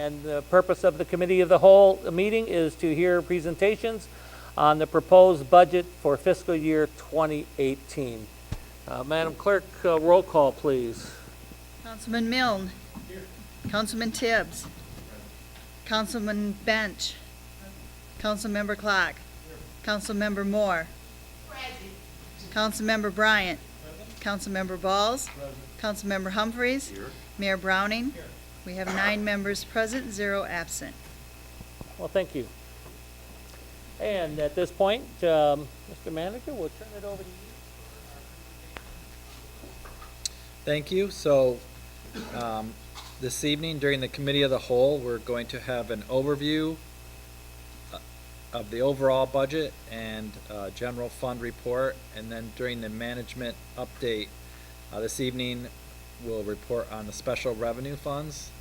And the purpose of the Committee of the Whole meeting is to hear presentations on the proposed budget for fiscal year 2018. Madam Clerk, roll call, please. Councilman Milne. Here. Councilman Tibbs. Councilman Bench. Councilmember Clark. Councilmember Moore. Councilmember Bryant. Councilmember Balls. Councilmember Humphreys. Here. Mayor Browning. Here. We have 9 members present, 0 absent. Well, thank you. And at this point, Mr. Manager, we'll turn it over to you. Thank you. So this evening during the Committee of the Whole, we're going to have an overview of the overall budget and general fund report, and then during the management update this evening, we'll report on the special revenue funds.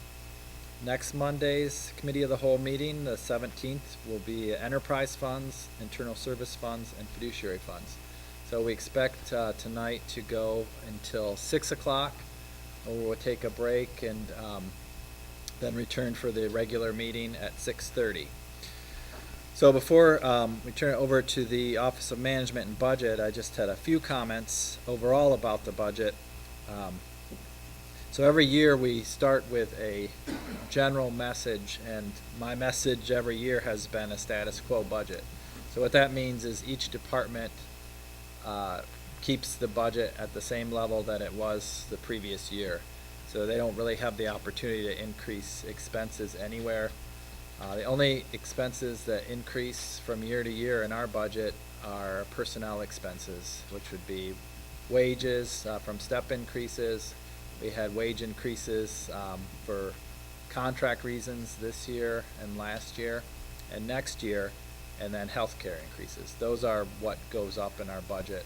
Next Monday's Committee of the Whole meeting, the 17th, will be enterprise funds, internal service funds, and fiduciary funds. So we expect tonight to go until 6 o'clock. We'll take a break and then return for the regular meeting at 6:30. So before we turn it over to the Office of Management and Budget, I just had a few comments overall about the budget. So every year we start with a general message, and my message every year has been a status quo budget. So what that means is each department keeps the budget at the same level that it was the previous year. So they don't really have the opportunity to increase expenses anywhere. The only expenses that increase from year to year in our budget are personnel expenses, which would be wages from step increases. We had wage increases for contract reasons this year and last year and next year, and then healthcare increases. Those are what goes up in our budget,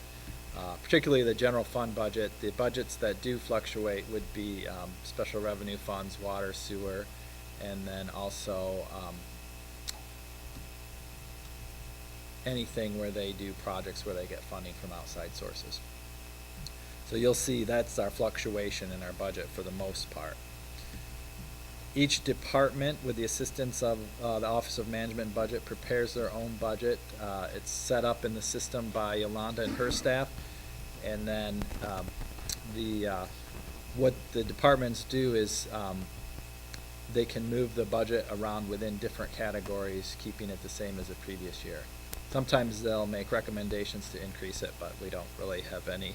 particularly the general fund budget. The budgets that do fluctuate would be special revenue funds, water, sewer, and then also anything where they do projects where they get funding from outside sources. So you'll see that's our fluctuation in our budget for the most part. Each department, with the assistance of the Office of Management and Budget, prepares their own budget. It's set up in the system by Yolanda and her staff. And then what the departments do is they can move the budget around within different categories, keeping it the same as the previous year. Sometimes they'll make recommendations to increase it, but we don't really have any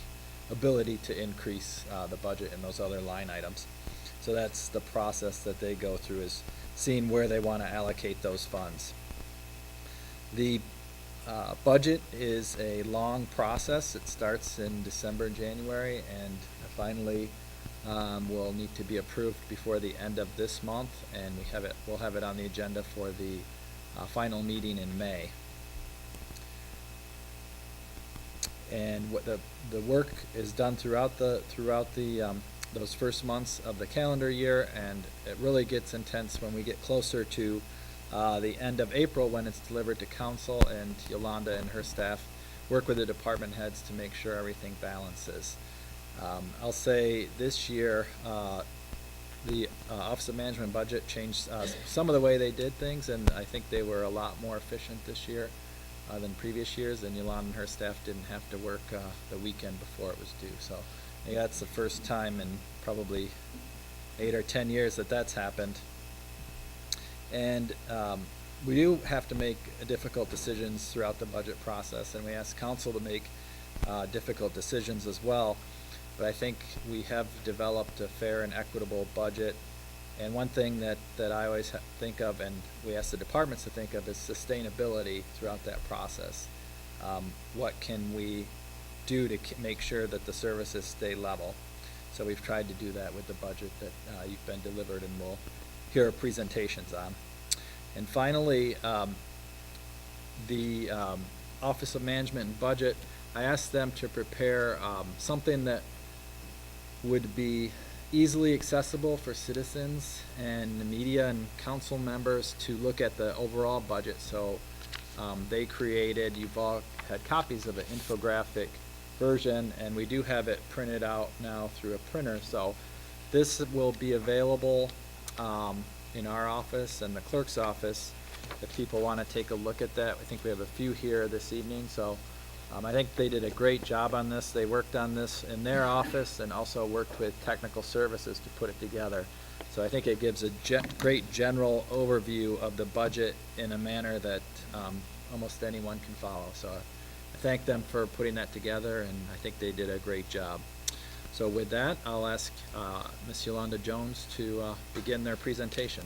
ability to increase the budget in those other line items. So that's the process that they go through, is seeing where they want to allocate those funds. The budget is a long process. It starts in December, January, and finally will need to be approved before the end of this month, and we'll have it on the agenda for the final meeting in May. And what the work is done throughout those first months of the calendar year, and it really gets intense when we get closer to the end of April, when it's delivered to council, and Yolanda and her staff work with the department heads to make sure everything balances. I'll say this year the Office of Management Budget changed some of the way they did things, and I think they were a lot more efficient this year than previous years, and Yolanda and her staff didn't have to work the weekend before it was due. So I think that's the first time in probably 8 or 10 years that that's happened. And we do have to make difficult decisions throughout the budget process, and we ask council to make difficult decisions as well. But I think we have developed a fair and equitable budget. And one thing that I always think of, and we ask the departments to think of, is sustainability throughout that process. What can we do to make sure that the services stay level? So we've tried to do that with the budget that you've been delivered, and we'll hear presentations on. And finally, the Office of Management and Budget, I asked them to prepare something that would be easily accessible for citizens and the media and council members to look at the overall budget. So they created, you've all had copies of an infographic version, and we do have it printed out now through a printer. So this will be available in our office and the clerk's office. If people want to take a look at that, I think we have a few here this evening, so I think they did a great job on this. They worked on this in their office and also worked with technical services to put it together. So I think it gives a great general overview of the budget in a manner that almost anyone can follow. So I thank them for putting that together, and I think they did a great job. So with that, I'll ask Ms. Yolanda Jones to begin their presentation.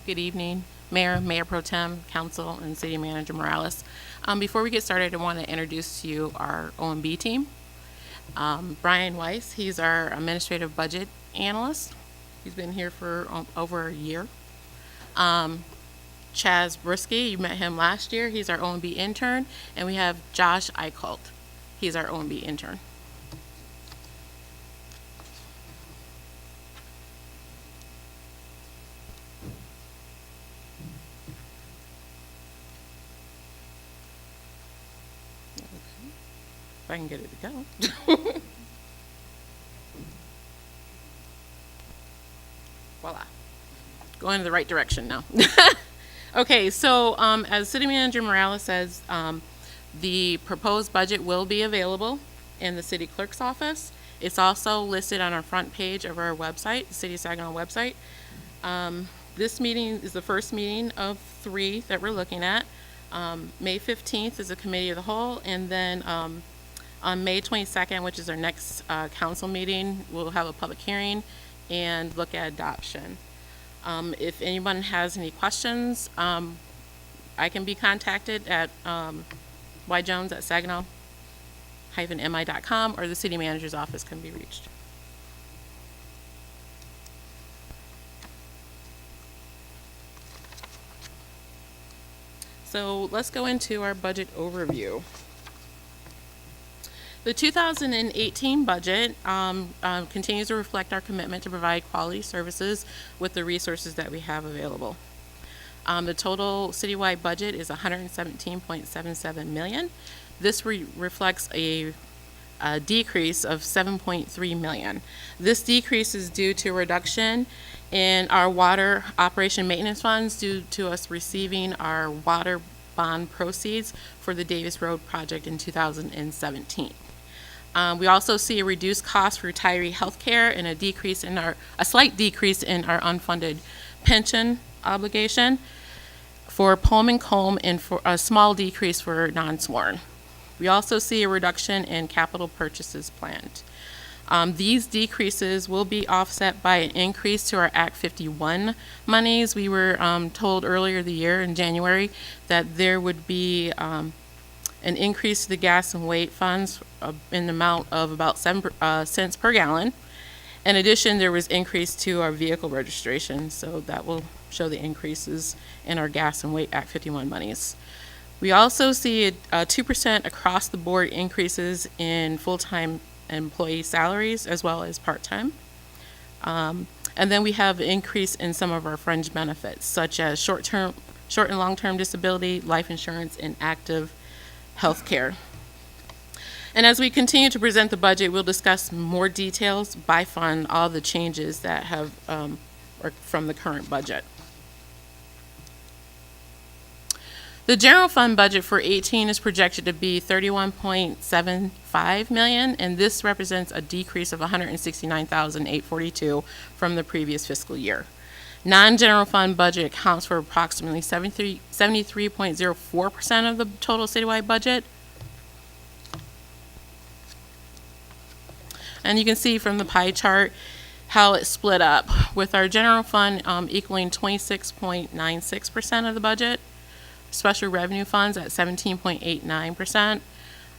Good evening, Mayor, Mayor Pro Tem, Council, and City Manager Morales. Before we get started, I want to introduce to you our OMB team. Brian Weiss, he's our Administrative Budget Analyst. He's been here for over a year. Chaz Brisky, you met him last year. He's our OMB intern. And we have Josh Eichholt. He's our OMB intern. If I can get it to go. Voila. Going in the right direction now. Okay, so as City Manager Morales says, the proposed budget will be available in the City Clerk's office. It's also listed on our front page of our website, the City of Saginaw website. This meeting is the first meeting of 3 that we're looking at. May 15th is a committee of the whole, and then on May 22nd, which is our next council meeting, we'll have a public hearing and look at adoption. If anyone has any questions, I can be contacted at yjones@saginaw-mi.com, or the city manager's office can be reached. So let's go into our budget overview. The 2018 budget continues to reflect our commitment to provide quality services with the resources that we have available. The total citywide budget is $117.77 million. This reflects a decrease of $7.3 million. This decrease is due to a reduction in our water operation maintenance funds due to us receiving our water bond proceeds for the Davis Road project in 2017. We also see a reduced cost for retiree health care and a slight decrease in our unfunded pension obligation for Pullman Comb, and for a small decrease for non-sworn. We also see a reduction in capital purchases planned. These decreases will be offset by an increase to our Act 51 monies. We were told earlier the year in January that there would be an increase to the gas and weight funds in the amount of about 7 cents per gallon. In addition, there was increase to our vehicle registration, so that will show the increases in our gas and weight Act 51 monies. We also see a 2% across the board increases in full-time employee salaries as well as part-time. And then we have an increase in some of our fringe benefits, such as short and long-term disability, life insurance, and active health care. And as we continue to present the budget, we'll discuss more details by fund, all the changes that have are from the current budget. The general fund budget for 18 is projected to be $31.75 million, and this represents a decrease of $169,842 from the previous fiscal year. Non-general fund budget accounts for approximately 73.04% of the total citywide budget. And you can see from the pie chart how it's split up, with our general fund equaling 26.96% of the budget, special revenue funds at 17.89%,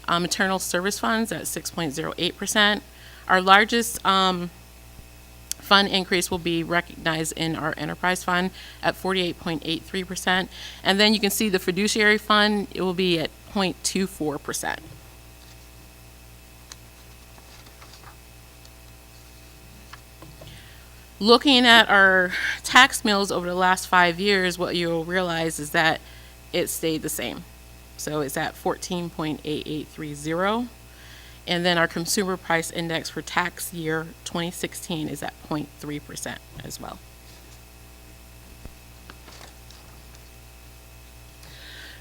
internal service funds at 6.08%. Our largest fund increase will be recognized in our enterprise fund at 48.83%. And then you can see the fiduciary fund, it will be at 0.24%. Looking at our tax mills over the last 5 years, what you'll realize is that it stayed the same. So it's at 14.8830. And then our consumer price index for tax year 2016 is at 0.3% as well.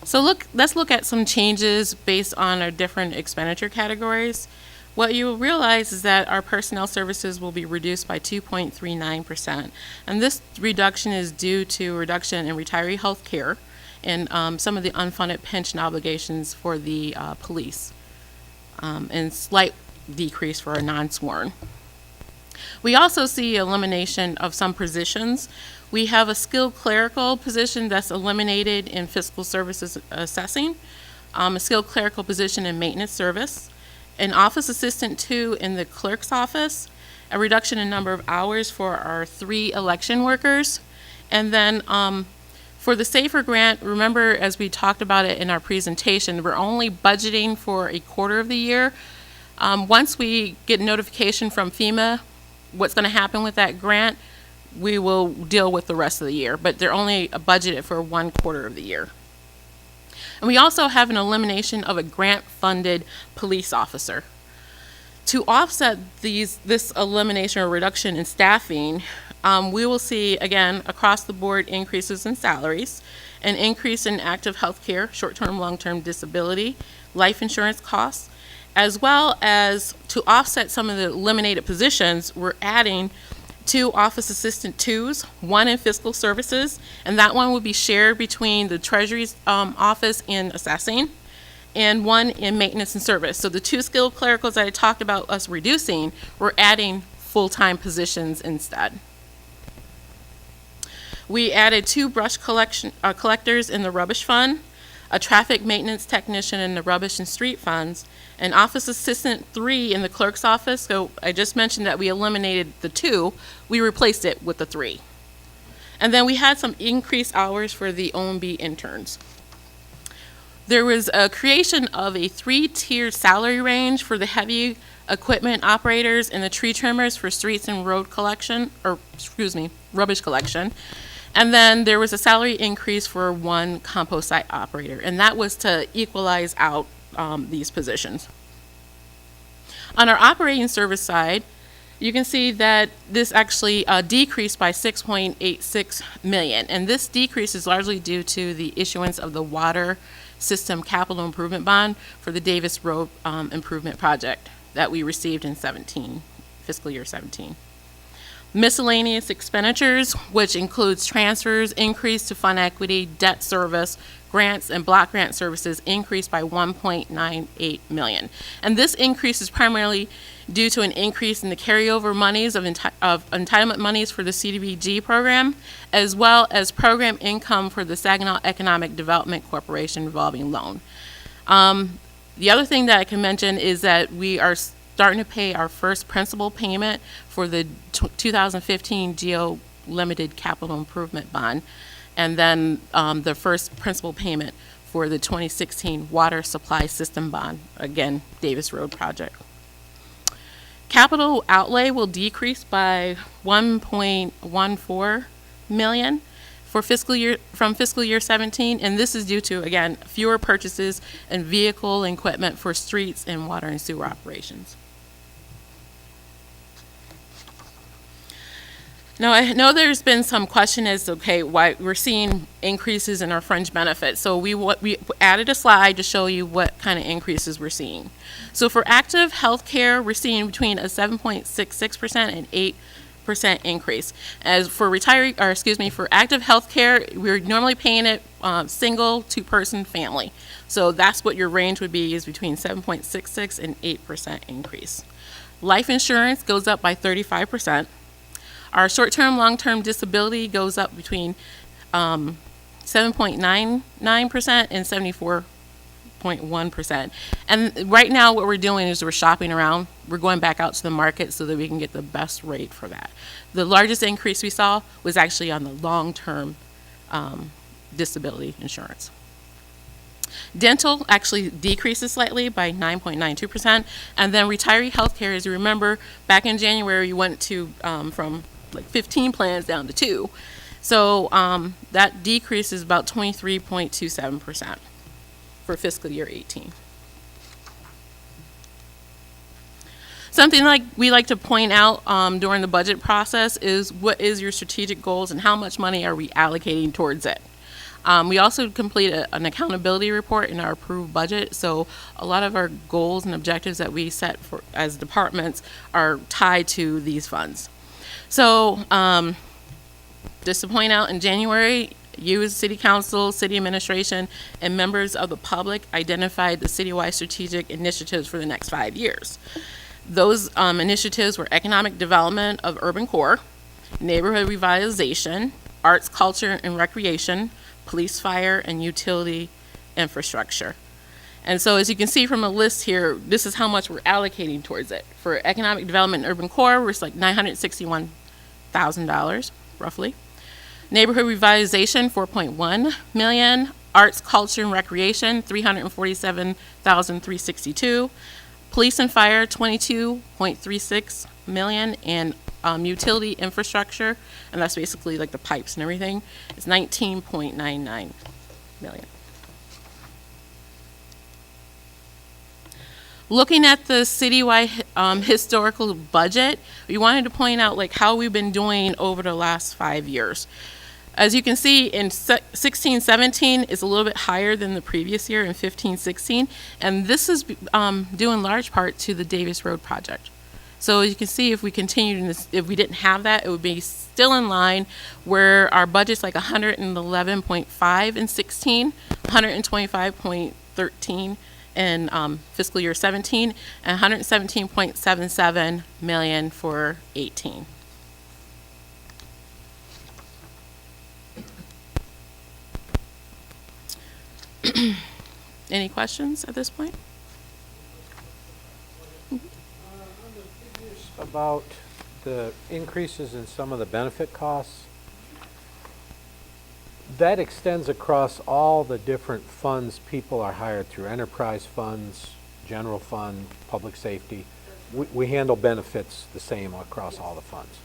So let's look at some changes based on our different expenditure categories. What you will realize is that our personnel services will be reduced by 2.39%. And this reduction is due to reduction in retiree health care and some of the unfunded pension obligations for the police, and slight decrease for our non-sworn. We also see elimination of some positions. We have a skilled clerical position that's eliminated in fiscal services assessing, a skilled clerical position in maintenance service, an office assistant 2 in the clerk's office, a reduction in number of hours for our 3 election workers, and then for the SAFER grant, remember as we talked about it in our presentation, we're only budgeting for a quarter of the year. Once we get notification from FEMA what's going to happen with that grant, we will deal with the rest of the year, but they're only budgeted for 1 quarter of the year. And we also have an elimination of a grant-funded police officer. To offset this elimination or reduction in staffing, we will see, again, across the board increases in salaries, an increase in active health care, short-term, long-term disability, life insurance costs, as well as to offset some of the eliminated positions, we're adding 2 office assistant 2s, 1 in fiscal services, and that one will be shared between the Treasury's office in assessing, and 1 in maintenance and service. So the 2 skilled clericals that I talked about us reducing, we're adding full-time positions instead. We added 2 brush collectors in the rubbish fund, a traffic maintenance technician in the rubbish and street funds, an office assistant 3 in the clerk's office. So I just mentioned that we eliminated the 2, we replaced it with the 3. And then we had some increased hours for the OMB interns. There was a creation of a 3-tiered salary range for the heavy equipment operators and the tree trimmers for streets and road collection, rubbish collection. And then there was a salary increase for 1 compost site operator, and that was to equalize out these positions. On our operating service side, you can see that this actually decreased by $6.86 million, and this decrease is largely due to the issuance of the water system capital improvement bond for the Davis Road improvement project that we received in fiscal year 17. Miscellaneous expenditures, which includes transfers, increase to fund equity, debt service, grants, and block grant services, increased by $1.98 million. And this increase is primarily due to an increase in the carryover monies of entitlement monies for the CDBG program, as well as program income for the Saginaw Economic Development Corporation revolving loan. The other thing that I can mention is that we are starting to pay our first principal payment for the 2015 GEO Limited Capital Improvement Bond, and then the first principal payment for the 2016 Water Supply System Bond, again, Davis Road project. Capital outlay will decrease by $1.14 million from fiscal year 17, and this is due to, again, fewer purchases and vehicle and equipment for streets and water and sewer operations. Now, I know there's been some question as to, okay, why we're seeing increases in our fringe benefits. So we added a slide to show you what kind of increases we're seeing. So for active health care, we're seeing between a 7.66% and 8% increase. As for for active health care, we're normally paying it single, 2-person family. So that's what your range would be, is between 7.66 and 8% increase. Life insurance goes up by 35%. Our short-term, long-term disability goes up between 7.99% and 74.1%. And right now what we're doing is we're shopping around. We're going back out to the market so that we can get the best rate for that. The largest increase we saw was actually on the long-term disability insurance. Dental actually decreases slightly by 9.92%. And then retiree health care, as you remember, back in January, you went to from like 15 plans down to 2. So that decrease is about 23.27%. for fiscal year 18. Something like we like to point out during the budget process is what is your strategic goals and how much money are we allocating towards it. We also complete an accountability report in our approved budget, so a lot of our goals and objectives that we set for as departments are tied to these funds. So just to point out, in January, you as City Council, City Administration, and members of the public identified the citywide strategic initiatives for the next 5 years. Those initiatives were economic development of urban core, neighborhood revitalization, arts, culture, and recreation, police, fire, and utility infrastructure. And so as you can see from a list here, this is how much we're allocating towards it. For economic development and urban core, we're like $961,000, roughly. Neighborhood revitalization, $4.1 million. Arts, culture, and recreation, $347,362. Police and fire, $22.36 million, and utility infrastructure, and that's basically like the pipes and everything, is $19.99 million. Looking at the citywide historical budget, we wanted to point out like how we've been doing over the last 5 years. As you can see, in 16-17 is a little bit higher than the previous year in 15-16, and this is due in large part to the Davis Road project. So as you can see, if we continued in this, if we didn't have that, it would be still in line where our budget's like 111.5 in 16, 125.13 in fiscal year 17, and 117.77 million for 18. Any questions at this point? About the increases in some of the benefit costs, that extends across all the different funds people are hired through, enterprise funds, general fund, public safety. We handle benefits the same across all the funds.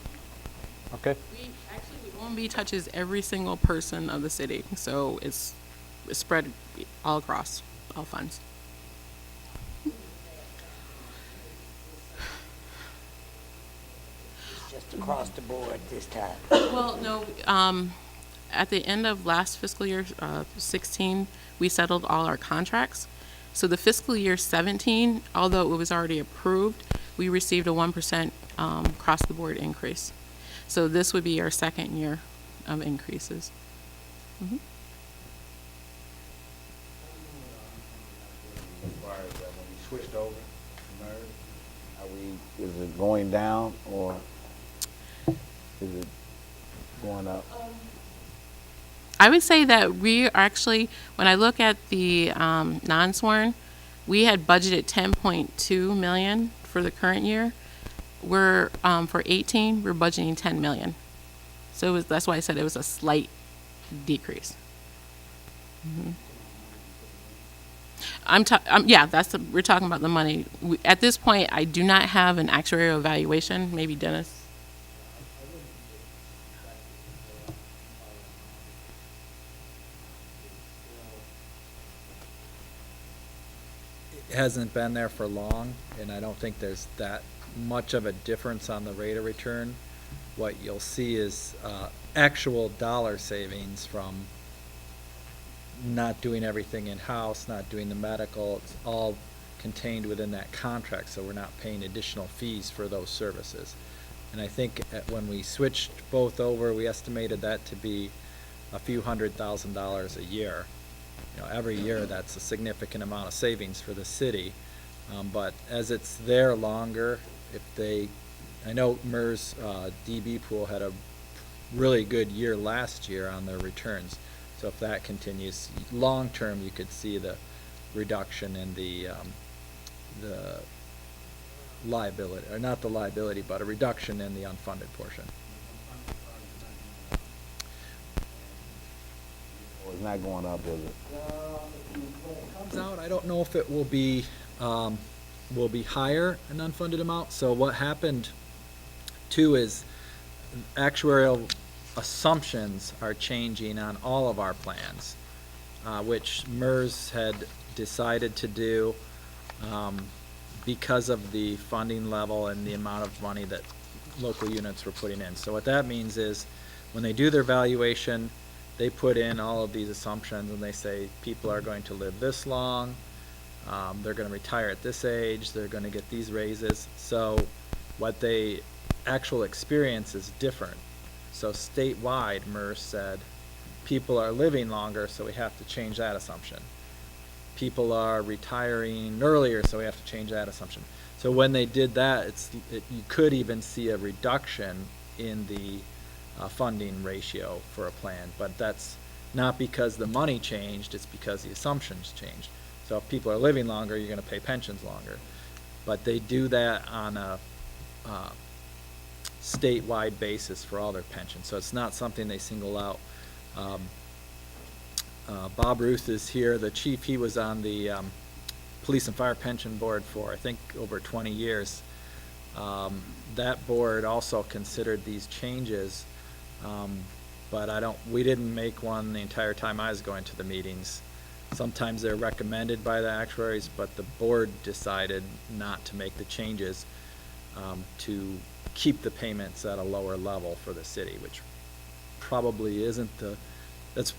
Okay? OMB touches every single person of the city, so it's spread all across all funds. Just across the board this time. Well, no, at the end of last fiscal year 16, we settled all our contracts. So the fiscal year 17, although it was already approved, we received a 1% across the board increase. So this would be our second year of increases. Mm-hmm. As far as when we switched over to MERS, is it going down or is it going up? I would say that we are actually, when I look at the non-sworn, we had budgeted 10.2 million for the current year. We're for 18, we're budgeting 10 million. So it was, that's why I said it was a slight decrease. Mm-hmm. Yeah, we're talking about the money. At this point, I do not have an actuarial evaluation. Maybe Dennis. It hasn't been there for long, and I don't think there's that much of a difference on the rate of return. What you'll see is actual dollar savings from not doing everything in-house, not doing the medical. It's all contained within that contract, so we're not paying additional fees for those services. And I think when we switched both over, we estimated that to be a few $100,000 a year. You know, every year that's a significant amount of savings for the city. But as it's there longer, I know MERS DB pool had a really good year last year on their returns. So if that continues, long term, you could see the reduction in the liability, or not the liability, but a reduction in the unfunded portion. Or it's not going up, is it? Comes out, I don't know if it will be higher, an unfunded amount. So what happened too is actuarial assumptions are changing on all of our plans. which MERS had decided to do because of the funding level and the amount of money that local units were putting in. So what that means is, when they do their valuation, they put in all of these assumptions and they say people are going to live this long, they're going to retire at this age, they're going to get these raises. So what they actual experience is different. So statewide, MERS said people are living longer, so we have to change that assumption. People are retiring earlier, so we have to change that assumption. So when they did that, you could even see a reduction in the funding ratio for a plan, but that's not because the money changed, it's because the assumptions changed. So if people are living longer, you're going to pay pensions longer. But they do that on a statewide basis for all their pensions, so it's not something they single out. Bob Ruth is here, the chief. He was on the Police and Fire Pension Board for, I think, over 20 years. That board also considered these changes, but we didn't make one the entire time I was going to the meetings. Sometimes they're recommended by the actuaries, but the board decided not to make the changes to keep the payments at a lower level for the city, which probably isn't that's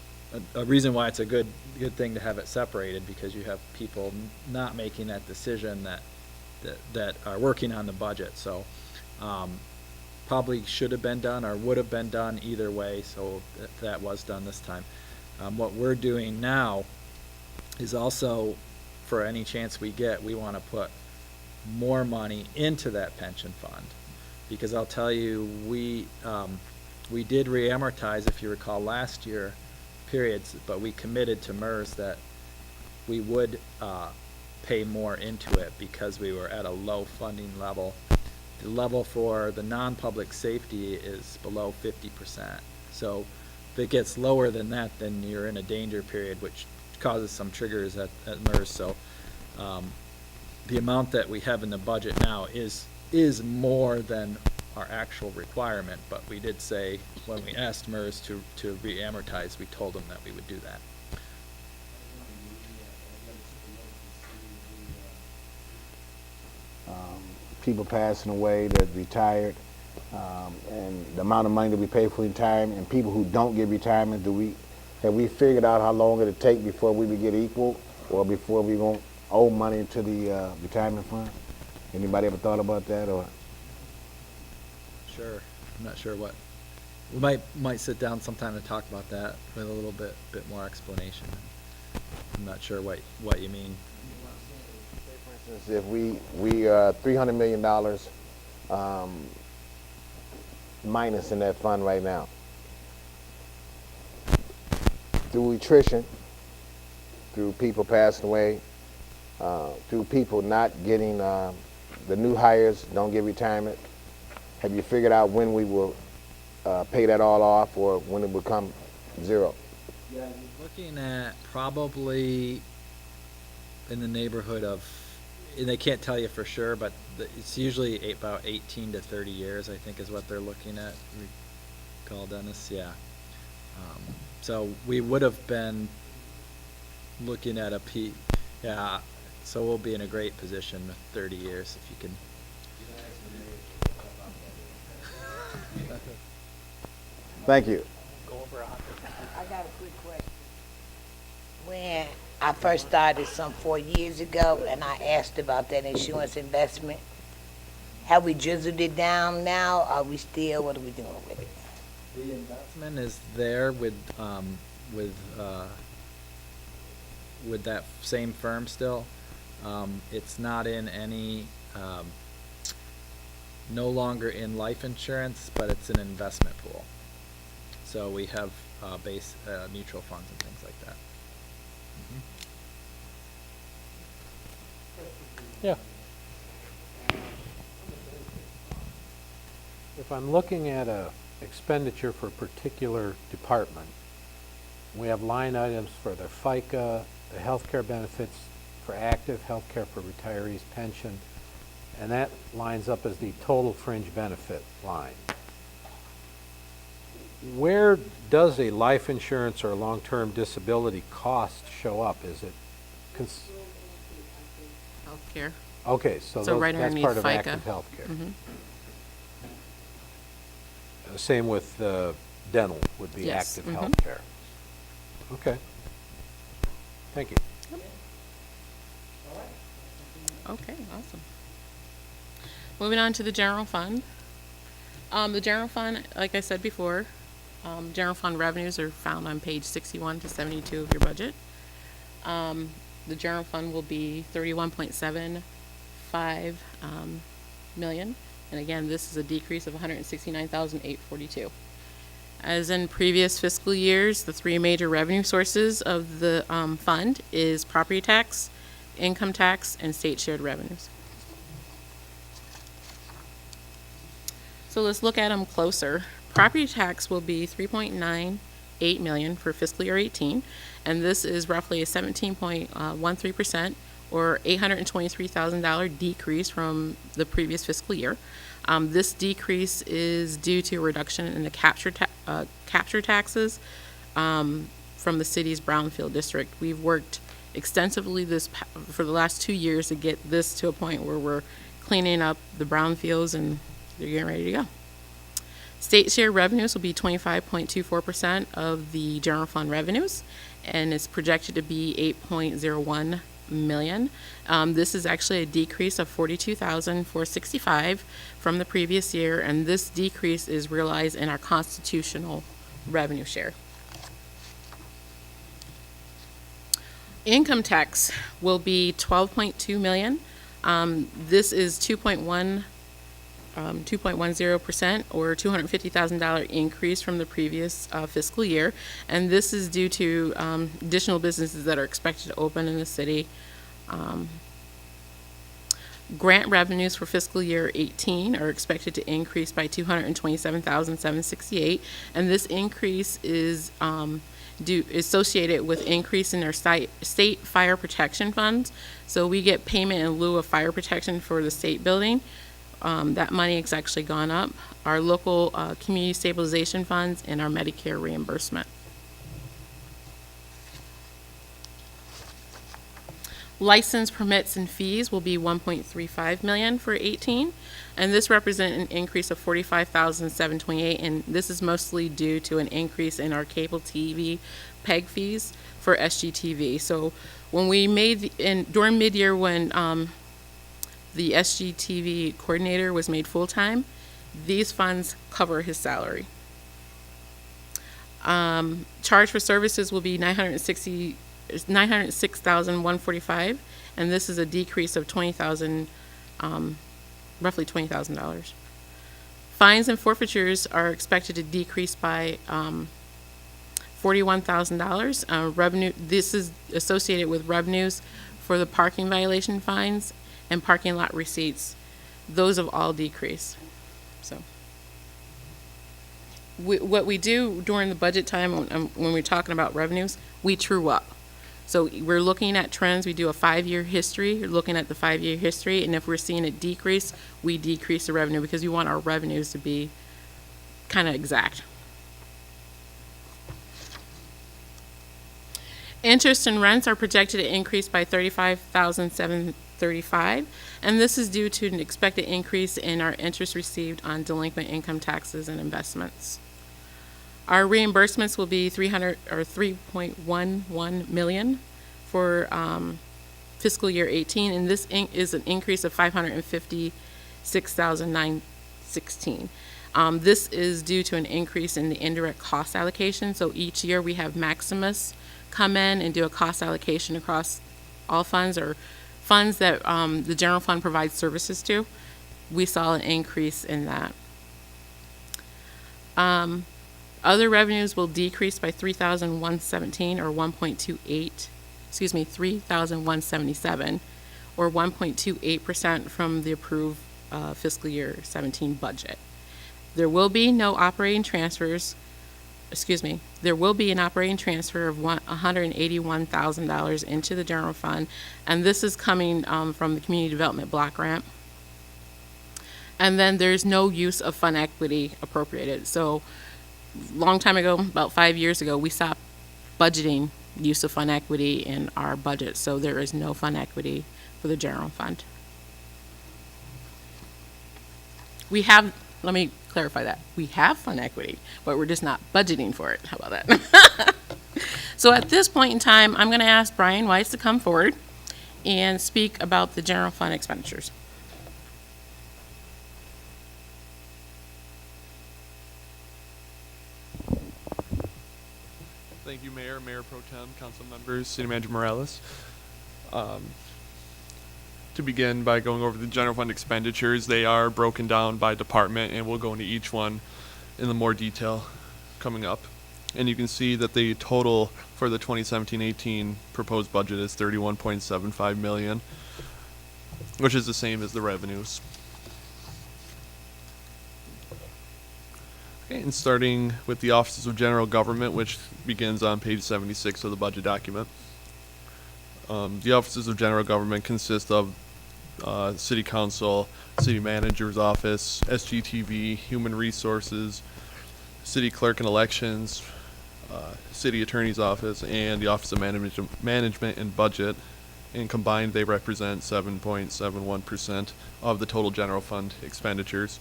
a reason why it's a good thing to have it separated, because you have people not making that decision that are working on the budget. So probably should have been done or would have been done either way, so that was done this time. What we're doing now is also, for any chance we get, we want to put more money into that pension fund, because I'll tell you, we did re-amortize, if you recall, last year periods, but we committed to MERS that we would pay more into it because we were at a low funding level. The level for the non-public safety is below 50%. So if it gets lower than that, then you're in a danger period, which causes some triggers at MERS. So the amount that we have in the budget now is more than our actual requirement, but we did say, when we asked MERS to re-amortize, we told them that we would do that. People passing away that retired, and the amount of money that we pay for retirement, and people who don't get retirement, have we figured out how long it'll take before we would get equal, or before we won't owe money to the retirement fund? Anybody ever thought about that? Or Sure. I'm not sure what. We might sit down sometime to talk about that with a little bit more explanation. I'm not sure what you mean. for instance, if we are $300 million minus in that fund right now, through attrition, through people passing away, through people not getting, the new hires don't get retirement, have you figured out when we will pay that all off, or when it will become zero? Yeah, you're looking at probably in the neighborhood of, and they can't tell you for sure, but it's usually about 18 to 30 years, I think, is what they're looking at. Recall, Dennis? Yeah. So we would have been looking at yeah, so we'll be in a great position with 30 years if you can. Thank you. I got a quick question. When I first started some 4 years ago, and I asked about that insurance investment, have we drizzled it down now? Are we still, what are we doing with it? The investment is there with that same firm still. It's not in any, no longer in life insurance, but it's an investment pool. So we have base mutual funds and things like that. Yeah. If I'm looking at a expenditure for a particular department, we have line items for the FICA, the healthcare benefits for active, healthcare for retirees, pension, and that lines up as the total fringe benefit line. Where does a life insurance or long-term disability cost show up? Is it, Healthcare. okay, so So right that's underneath part of FICA. active healthcare. Mhm. Same with dental would be Yes, active mhm. healthcare. Okay. Thank you. Okay, awesome. Moving on to the general fund. The general fund, like I said before, general fund revenues are found on page 61 to 72 of your budget. The general fund will be 31.75 million. And again, this is a decrease of 169,842. As in previous fiscal years, the three major revenue sources of the fund is property tax, income tax, and state shared revenues. So let's look at them closer. Property tax will be 3.98 million for fiscal year 18, and this is roughly a 17.13% or $823,000 decrease from the previous fiscal year. This decrease is due to a reduction in the capture taxes from the city's Brownfield district. We've worked extensively for the last 2 years to get this to a point where we're cleaning up the brownfields and they're getting ready to go. State share revenues will be 25.24% of the general fund revenues, and it's projected to be 8.01 million. This is actually a decrease of 42,465 from the previous year, and this decrease is realized in our constitutional revenue share. Income tax will be 12.2 million. This is 2.10% or $250,000 increase from the previous fiscal year, and this is due to additional businesses that are expected to open in the city. Grant revenues for fiscal year 18 are expected to increase by 227,768, and this increase is associated with increase in our state fire protection funds. So we get payment in lieu of fire protection for the state building. That money has actually gone up. Our local community stabilization funds and our Medicare reimbursement. License permits and fees will be 1.35 million for 18, and this represents an increase of 45,728, and this is mostly due to an increase in our cable TV PEG fees for SGTV. So when we made during mid-year when the SGTV coordinator was made full-time, these funds cover his salary. Charge for services will be $906,145, and this is a decrease of $20,000, roughly $20,000. Fines and forfeitures are expected to decrease by $41,000. Revenue. This is associated with revenues for the parking violation fines and parking lot receipts. Those have all decreased. So what we do during the budget time when we're talking about revenues, we true up. So we're looking at trends. We do a 5-year history. You're looking at the 5-year history, and if we're seeing it decrease, we decrease the revenue because we want our revenues to be kind of exact. Interest and rents are projected to increase by 35,735, and this is due to an expected increase in our interest received on delinquent income taxes and investments. Our reimbursements will be 3.11 million for fiscal year 18, and this is an increase of 556,916. This is due to an increase in the indirect cost allocation. So each year we have Maximus come in and do a cost allocation across all funds or funds that the general fund provides services to. We saw an increase in that. Other revenues will decrease by 3,117 or 3,177 or 1.28% from the approved fiscal year 17 budget. There will be no operating transfers. There will be an operating transfer of $181,000 into the general fund, and this is coming from the community development block grant. And then there's no use of fund equity appropriated. So long time ago, about 5 years ago, we stopped budgeting use of fund equity in our budget, so there is no fund equity for the general fund. We have, let me clarify that, we have fund equity, but we're just not budgeting for it. How about that? So at this point in time, I'm going to ask Brian Weiss to come forward and speak about the general fund expenditures. Thank you, Mayor, Mayor Pro Tem, Council Members, City Manager Morales. To begin by going over the general fund expenditures, they are broken down by department, and we'll go into each one in the more detail coming up. And you can see that the total for the 2017-18 proposed budget is $31.75 million, which is the same as the revenues. Okay, and starting with the Offices of General Government, which begins on page 76 of the budget document. The Offices of General Government consist of City Council, City Manager's Office, SGTV, Human Resources, City Clerk and Elections, City Attorney's Office, and the Office of Management and Budget. And combined, they represent 7.71% of the total general fund expenditures.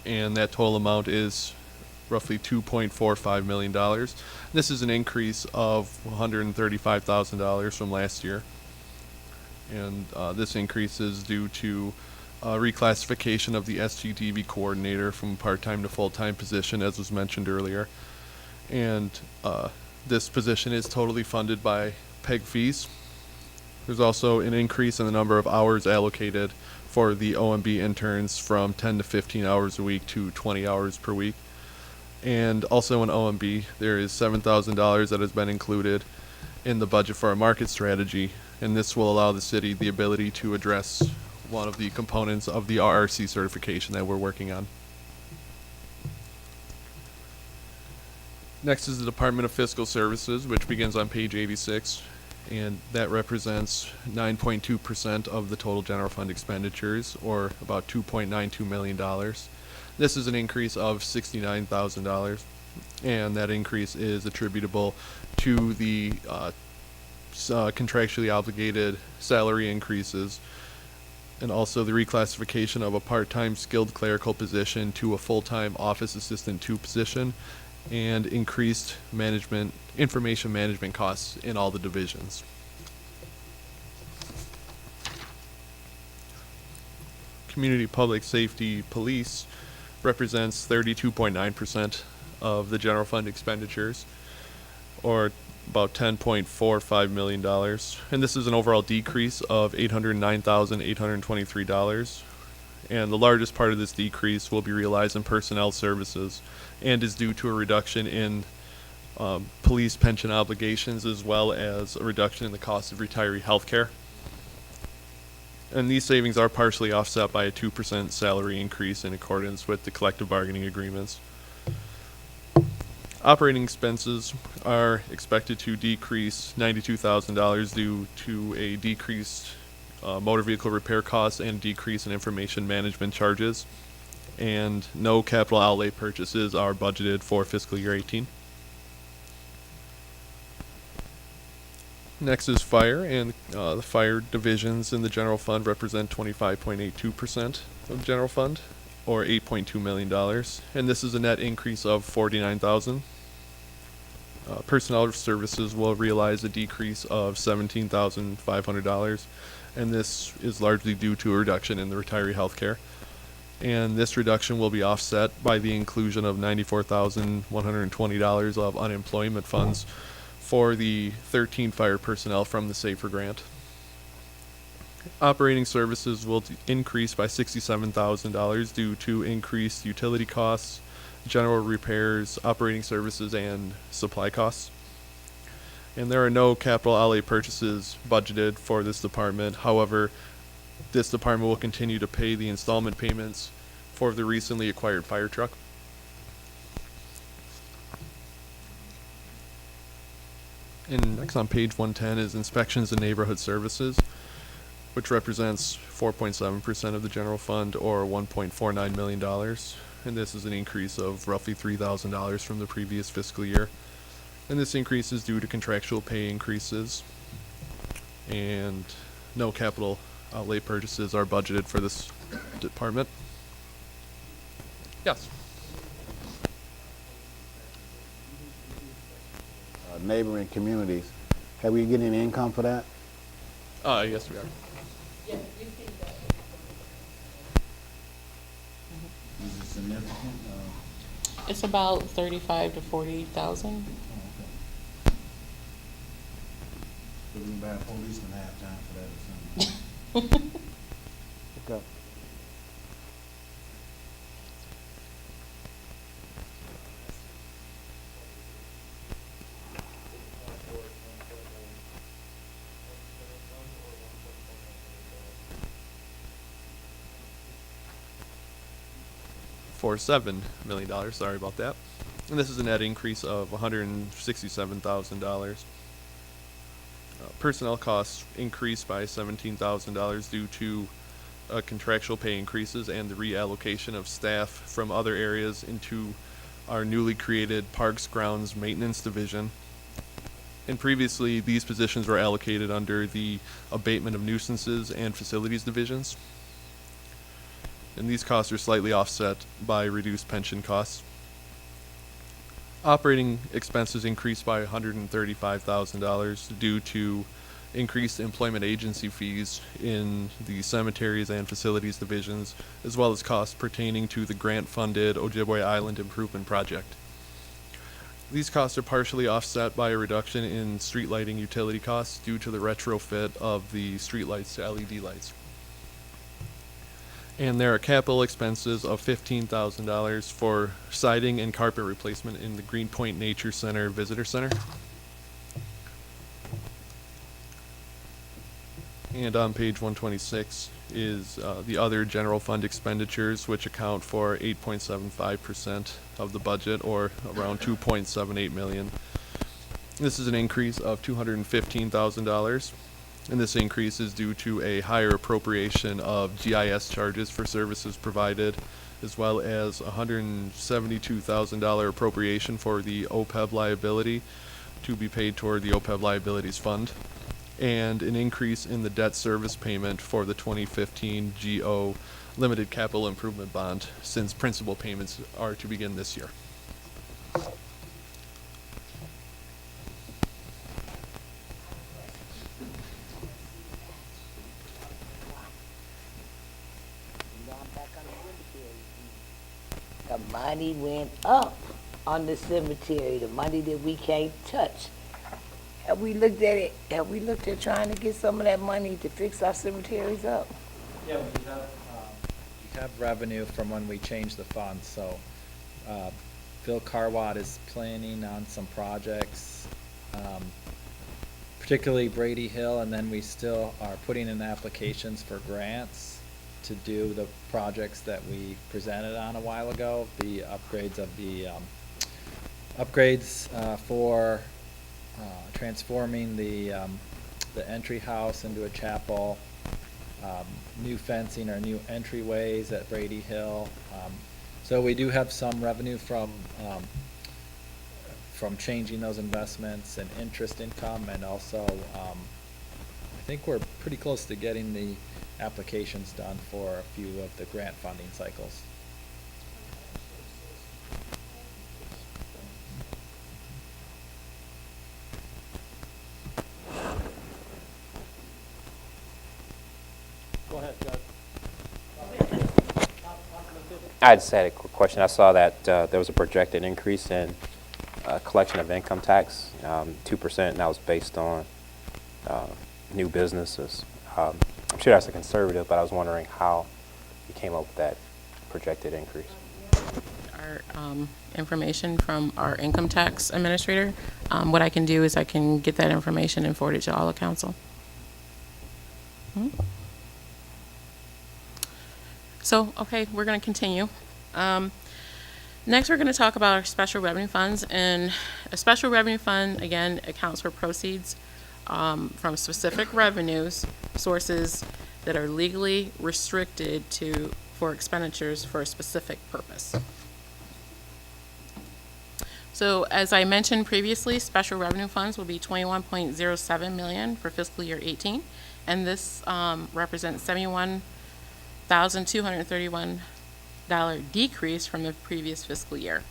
And that total amount is roughly $2.45 million. This is an increase of $135,000 from last year. And this increase is due to reclassification of the SGTV coordinator from part-time to full-time position, as was mentioned earlier. And this position is totally funded by PEG fees. There's also an increase in the number of hours allocated for the OMB interns from 10 to 15 hours a week to 20 hours per week. And also in OMB, there is $7,000 that has been included in the budget for our market strategy, and this will allow the city the ability to address one of the components of the RRC certification that we're working on. Next is the Department of Fiscal Services, which begins on page 86. And that represents 9.2% of the total general fund expenditures, or about $2.92 million. This is an increase of $69,000, and that increase is attributable to the contractually obligated salary increases, and also the reclassification of a part-time skilled clerical position to a full-time office assistant 2 position, and increased information management costs in all the divisions. Community Public Safety Police represents 32.9% of the general fund expenditures, or about $10.45 million. And this is an overall decrease of $809,823. And the largest part of this decrease will be realized in personnel services, and is due to a reduction in police pension obligations, as well as a reduction in the cost of retiree health care. And these savings are partially offset by a 2% salary increase in accordance with the collective bargaining agreements. Operating expenses are expected to decrease $92,000 due to a decreased motor vehicle repair costs and decrease in information management charges. And no capital outlay purchases are budgeted for fiscal year 18. Next is fire, and the fire divisions in the general fund represent 25.82% of the general fund, or $8.2 million. And this is a net increase of $49,000. Personnel services will realize a decrease of $17,500, and this is largely due to a reduction in the retiree health care. And this reduction will be offset by the inclusion of $94,120 of unemployment funds for the 13 fire personnel from the SAFER grant. Operating services will increase by $67,000 due to increased utility costs, general repairs, operating services, and supply costs. And there are no capital outlay purchases budgeted for this department. However, this department will continue to pay the installment payments for the recently acquired fire truck. And next on page 110 is inspections and neighborhood services, which represents 4.7% of the general fund, or $1.49 million. and this is an increase of roughly $3,000 from the previous fiscal year. And this increase is due to contractual pay increases, and no capital outlay purchases are budgeted for this department. Yes. Neighboring communities, have we getting any income for that? Yes, we are. Is it significant? It's about 35 to 40,000. We can buy a policeman halftime for that or something. Okay. For $7 million, sorry about that. And this is a net increase of $167,000. Personnel costs increased by $17,000 due to contractual pay increases and the reallocation of staff from other areas into our newly created Parks Grounds Maintenance Division. And previously, these positions were allocated under the Abatement of Nuisances and Facilities divisions. And these costs are slightly offset by reduced pension costs. Operating expenses increased by $135,000 due to increased employment agency fees in the cemeteries and facilities divisions, as well as costs pertaining to the grant-funded Ojibwe Island Improvement Project. These costs are partially offset by a reduction in street lighting utility costs due to the retrofit of the street lights to LED lights. And there are capital expenses of $15,000 for siding and carpet replacement in the Greenpoint Nature Center Visitor Center. And on page 126 is the other general fund expenditures, which account for 8.75% of the budget, or around $2.78 million. This is an increase of $215,000. And this increase is due to a higher appropriation of GIS charges for services provided, as well as $172,000 appropriation for the OPEB liability to be paid toward the OPEB liabilities fund, and an increase in the debt service payment for the 2015 GO Limited Capital Improvement Bond, since principal payments are to begin this year. The money went up on the cemetery, the money that we can't touch. Have we looked at it? Have we looked at trying to get some of that money to fix our cemeteries up? Yeah, we have revenue from when we changed the fund, so, Phil Carwatt is planning on some projects, particularly Brady Hill, and then we still are putting in applications for grants to do the projects that we presented on a while ago, the upgrades of the, for transforming the entry house into a chapel, new fencing or new entryways at Brady Hill. So we do have some revenue from changing those investments and interest income, and also I think we're pretty close to getting the applications done for a few of the grant funding cycles. Go ahead, Judge. I just had a quick question. I saw that there was a projected increase in collection of income tax, 2%, and that was based on new businesses. I'm sure that's a conservative, but I was wondering how you came up with that projected increase. Our information from our income tax administrator. What I can do is I can get that information and forward it to all of council. So, okay, we're going to continue. Next, we're going to talk about our special revenue funds. And a special revenue fund, again, accounts for proceeds from specific revenues sources that are legally restricted for expenditures for a specific purpose. So as I mentioned previously, special revenue funds will be 21.07 million for fiscal year 18, and this represents $71,231 decrease from the previous fiscal year.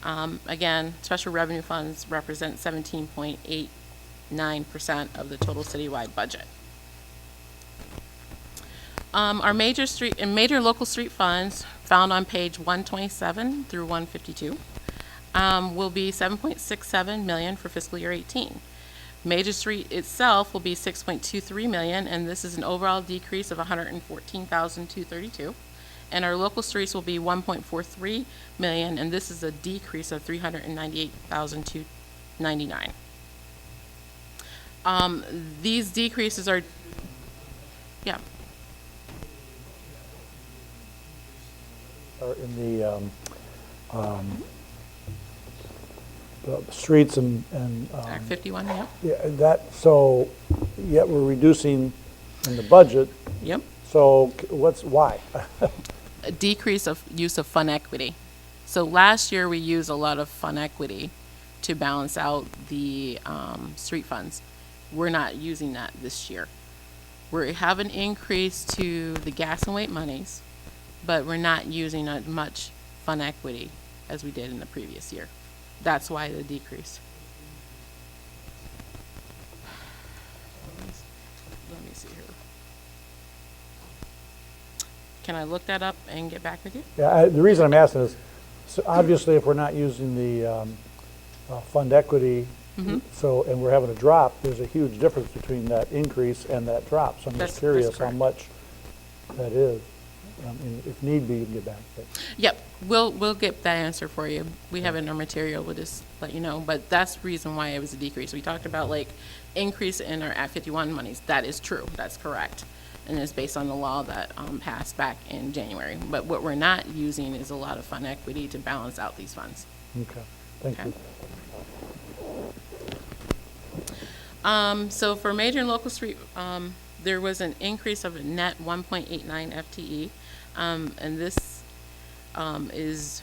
Again, special revenue funds represent 17.89% of the total citywide budget. Our major local street funds found on page 127 through 152 will be 7.67 million for fiscal year 18. Major street itself will be 6.23 million, and this is an overall decrease of 114,232. And our local streets will be 1.43 million, and this is a decrease of 398,299. These decreases are, yeah. Are in the streets and Act 51, yep. yeah, so yet we're reducing in the budget. Yep. So why? A decrease of use of fund equity. So last year we used a lot of fund equity to balance out the street funds. We're not using that this year. We have an increase to the gas and weight monies, but we're not using as much fund equity as we did in the previous year. That's why the decrease. Let me see here. Can I look that up and get back with you? Yeah, the reason I'm asking is, so obviously if we're not using the fund equity, so, and we're having a drop, there's a huge difference between that increase and that drop. So I'm just curious how much that is. If need be, you can get back. But. Yep, we'll get that answer for you. We have it in our material. We'll just let you know. But that's the reason why it was a decrease. We talked about like increase in our Act 51 monies. That is true. That's correct, and it's based on the law that passed back in January. But what we're not using is a lot of fund equity to balance out these funds. Okay, thank you. So for major and local street, there was an increase of a net 1.89 FTE, and this is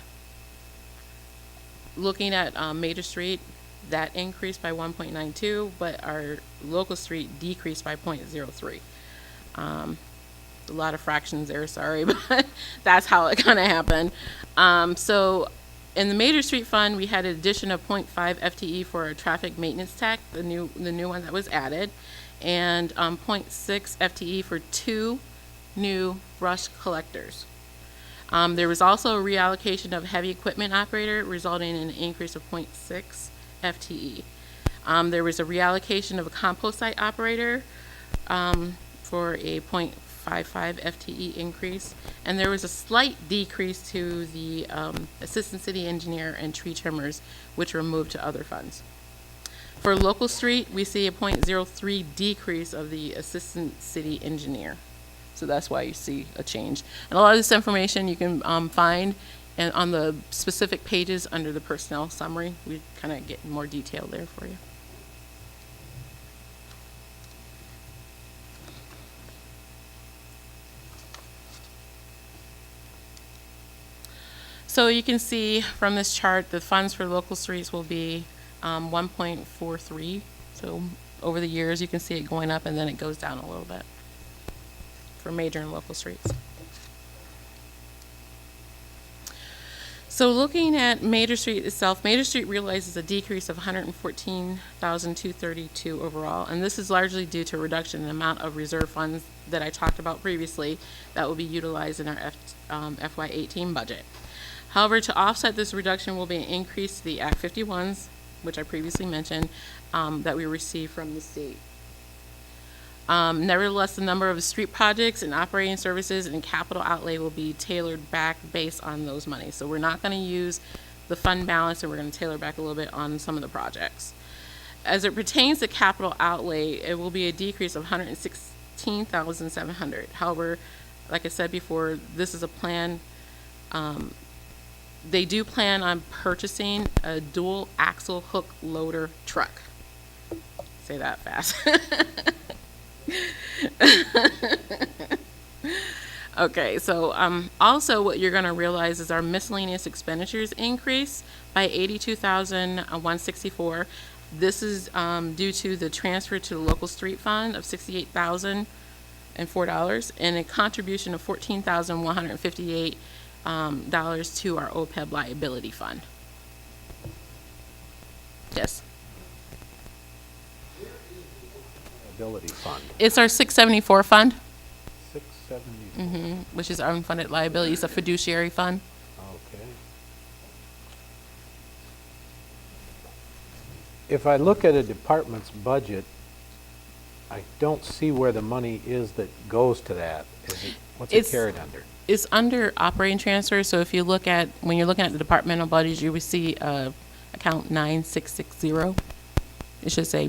looking at major street, that increased by 1.92, but our local street decreased by 0.03. A lot of fractions there, sorry, but that's how it kind of happened. So in the major street fund, we had an addition of 0.5 FTE for our traffic maintenance tech, the new one that was added, and 0.6 FTE for 2 new brush collectors. There was also a reallocation of heavy equipment operator, resulting in an increase of 0.6 FTE. There was a reallocation of a compost site operator for a 0.55 FTE increase, and there was a slight decrease to the assistant city engineer and tree trimmers, which were moved to other funds. For local street, we see a 0.03 decrease of the assistant city engineer. So that's why you see a change. And a lot of this information you can find on the specific pages under the personnel summary. We kind of get more detail there for you. So you can see from this chart, the funds for local streets will be 1.43. So over the years, you can see it going up and then it goes down a little bit for major and local streets. So looking at Major Street itself, Major Street realizes a decrease of 114,232 overall, and this is largely due to a reduction in the amount of reserve funds that I talked about previously that will be utilized in our FY18 budget. However, to offset this reduction will be an increase to the Act 51s, which I previously mentioned, that we received from the state. Nevertheless, the number of street projects and operating services and capital outlay will be tailored back based on those monies. So we're not going to use the fund balance, and we're going to tailor back a little bit on some of the projects. As it pertains to capital outlay, it will be a decrease of 116,700. However, like I said before, this is a plan. They do plan on purchasing a dual axle hook loader truck. Say that fast. Okay, so also what you're going to realize is our miscellaneous expenditures increase by 82,164. This is due to the transfer to the local street fund of $68,004 and a contribution of $14,158 to our OPEB liability fund. Yes. Liability fund, It's our 674 fund, 670. which is our unfunded liability. It's a fiduciary fund. Okay. If I look at a department's budget, I don't see where the money is that goes to that. What's it It's- carried under? It's under operating transfer, so if you look at, when you're looking at the departmental budgets, you will see account 9660. It should say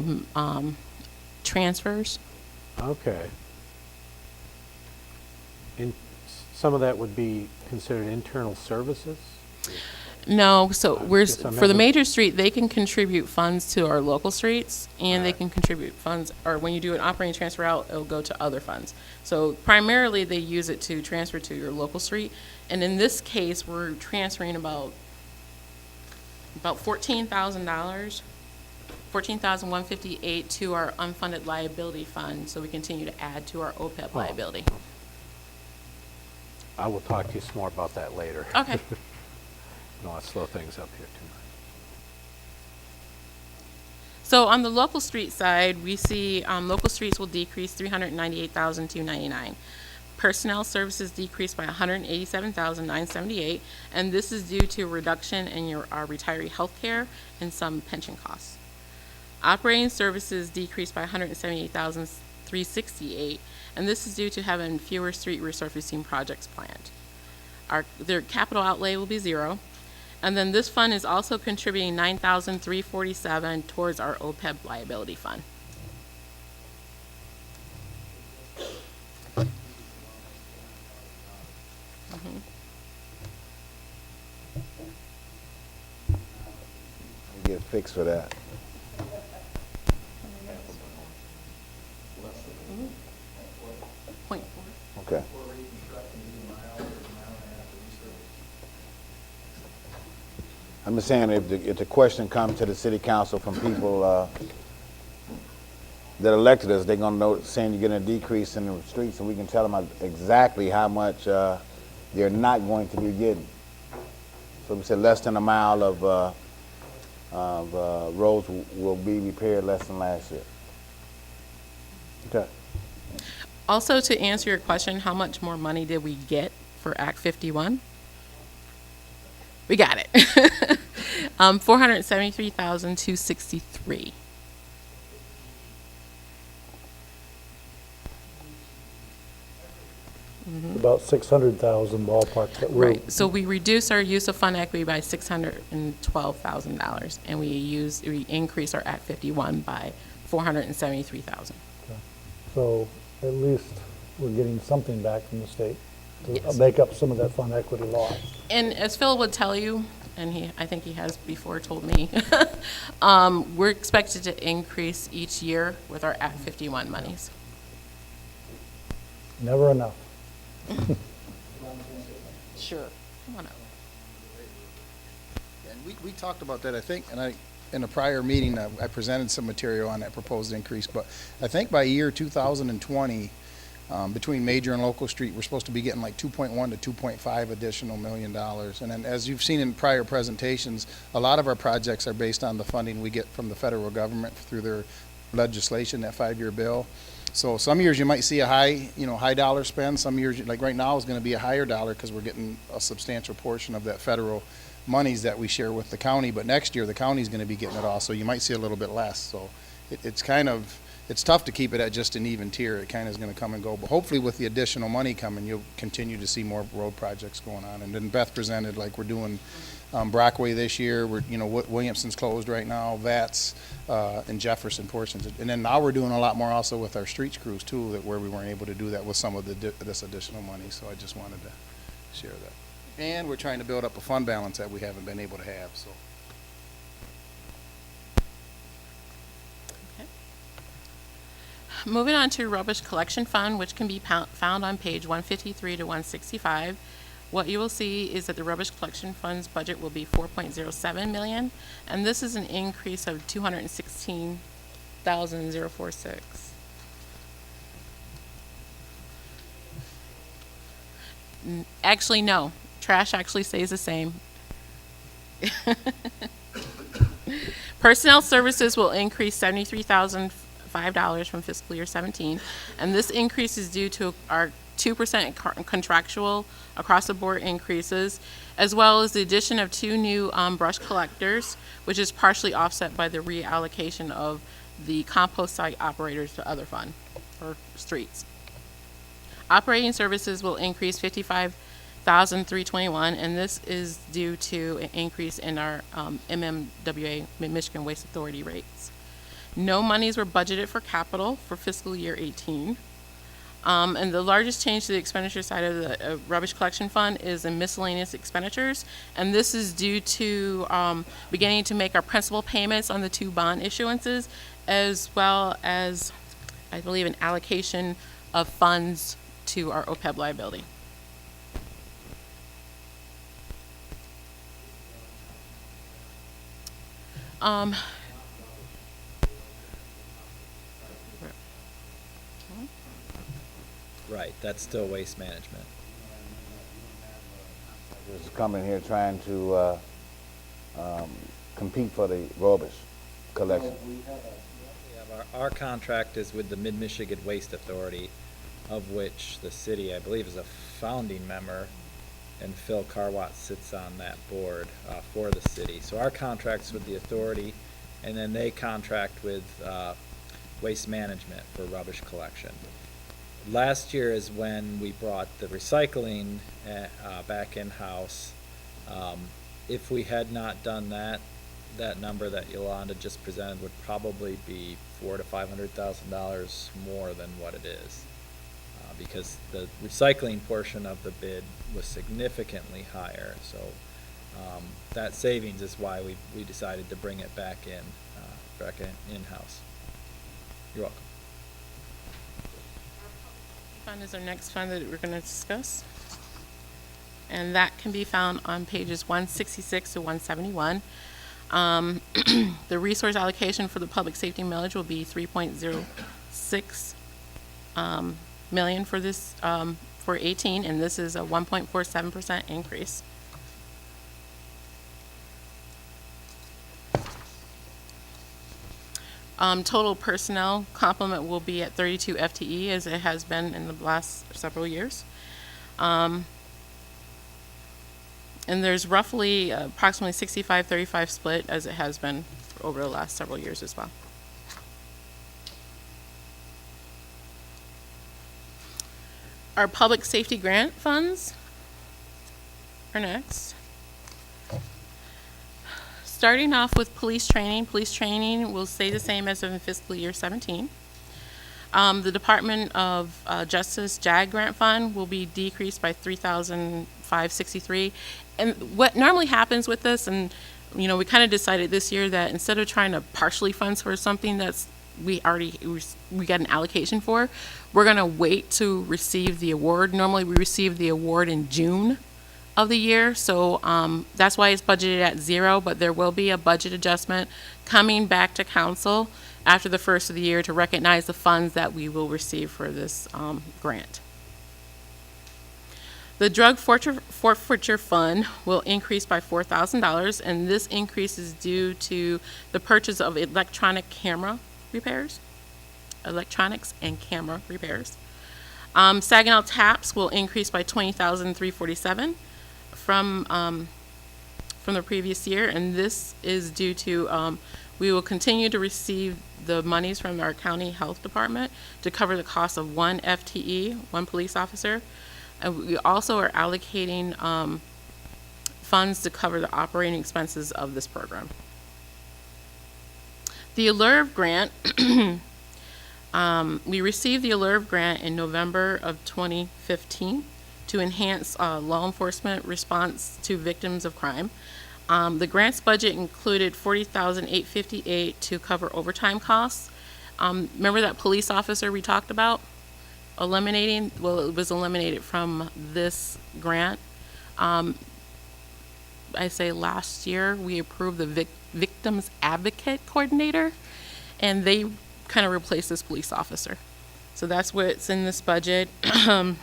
transfers. Okay. Some of that would be considered internal services? No, so guess I'm for the having- major street, they can contribute funds to our local streets, and they Right. can contribute funds, or when you do an operating transfer out, it'll go to other funds. So primarily, they use it to transfer to your local street, and in this case, we're transferring about $14,000, $14,158 to our unfunded liability fund, so we continue to add to our OPEB liability. I will talk to you some more about that later. Okay. No, I'll slow things up here too much. So on the local street side, we see local streets will decrease $398,299. Personnel services decreased by $187,978, and this is due to a reduction in our retiree health care and some pension costs. Operating services decreased by $178,368, and this is due to having fewer street resurfacing projects planned. Their capital outlay will be zero. And then this fund is also contributing $9,347 towards our OPEB liability fund. Get fixed for that. Point four. Okay. I'm just saying, if the question comes to the city council from people that elected us, they're gonna know, saying you're getting a decrease in the streets, and we can tell them exactly how much they're not going to be getting. So we said less than a mile of roads will be repaired less than last year. Okay. Also, to answer your question, how much more money did we get for Act 51? We got it. $473,263. About 600,000 ballpark that we're. Right, so we reduced our use of fund equity by $612,000, and we increased our Act 51 by $473,000. So at least we're getting something back from the state to Yes. make up some of that fund equity loss. And as Phil would tell you, and I think he has before told me, we're expected to increase each year with our Act 51 monies. Never enough. Sure. Come on up. And we talked about that, I think, and in a prior meeting, I presented some material on that proposed increase, but I think by year 2020, between major and local street, we're supposed to be getting like 2.1 to 2.5 additional $1 million. And then, as you've seen in prior presentations, a lot of our projects are based on the funding we get from the federal government through their legislation, that 5-year bill. So some years you might see a high dollar spend. Some years, like right now, is going to be a higher dollar because we're getting a substantial portion of that federal monies that we share with the county. But next year, the county's going to be getting it all, so you might see a little bit less. So it's tough to keep it at just an even tier. It kind of is going to come and go. But hopefully, with the additional money coming, you'll continue to see more road projects going on. And then Beth presented, like we're doing Brockway this year. Williamson's closed right now. Vats and Jefferson portions. And then now we're doing a lot more also with our streets crews too, where we weren't able to do that with some of this additional money. So I just wanted to share that. And we're trying to build up a fund balance that we haven't been able to have. So. Moving on to rubbish collection fund, which can be found on page 153 to 165. what you will see is that the rubbish collection funds budget will be 4.07 million, and this is an increase of 216,046. Actually, no. Trash actually stays the same. Personnel services will increase $73,005 from fiscal year 17, and this increase is due to our 2% contractual across-the-board increases, as well as the addition of 2 new brush collectors, which is partially offset by the reallocation of the compost site operators to other fund, or streets. Operating services will increase $55,321, and this is due to an increase in our MMWA, Michigan Waste Authority rates. No monies were budgeted for capital for fiscal year 18. And the largest change to the expenditure side of the rubbish collection fund is in miscellaneous expenditures, and this is due to beginning to make our principal payments on the 2 bond issuances, as well as, I believe, an allocation of funds to our OPEB liability. Right, that's still waste management. Just coming here trying to compete for the rubbish collection. Our contract is with the Mid-Michigan Waste Authority, of which the city, I believe, is a founding member, and Phil Carwatt sits on that board for the city. So our contract's with the authority, and then they contract with waste management for rubbish collection. Last year is when we brought the recycling back in-house. If we had not done that, that number that Yolanda just presented would probably be $400,000 to $500,000 more than what it is, because the recycling portion of the bid was significantly higher. So that savings is why we decided to bring it back in-house. You're welcome. Fund is our next fund that we're going to discuss, and that can be found on pages 166 to 171. The resource allocation for the public safety millage will be 3.06 million for this for 18, and this is a 1.47% increase. Total personnel complement will be at 32 FTE, as it has been in the last several years. And there's roughly approximately 65-35 split, as it has been over the last several years as well. Our public safety grant funds are next. Starting off with police training will stay the same as in fiscal year 17. The Department of Justice JAG grant fund will be decreased by $3,563. And what normally happens with this, and we kind of decided this year that instead of trying to partially fund for something that's we got an allocation for, we're going to wait to receive the award. Normally we receive the award in June of the year, so that's why it's budgeted at 0, but there will be a budget adjustment coming back to council after the first of the year to recognize the funds that we will receive for this grant. The drug forfeiture fund will increase by $4,000, and this increase is due to the purchase of electronics and camera repairs. Saginaw taps will increase by $20,347 from the previous year, and this is due to we will continue to receive the monies from our county health department to cover the cost of 1 FTE, 1 police officer, and we also are allocating funds to cover the operating expenses of this program. The ALERV grant, we received the ALERV grant in November of 2015 to enhance law enforcement response to victims of crime. The grant's budget included $40,858 to cover overtime costs. Remember that police officer we talked about eliminating? Well, it was eliminated from this grant. I say last year, we approved the Victims Advocate Coordinator, and they kind of replaced this police officer. So that's what's in this budget. And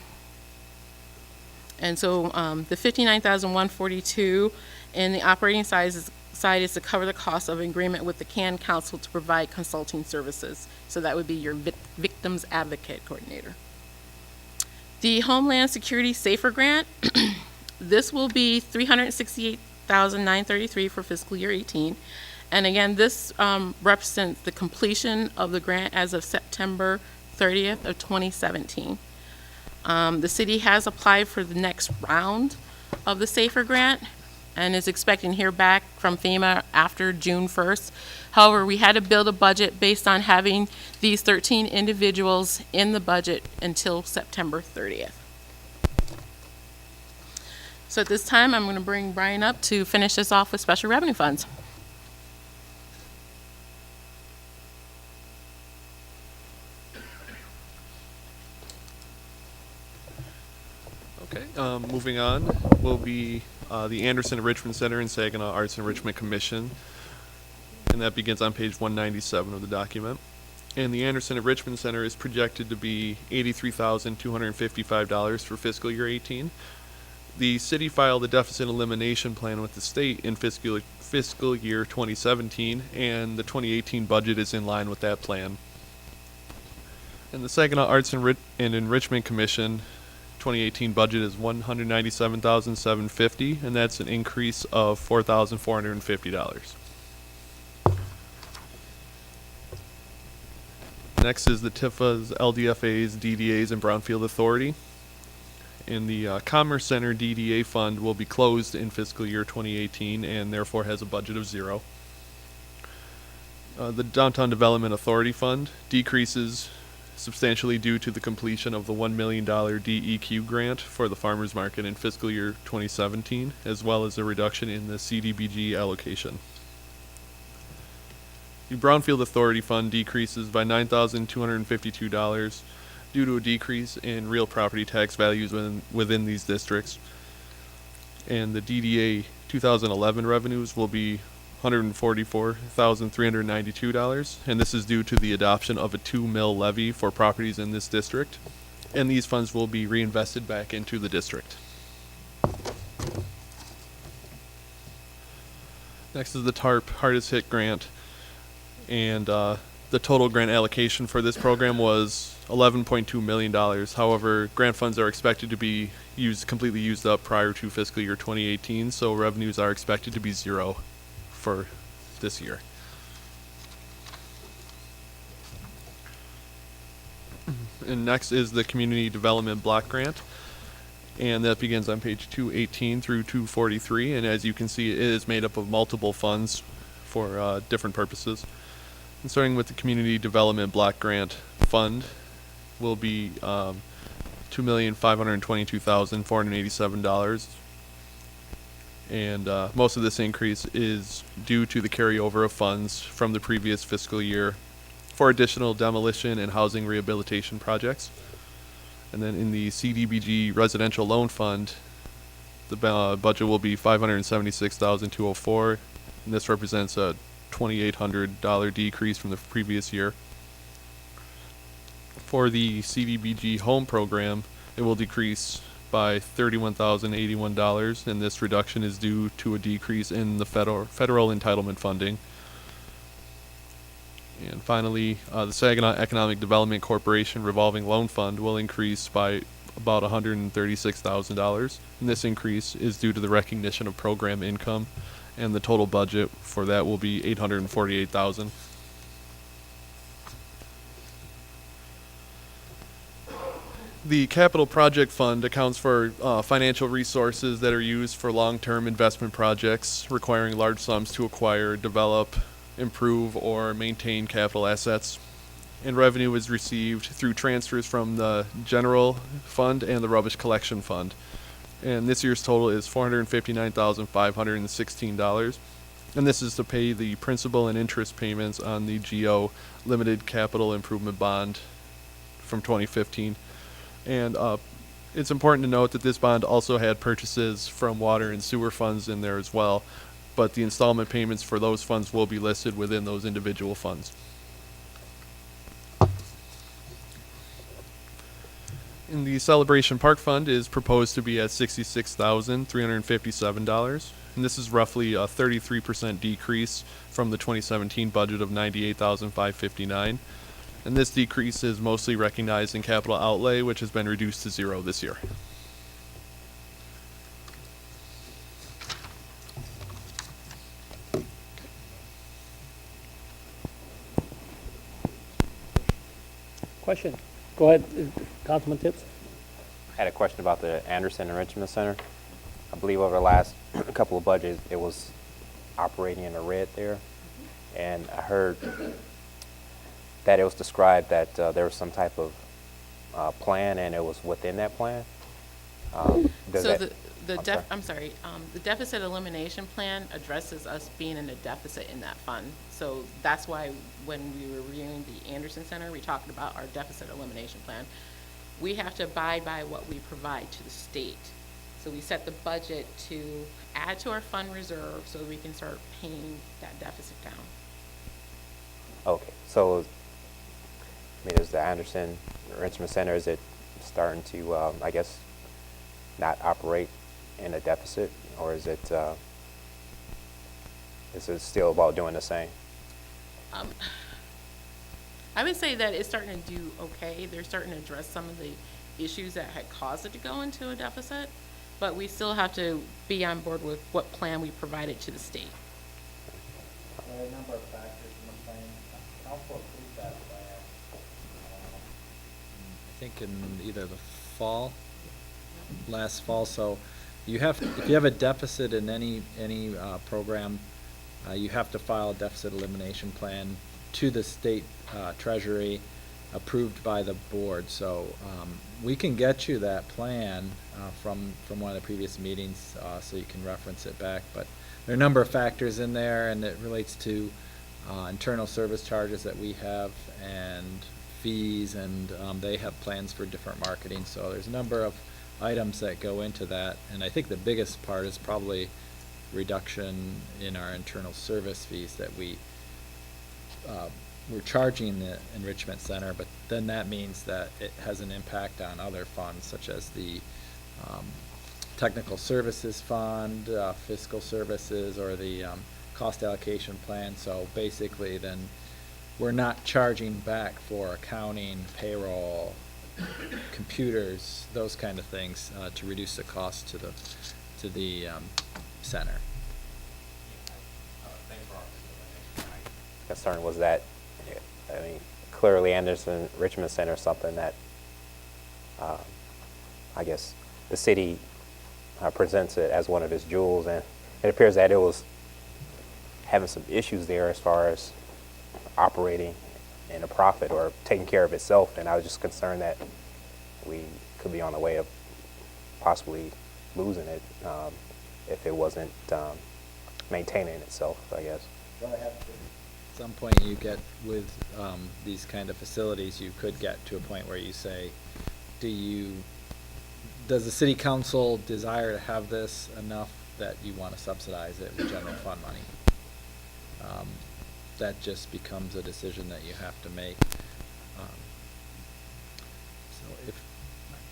so the $59,142 in the operating side is to cover the cost of agreement with the CAN Council to provide consulting services. So that would be your Victims Advocate Coordinator. The Homeland Security Safer Grant, this will be $368,933 for fiscal year 18. And again, this represents the completion of the grant as of September 30th of 2017. The city has applied for the next round of the Safer Grant and is expecting to hear back from FEMA after June 1st. However, we had to build a budget based on having these 13 individuals in the budget until September 30th. So at this time, I'm going to bring Brian up to finish this off with special revenue funds. Okay, moving on will be the Anderson Enrichment Center and Saginaw Arts Enrichment Commission, and that begins on page 197 of the document. And the Anderson Enrichment Center is projected to be $83,255 for fiscal year 18. The city filed a deficit elimination plan with the state in fiscal year 2017, and the 2018 budget is in line with that plan. And the Saginaw Arts and Enrichment Commission 2018 budget is $197,750, and that's an increase of $4,450. Next is the TIFA's, LDFA's, DDA's, and Brownfield Authority. And the Commerce Center DDA fund will be closed in fiscal year 2018 and therefore has a budget of 0. The Downtown Development Authority fund decreases substantially due to the completion of the $1 million DEQ grant for the farmers market in fiscal year 2017, as well as a reduction in the CDBG allocation. The Brownfield Authority fund decreases by $9,252 due to a decrease in real property tax values within these districts. And the DDA 2011 revenues will be $144,392, and this is due to the adoption of a 2 mil levy for properties in this district, and these funds will be reinvested back into the district. Next is the TARP Hardest Hit Grant, and the total grant allocation for this program was $11.2 million. However, grant funds are expected to be completely used up prior to fiscal year 2018, so revenues are expected to be 0 for this year. And next is the Community Development Block Grant, and that begins on page 218 through 243, and as you can see, it is made up of multiple funds for different purposes. And starting with the Community Development Block Grant Fund will be $2,522,487. And most of this increase is due to the carryover of funds from the previous fiscal year for additional demolition and housing rehabilitation projects. And then in the CDBG Residential Loan Fund, the budget will be $576,204, and this represents a $2,800 decrease from the previous year. For the CDBG Home Program, it will decrease by $31,081, and this reduction is due to a decrease in the federal entitlement funding. And finally, the Saginaw Economic Development Corporation Revolving Loan Fund will increase by about $136,000, and this increase is due to the recognition of program income, and the total budget for that will be $848,000. The Capital Project Fund accounts for financial resources that are used for long-term investment projects requiring large sums to acquire, develop, improve, or maintain capital assets. And revenue is received through transfers from the General Fund and the Rubbish Collection Fund. And this year's total is $459,516. And this is to pay the principal and interest payments on the GO Limited Capital Improvement Bond from 2015. And It's important to note that this bond also had purchases from water and sewer funds in there as well, but the installment payments for those funds will be listed within those individual funds. And the Celebration Park Fund is proposed to be at $66,357, and this is roughly a 33% decrease from the 2017 budget of $98,559. And this decrease is mostly recognized in capital outlay, which has been reduced to 0 this year. Question? Go ahead, Councilman Tips. I had a question about the Anderson Enrichment Center. I believe over the last couple of budgets, it was operating in the red there. And I heard that it was described that there was some type of plan and it was within that plan. Does So that- I'm sorry, the deficit elimination plan addresses us being in a deficit in that fund. So that's why when we were reviewing the Anderson Center, we talked about our deficit elimination plan. We have to abide by what we provide to the state. So we set the budget to add to our fund reserve so we can start paying that deficit down. Okay, so, I mean, is the Anderson Enrichment Center, is it starting to, I guess, not operate in a deficit, or is it still about doing the same? I would say that it's starting to do okay. They're starting to address some of the issues that had caused it to go into a deficit, but we still have to be on board with what plan we provided to the state. There are a number of factors in the plan. Council approved that plan, I think in either the fall, last fall. So you have, if you have a deficit in any program, you have to file a deficit elimination plan to the state treasury, approved by the board. So we can get you that plan from one of the previous meetings, so you can reference it back. But there are a number of factors in there, and it relates to internal service charges that we have and fees, and they have plans for different marketing. So there's a number of items that go into that, and I think the biggest part is probably reduction in our internal service fees that we're charging the enrichment center, but then that means that it has an impact on other funds such as the technical services fund, fiscal services, or the cost allocation plan. So basically then we're not charging back for accounting, payroll, computers, those kind of things, to reduce the cost to the center. Concern was that, I mean, clearly Anderson Richmond Center is something that I guess the city presents it as one of its jewels, and it appears that it was having some issues there as far as operating in a profit or taking care of itself, and I was just concerned that we could be on the way of possibly losing it if it wasn't maintaining itself, I guess. At some point you get with these kind of facilities, you could get to a point where you say, does the city council desire to have this enough that you want to subsidize it with general fund money? That just becomes a decision that you have to make. So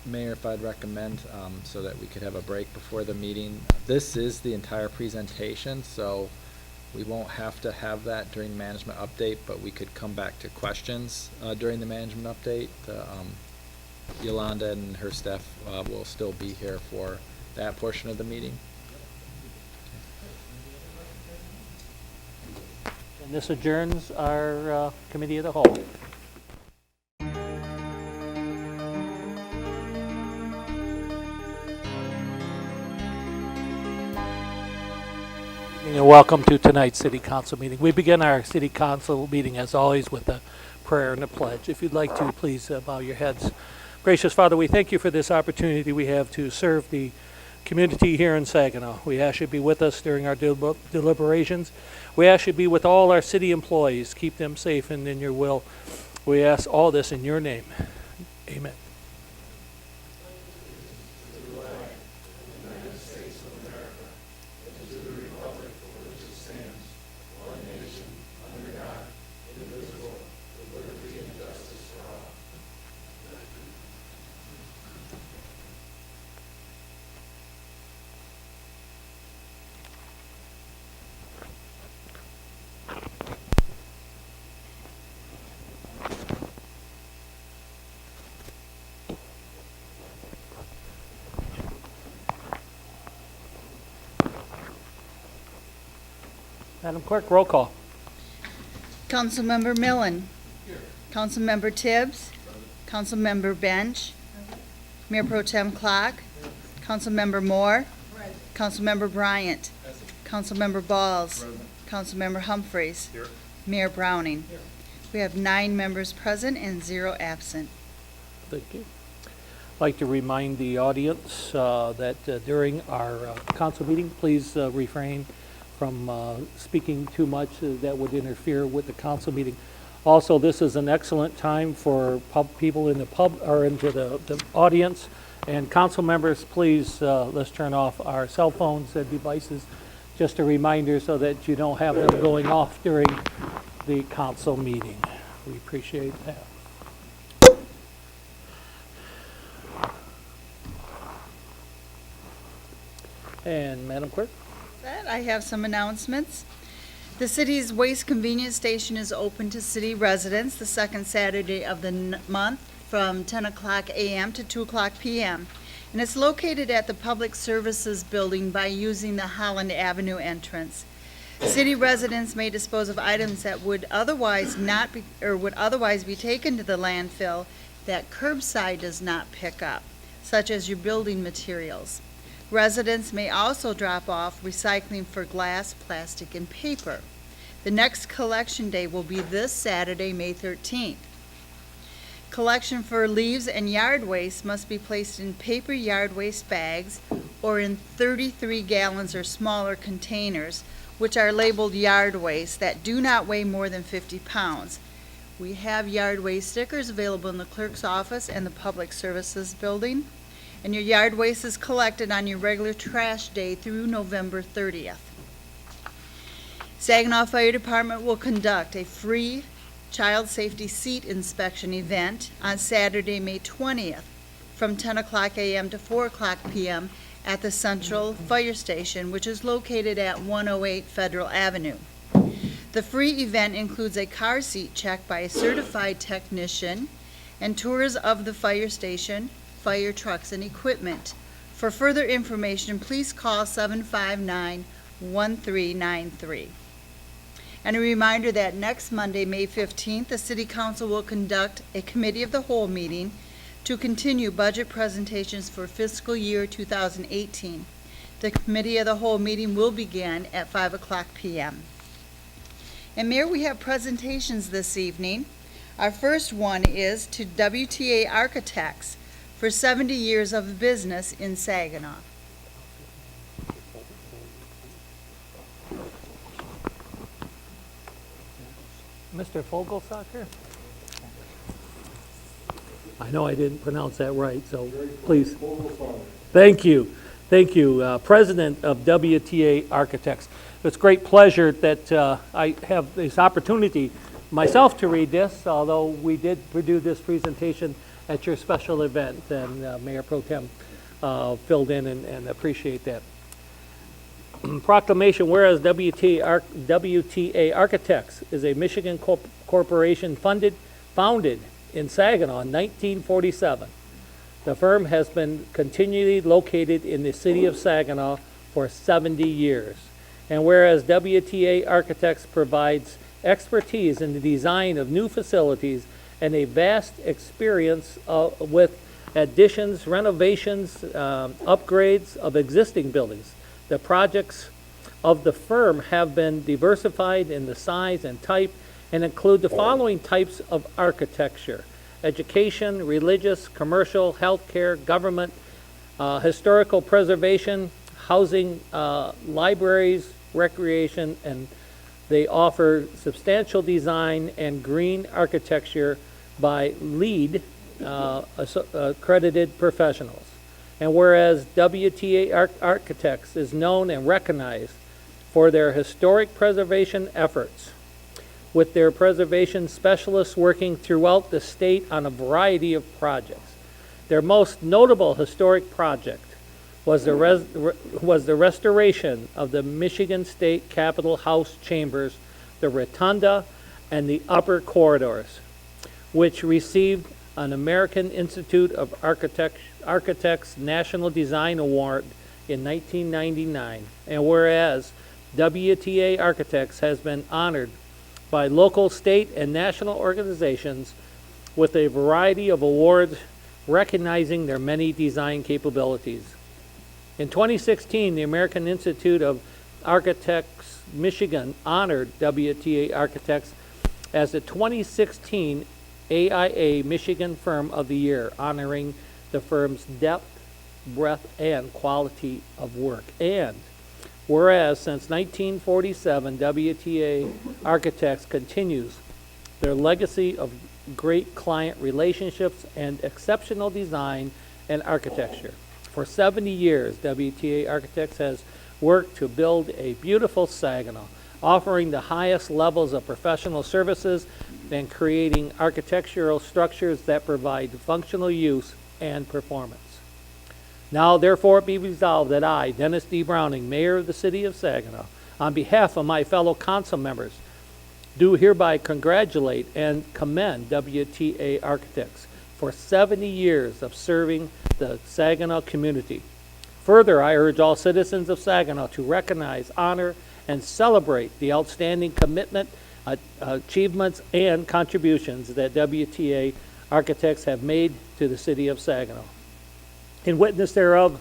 Mayor, if I'd recommend, so that we could have a break before the meeting. This is the entire presentation, so we won't have to have that during the management update, but we could come back to questions during the management update. Yolanda and her staff will still be here for that portion of the meeting. And this adjourns our committee of the whole. And welcome to tonight's city council meeting. We begin our city council meeting as always with a prayer and a pledge. If you'd like to, please bow your heads. Gracious Father, we thank you for this opportunity we have to serve the community here in Saginaw. We ask you to be with us during our deliberations. We ask you to be with all our city employees. Keep them safe and in your will. We ask all this in your name. Amen. Madam Clerk, roll call. Councilmember Millen. Councilmember Tibbs. Councilmember Bench. Mayor Pro Tem Clark. Councilmember Moore. Councilmember Bryant. Councilmember Balls. Councilmember Humphreys. Mayor Browning. We have 9 members present and 0 absent. Thank you. I'd like to remind the audience that during our council meeting, please refrain from speaking too much that would interfere with the council meeting. Also, this is an excellent time for people in the pub or into the audience. And council members, please, let's turn off our cell phones and devices. Just a reminder so that you don't have them going off during the council meeting. We appreciate that. And Madam Clerk? I have some announcements. The city's waste convenience station is open to city residents the second Saturday of the month from 10 o'clock a.m. to 2 o'clock p.m. And it's located at the Public Services Building by using the Holland Avenue entrance. City residents may dispose of items that would otherwise be taken to the landfill that curbside does not pick up, such as your building materials. Residents may also drop off recycling for glass, plastic, and paper. The next collection day will be this Saturday, May 13th. Collection for leaves and yard waste must be placed in paper yard waste bags or in 33 gallons or smaller containers, which are labeled yard waste that do not weigh more than 50 pounds. We have yard waste stickers available in the clerk's office and the Public Services Building. And your yard waste is collected on your regular trash day through November 30th. Saginaw Fire Department will conduct a free child safety seat inspection event on Saturday, May 20th from 10 o'clock a.m. to 4 o'clock p.m. at the Central Fire Station, which is located at 108 Federal Avenue. The free event includes a car seat check by a certified technician and tours of the fire station, fire trucks, and equipment. For further information, please call 759-1393. And a reminder that next Monday, May 15th, the City Council will conduct a Committee of the Whole meeting to continue budget presentations for fiscal year 2018. The Committee of the Whole meeting will begin at 5 o'clock p.m. And Mayor, we have presentations this evening. Our first one is to WTA Architects for 70 years of business in Saginaw. Mr. Fogelsacker? I know I didn't pronounce that right, so please. Thank you. Thank you. President of WTA Architects. It's a great pleasure that I have this opportunity myself to read this, although we did do this presentation at your special event, and Mayor Pro Tem filled in and appreciate that. Proclamation, whereas WTA Architects is a Michigan corporation founded in Saginaw in 1947. The firm has been continually located in the city of Saginaw for 70 years. And whereas WTA Architects provides expertise in the design of new facilities and a vast experience with additions, renovations, upgrades of existing buildings. The projects of the firm have been diversified in the size and type and include the following types of architecture: education, religious, commercial, healthcare, government, historical preservation, housing, libraries, recreation, and they offer substantial design and green architecture by LEED accredited professionals. And whereas WTA Architects is known and recognized for their historic preservation efforts, with their preservation specialists working throughout the state on a variety of projects. Their most notable historic project was the restoration of the Michigan State Capitol House chambers, the rotunda, and the upper corridors, which received an American Institute of Architects National Design Award in 1999. And whereas WTA Architects has been honored by local, state, and national organizations with a variety of awards recognizing their many design capabilities. In 2016, the American Institute of Architects Michigan honored WTA Architects as the 2016 AIA Michigan Firm of the Year, honoring the firm's depth, breadth, and quality of work. And whereas since 1947, WTA Architects continues their legacy of great client relationships and exceptional design and architecture. For 70 years, WTA Architects has worked to build a beautiful Saginaw, offering the highest levels of professional services and creating architectural structures that provide functional use and performance. Now, therefore, it be resolved that I, Dennis D. Browning, Mayor of the City of Saginaw, on behalf of my fellow council members, do hereby congratulate and commend WTA Architects for 70 years of serving the Saginaw community. Further, I urge all citizens of Saginaw to recognize, honor, and celebrate the outstanding commitment, achievements, and contributions that WTA Architects have made to the city of Saginaw. In witness thereof,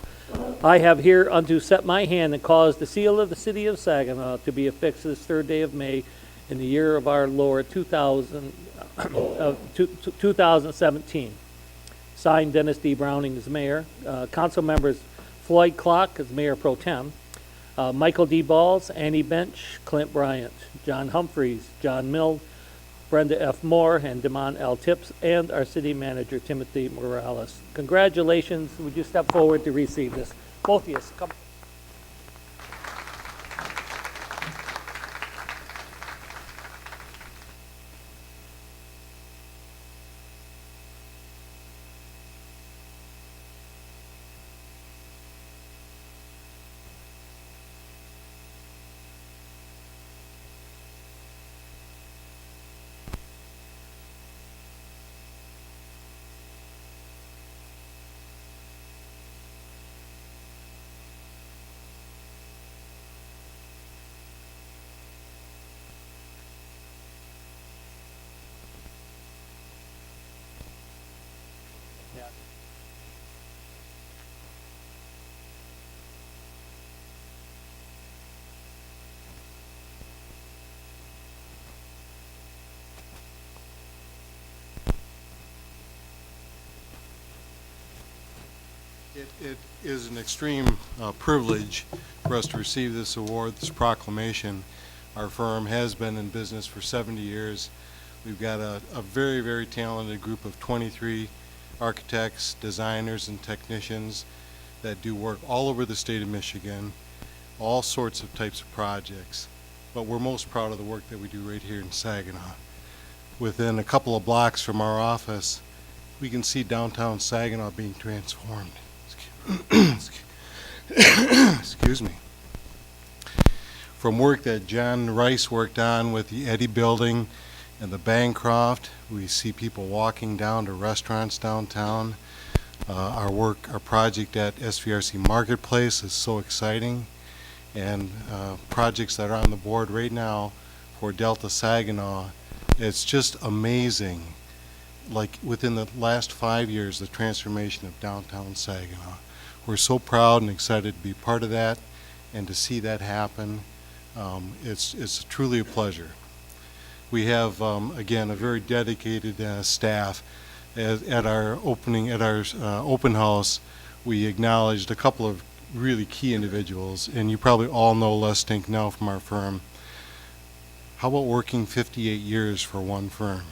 I have here unto set my hand and cause the seal of the city of Saginaw to be affixed this 3rd day of May in the year of our Lord 2017. Signed, Dennis D. Browning as mayor. Council members Floyd Clark as mayor pro tem. Michael D. Balls, Annie Bench, Clint Bryant, John Humphreys, John Mill, Brenda F. Moore, and Damon L. Tips, and our city manager, Timothy Morales. Congratulations. Would you step forward to receive this? Both of you, come. It is an extreme privilege for us to receive this award, this proclamation. Our firm has been in business for 70 years. We've got a very, very talented group of 23 architects, designers, and technicians that do work all over the state of Michigan, all sorts of types of projects. But we're most proud of the work that we do right here in Saginaw. Within a couple of blocks from our office, we can see downtown Saginaw being transformed. Excuse me. From work that John Rice worked on with the Eddy Building and the Bancroft, we see people walking down to restaurants downtown. Our project at SVRC Marketplace is so exciting, and projects that are on the board right now for Delta Saginaw, it's just amazing. Like within the last 5 years, the transformation of downtown Saginaw. We're so proud and excited to be part of that and to see that happen. It's truly a pleasure. We have, again, a very dedicated staff. At our open house, we acknowledged a couple of really key individuals, and you probably all know Les Stink now from our firm. How about working 58 years for one firm?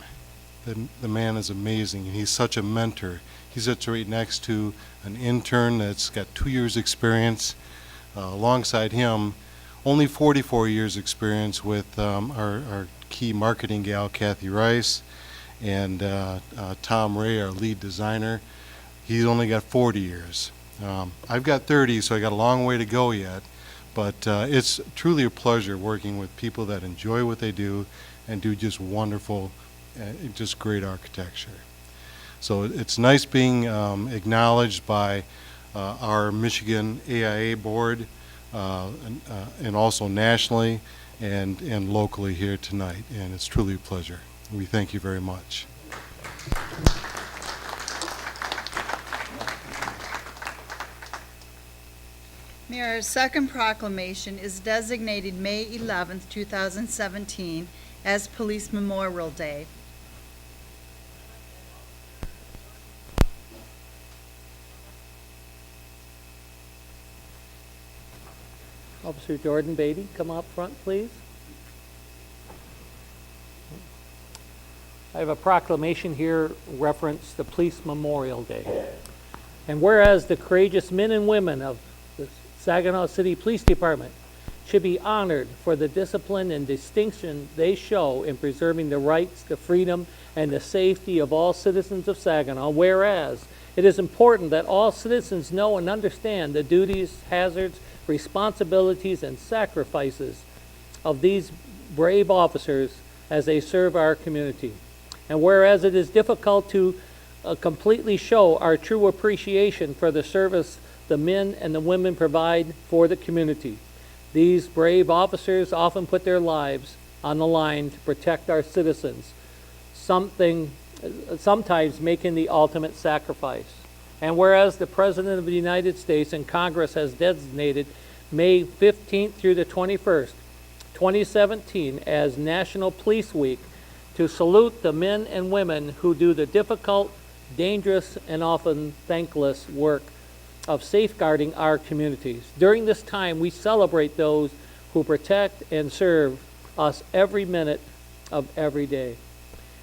The man is amazing, and he's such a mentor. He sits right next to an intern that's got 2 years experience. Alongside him, only 44 years experience with our key marketing gal, Kathy Rice, and Tom Ray, our lead designer. He's only got 40 years. I've got 30, so I got a long way to go yet, but it's truly a pleasure working with people that enjoy what they do and do just wonderful, just great architecture. So it's nice being acknowledged by our Michigan AIA board. and also nationally and locally here tonight. And it's truly a pleasure. We thank you very much. Mayor, our second proclamation is designated May 11th, 2017 as Police Memorial Day. Officer Jordan Beatty, come up front, please. I have a proclamation here reference the Police Memorial Day. And whereas the courageous men and women of the Saginaw City Police Department should be honored for the discipline and distinction they show in preserving the rights, the freedom, and the safety of all citizens of Saginaw, whereas it is important that all citizens know and understand the duties, hazards, responsibilities, and sacrifices of these brave officers as they serve our community. And whereas it is difficult to completely show our true appreciation for the service the men and the women provide for the community, these brave officers often put their lives on the line to protect our citizens, sometimes making the ultimate sacrifice. And whereas the President of the United States and Congress has designated May 15th through the 21st, 2017 as National Police Week to salute the men and women who do the difficult, dangerous, and often thankless work of safeguarding our communities. During this time, we celebrate those who protect and serve us every minute of every day.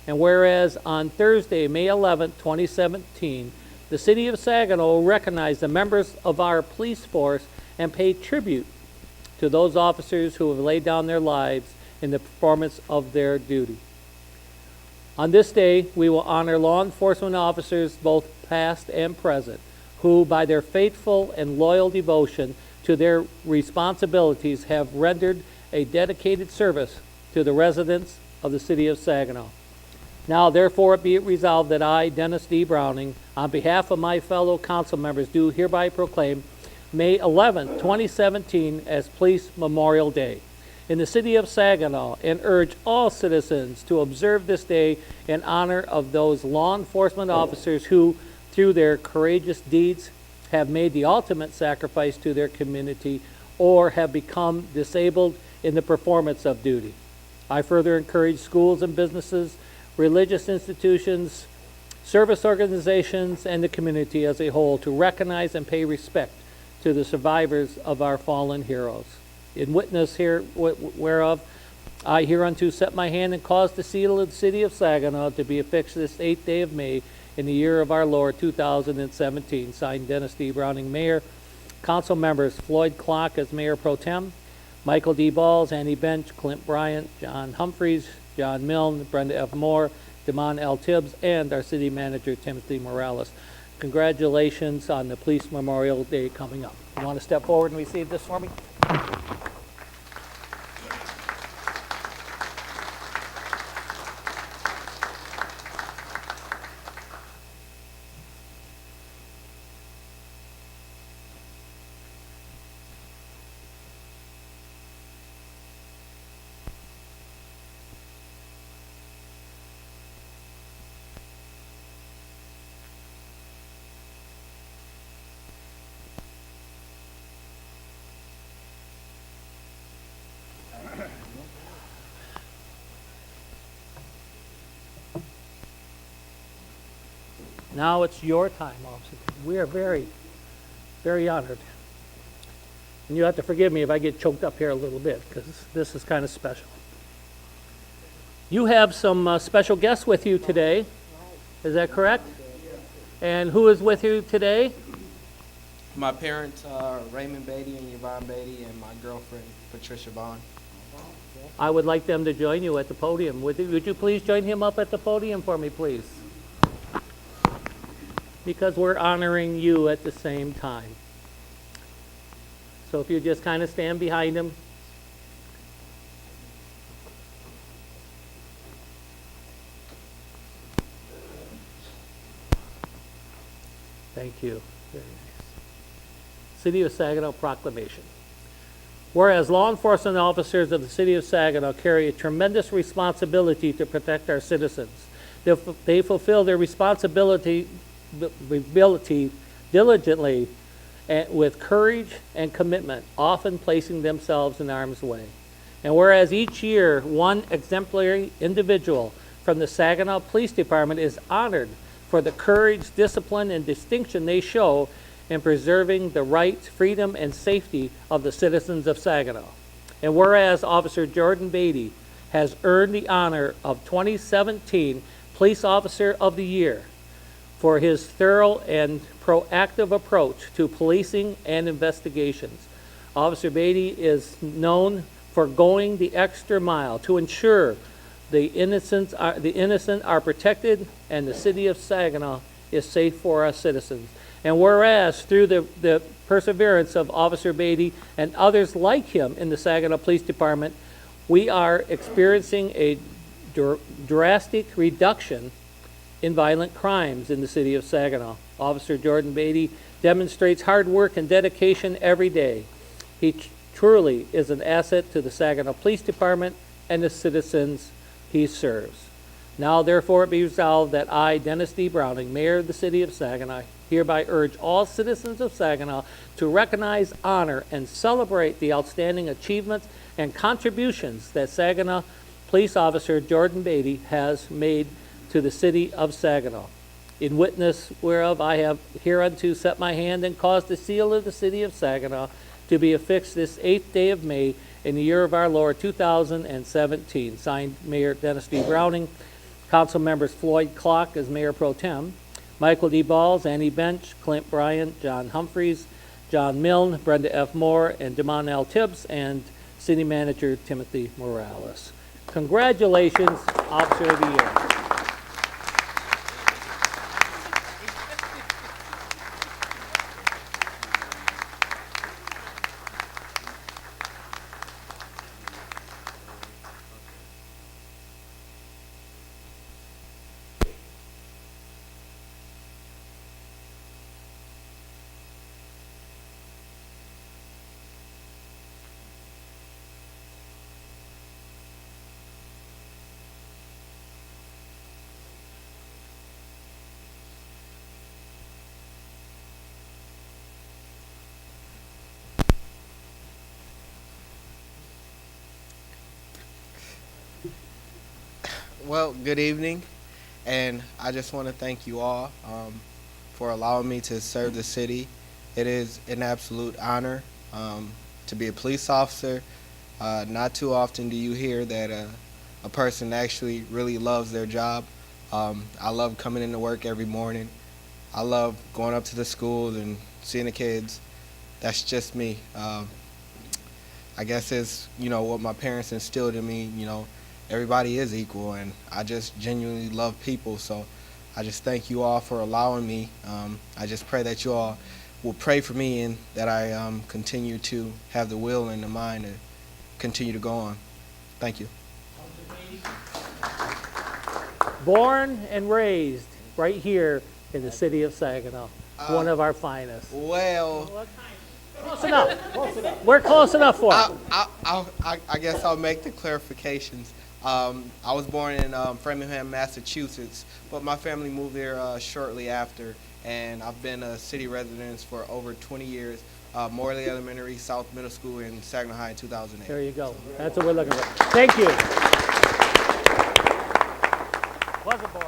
And whereas on Thursday, May 11th, 2017, the City of Saginaw will recognize the members of our police force and pay tribute to those officers who have laid down their lives in the performance of their duty. On this day, we will honor law enforcement officers, both past and present, who, by their faithful and loyal devotion to their responsibilities, have rendered a dedicated service to the residents of the City of Saginaw. Now, therefore, be it resolved that I, Dennis D. Browning, on behalf of my fellow council members, do hereby proclaim May 11, 2017 as Police Memorial Day in the City of Saginaw, and urge all citizens to observe this day in honor of those law enforcement officers who, through their courageous deeds, have made the ultimate sacrifice to their community or have become disabled in the performance of duty. I further encourage schools and businesses, religious institutions, service organizations, and the community as a whole to recognize and pay respect to the survivors of our fallen heroes. In witness here whereof, I hereunto set my hand and cause the seal of the City of Saginaw to be affixed this 8th day of May in the year of our Lord 2017. Signed, Dennis D. Browning, Mayor. Council members: Floyd Clark as Mayor Pro Tem, Michael D. Balls, Annie Bench, Clint Bryant, John Humphreys, John Milne, Brenda F. Moore, Damon L. Tibbs, and our City Manager, Timothy Morales. Congratulations on the Police Memorial Day coming up. You want to step forward and receive this for me? Now it's your time, officer. We are very, very honored. And you have to forgive me if I get choked up here a little bit, because this is kind of special. You have some special guests with you today. Is that correct? And who is with you today? My parents are Raymond Beatty and Yvonne Beatty, and my girlfriend, Patricia Bond. I would like them to join you at the podium. Would you please join him up at the podium for me, please? Because we're honoring you at the same time. So if you just kind of stand behind him. Thank you. Very nice. City of Saginaw Proclamation. Whereas law enforcement officers of the city of Saginaw carry a tremendous responsibility to protect our citizens. They fulfill their responsibility diligently and with courage and commitment, often placing themselves in harm's way. And whereas each year one exemplary individual from the Saginaw Police Department is honored for the courage, discipline, and distinction they show in preserving the rights, freedom, and safety of the citizens of Saginaw. And whereas Officer Jordan Beatty has earned the honor of 2017 Police Officer of the Year for his thorough and proactive approach to policing and investigations. Officer Beatty is known for going the extra mile to ensure the innocent are protected and the city of Saginaw is safe for our citizens. And whereas through the perseverance of Officer Beatty and others like him in the Saginaw Police Department, we are experiencing a drastic reduction in violent crimes in the city of Saginaw. Officer Jordan Beatty demonstrates hard work and dedication every day. He truly is an asset to the Saginaw Police Department and the citizens he serves. Now, therefore, it be resolved that I, Dennis D. Browning, Mayor of the City of Saginaw, hereby urge all citizens of Saginaw to recognize, honor, and celebrate the outstanding achievements and contributions that Saginaw Police Officer Jordan Beatty has made to the City of Saginaw. In witness whereof I have hereunto set my hand and caused the seal of the City of Saginaw to be affixed this 8th day of May in the year of our Lord 2017. Signed, Mayor Dennis D. Browning. Council members Floyd Clark as Mayor Pro Tem, Michael D. Balls, Annie Bench, Clint Bryant, John Humphreys, John Milne, Brenda F. Moore, and Damon L. Tibbs, and City Manager Timothy Morales. Congratulations, Officer of the Year. Well, good evening, and I just want to thank you all for allowing me to serve the city. It is an absolute honor to be a police officer. Not too often do you hear that a person actually really loves their job. I love coming into work every morning. I love going up to the schools and seeing the kids. That's just me. I guess it's, what my parents instilled in me, everybody is equal, and I just genuinely love people, so I just thank you all for allowing me. I just pray that you all will pray for me and that I continue to have the will and the mind to continue to go on. Thank you. Born and raised right here in the city of Saginaw, one of our finest. Well, Close enough. Close enough. We're close enough for it. I guess I'll make the clarifications. I was born in Framingham, Massachusetts, but my family moved there shortly after, and I've been a city resident for over 20 years. Morley Elementary, South Middle School, and Saginaw High in 2008. There you go. That's what we're looking for. Thank you. Wasn't born.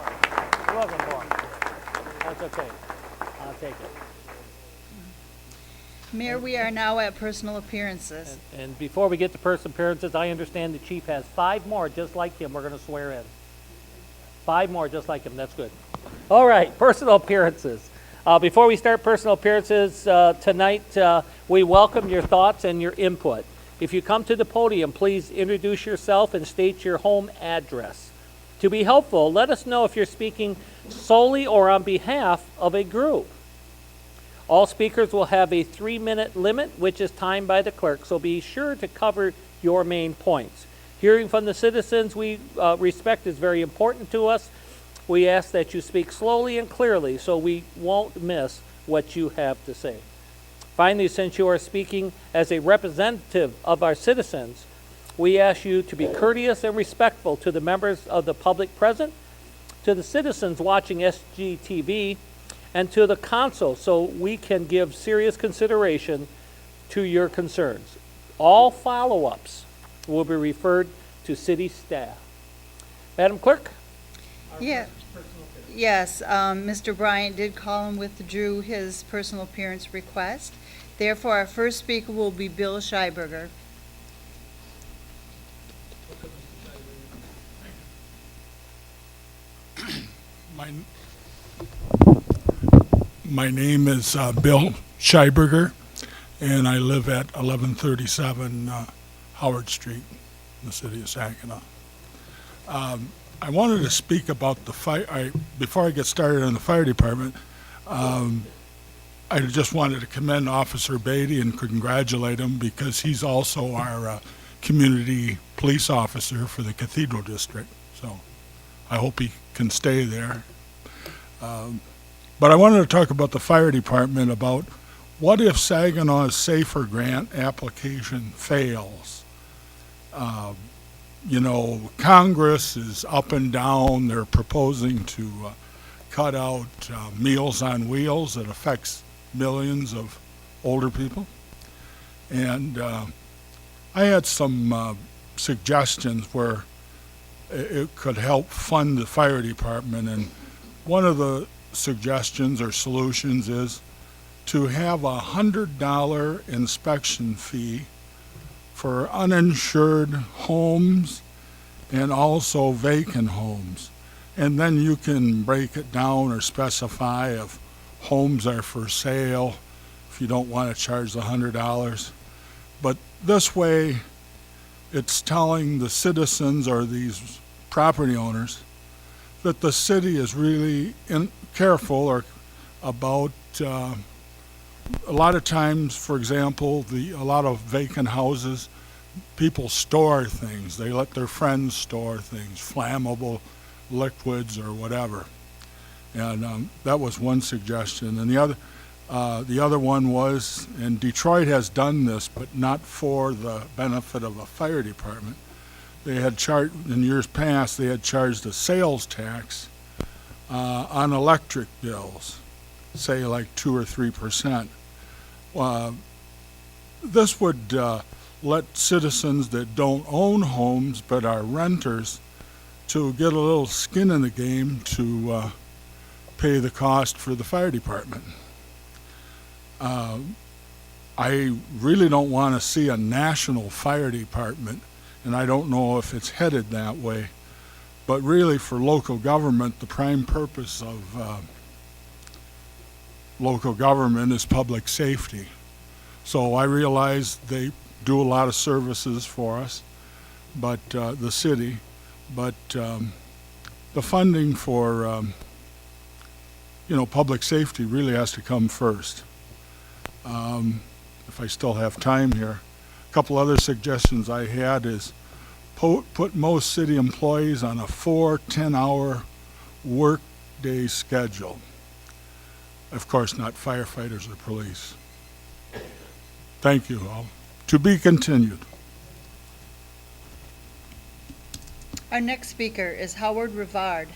It wasn't born. That's okay. I'll take it. Mayor, we are now at personal appearances. And before we get to personal appearances, I understand the chief has 5 more just like him we're going to swear in. 5 more just like him. That's good. All right, personal appearances. Before we start personal appearances tonight, we welcome your thoughts and your input. If you come to the podium, please introduce yourself and state your home address. To be helpful, let us know if you're speaking solely or on behalf of a group. All speakers will have a 3-minute limit, which is timed by the clerk, so be sure to cover your main points. Hearing from the citizens we respect is very important to us. We ask that you speak slowly and clearly so we won't miss what you have to say. Finally, since you are speaking as a representative of our citizens, we ask you to be courteous and respectful to the members of the public present, to the citizens watching SGTV, and to the council so we can give serious consideration to your concerns. All follow-ups will be referred to city staff. Madam Clerk? Yeah. Yes, Mr. Bryant did call and withdrew his personal appearance request. Therefore, our first speaker will be Bill Scheiberger. My name is Bill Scheiberger, and I live at 1137 Howard Street in the city of Saginaw. I wanted to speak about the fire. Before I get started on the fire department, I just wanted to commend Officer Beatty and congratulate him because he's also our community police officer for the Cathedral District. So I hope he can stay there. But I wanted to talk about the fire department, about what if Saginaw's Safer Grant application fails? You know, Congress is up and down. They're proposing to cut out Meals on Wheels that affects millions of older people. And I had some suggestions where it could help fund the fire department. And one of the suggestions or solutions is to have a $100 inspection fee for uninsured homes and also vacant homes. And then you can break it down or specify if homes are for sale, if you don't want to charge the $100. But this way, it's telling the citizens or these property owners that the city is really careful or about a lot of times, for example, a lot of vacant houses, people store things. They let their friends store things, flammable liquids or whatever. And that was one suggestion. And the other one was, and Detroit has done this, but not for the benefit of a fire department. They had charged, in years past, they had charged a sales tax on electric bills, say like 2 or 3%. This would let citizens that don't own homes but are renters to get a little skin in the game to pay the cost for the fire department. I really don't want to see a national fire department, and I don't know if it's headed that way. But really, for local government, the prime purpose of local government is public safety. So I realize they do a lot of services for us, but the city, but the funding for public safety really has to come first. If I still have time here, a couple other suggestions I had is put most city employees on a 4 10-hour work day schedule. Of course, not firefighters or police. Thank you all. To be continued. Our next speaker is Howard Rivard.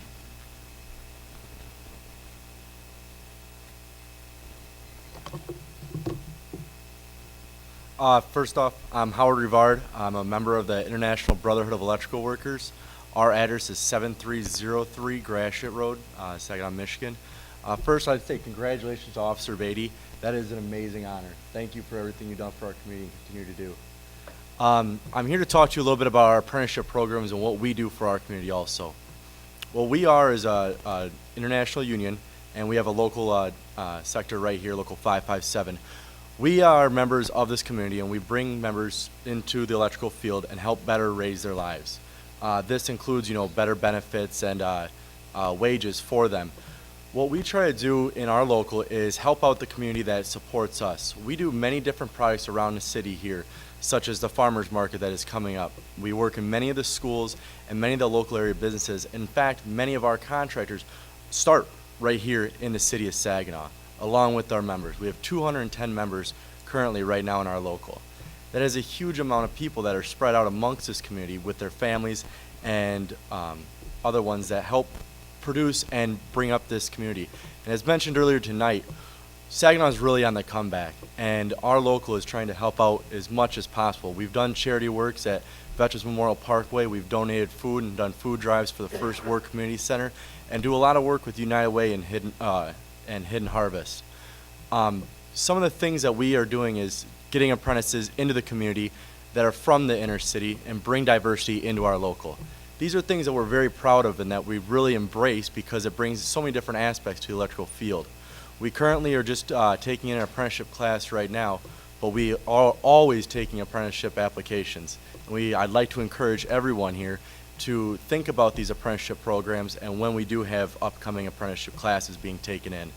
First off, I'm Howard Rivard. I'm a member of the International Brotherhood of Electrical Workers. Our address is 7303 Gratiot Road, Saginaw, Michigan. First, I'd say congratulations to Officer Beatty. That is an amazing honor. Thank you for everything you've done for our community and continue to do. I'm here to talk to you a little bit about our apprenticeship programs and what we do for our community also. What we are is a international union, and we have a local sector right here, Local 557. We are members of this community, and we bring members into the electrical field and help better raise their lives. This includes, better benefits and wages for them. What we try to do in our local is help out the community that supports us. We do many different projects around the city here, such as the farmers market that is coming up. We work in many of the schools and many of the local area businesses. In fact, many of our contractors start right here in the city of Saginaw, along with our members. We have 210 members currently right now in our local. That is a huge amount of people that are spread out amongst this community with their families and other ones that help produce and bring up this community. And as mentioned earlier tonight, Saginaw is really on the comeback, and our local is trying to help out as much as possible. We've done charity works at Veterans Memorial Parkway. We've donated food and done food drives for the First Ward Community Center, and do a lot of work with United Way and Hidden Harvest. Some of the things that we are doing is getting apprentices into the community that are from the inner city and bring diversity into our local. These are things that we're very proud of and that we really embrace because it brings so many different aspects to the electrical field. We currently are just taking an apprenticeship class right now, but we are always taking apprenticeship applications. I'd like to encourage everyone here to think about these apprenticeship programs and when we do have upcoming apprenticeship classes being taken in.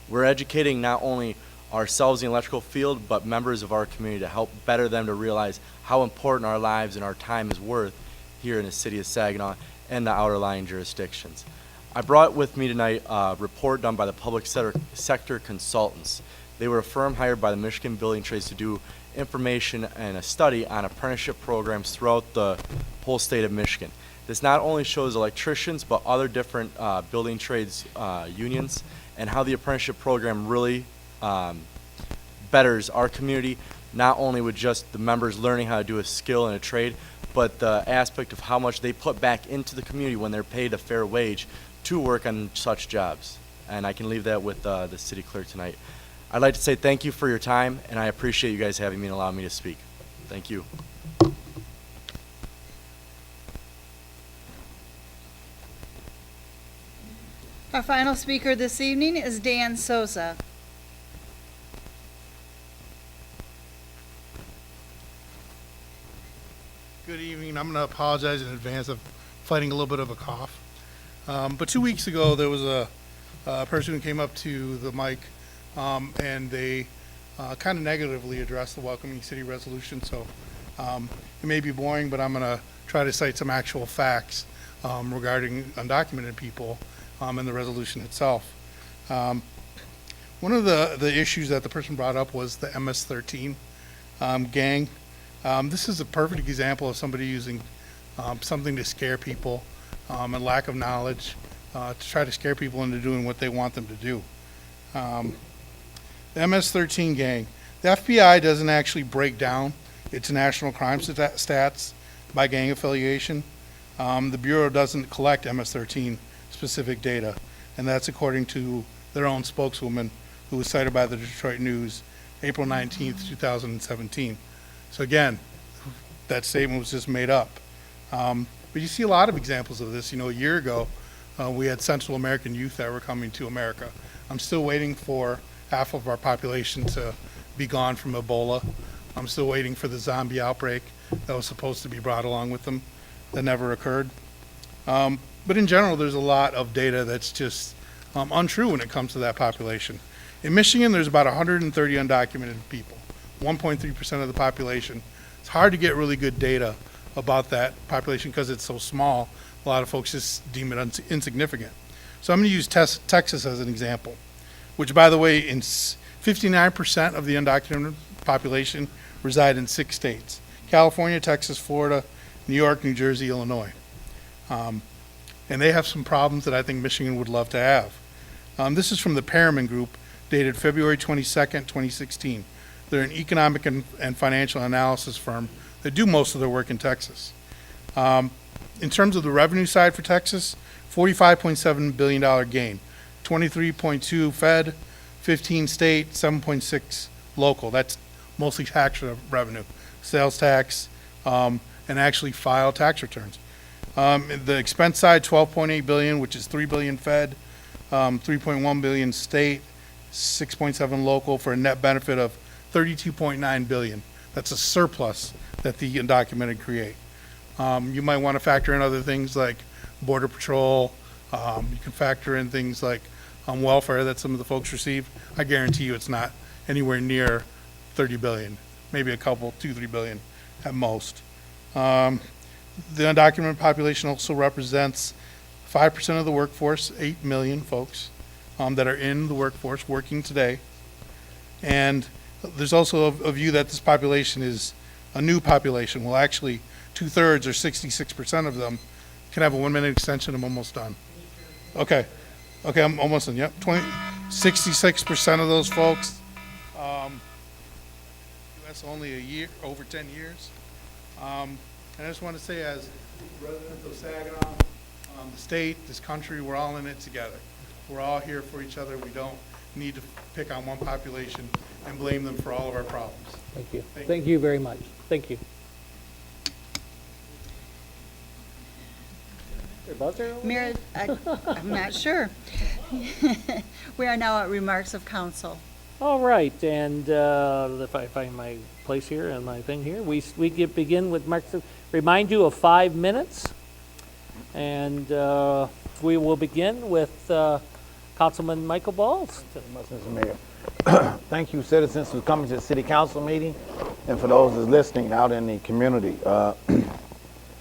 We're educating not only ourselves in the electrical field, but members of our community to help better them to realize how important our lives and our time is worth here in the city of Saginaw and the outer lying jurisdictions. I brought with me tonight a report done by the public sector consultants. They were a firm hired by the Michigan Building Trades to do information and a study on apprenticeship programs throughout the whole state of Michigan. This not only shows electricians, but other different building trades unions and how the apprenticeship program really betters our community, not only with just the members learning how to do a skill and a trade, but the aspect of how much they put back into the community when they're paid a fair wage to work on such jobs. And I can leave that with the city clerk tonight. I'd like to say thank you for your time, and I appreciate you guys having me and allowing me to speak. Thank you. Our final speaker this evening is Dan Sosa. Good evening. I'm going to apologize in advance of fighting a little bit of a cough. But 2 weeks ago, there was a person who came up to the mic and they kind of negatively addressed the Welcoming City resolution. So it may be boring, but I'm going to try to cite some actual facts regarding undocumented people and the resolution itself. One of the issues that the person brought up was the MS-13 gang. This is a perfect example of somebody using something to scare people and lack of knowledge to try to scare people into doing what they want them to do. The MS-13 gang, the FBI doesn't actually break down its national crime stats by gang affiliation. The Bureau doesn't collect MS-13 specific data, and that's according to their own spokeswoman who was cited by the Detroit News April 19th, 2017. So again, that statement was just made up. But you see a lot of examples of this. You know, a year ago, we had Central American youth that were coming to America. I'm still waiting for half of our population to be gone from Ebola. I'm still waiting for the zombie outbreak that was supposed to be brought along with them that never occurred. But in general, there's a lot of data that's just untrue when it comes to that population. In Michigan, there's about 130 undocumented people, 1.3% of the population. It's hard to get really good data about that population because it's so small. A lot of folks just deem it insignificant. So I'm going to use Texas as an example, which, by the way, in 59% of the undocumented population reside in 6 states: California, Texas, Florida, New York, New Jersey, Illinois. And they have some problems that I think Michigan would love to have. This is from the Perriman Group, dated February 22nd, 2016. They're an economic and financial analysis firm that do most of their work in Texas. In terms of the revenue side for Texas, $45.7 billion gain, 23.2 Fed, 15 state, 7.6 local. That's mostly tax revenue, sales tax, and actually file tax returns. The expense side, $12.8 billion, which is $3 billion Fed, $3.1 billion state, 6.7 local, for a net benefit of $32.9 billion. That's a surplus that the undocumented create. You might want to factor in other things like Border Patrol. You can factor in things like welfare that some of the folks receive. I guarantee you it's not anywhere near 30 billion, maybe a couple, 2-3 billion at most. The undocumented population also represents 5% of the workforce, 8 million folks that are in the workforce working today. And there's also a view that this population is a new population. Well, actually, 2/3 or 66% of them can have a 1-minute extension. I'm almost done. Okay. Okay, I'm almost done. Yep. 66% of those folks, that's only a year, over 10 years. And I just want to say, as residents of Saginaw, the state, this country, we're all in it together. We're all here for each other. We don't need to pick on one population and blame them for all of our problems. Thank you. Thank you very much. Thank you. Your buzzer? Mayor, I'm not sure. We are now at remarks of council. All right, and if I find my place here and my thing here, we begin with marks. Remind you of 5 minutes, and we will begin with Councilman Michael Balls. Mr. Mayor. Thank you, citizens, for coming to the city council meeting, and for those that's listening out in the community.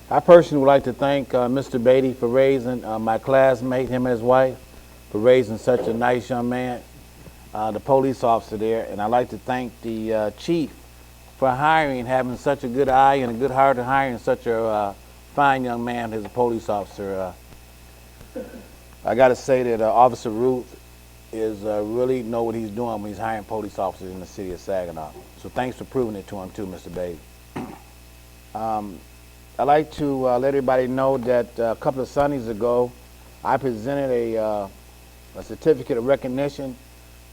I personally would like to thank Mr. Beatty for raising my classmate, him and his wife, for raising such a nice young man, the police officer there. And I'd like to thank the chief for hiring, having such a good eye and a good heart in hiring such a fine young man as a police officer. I got to say that Officer Ruth is really know what he's doing when he's hiring police officers in the city of Saginaw. So thanks for proving it to him too, Mr. Beatty. I'd like to let everybody know that a couple of Sundays ago, I presented a certificate of recognition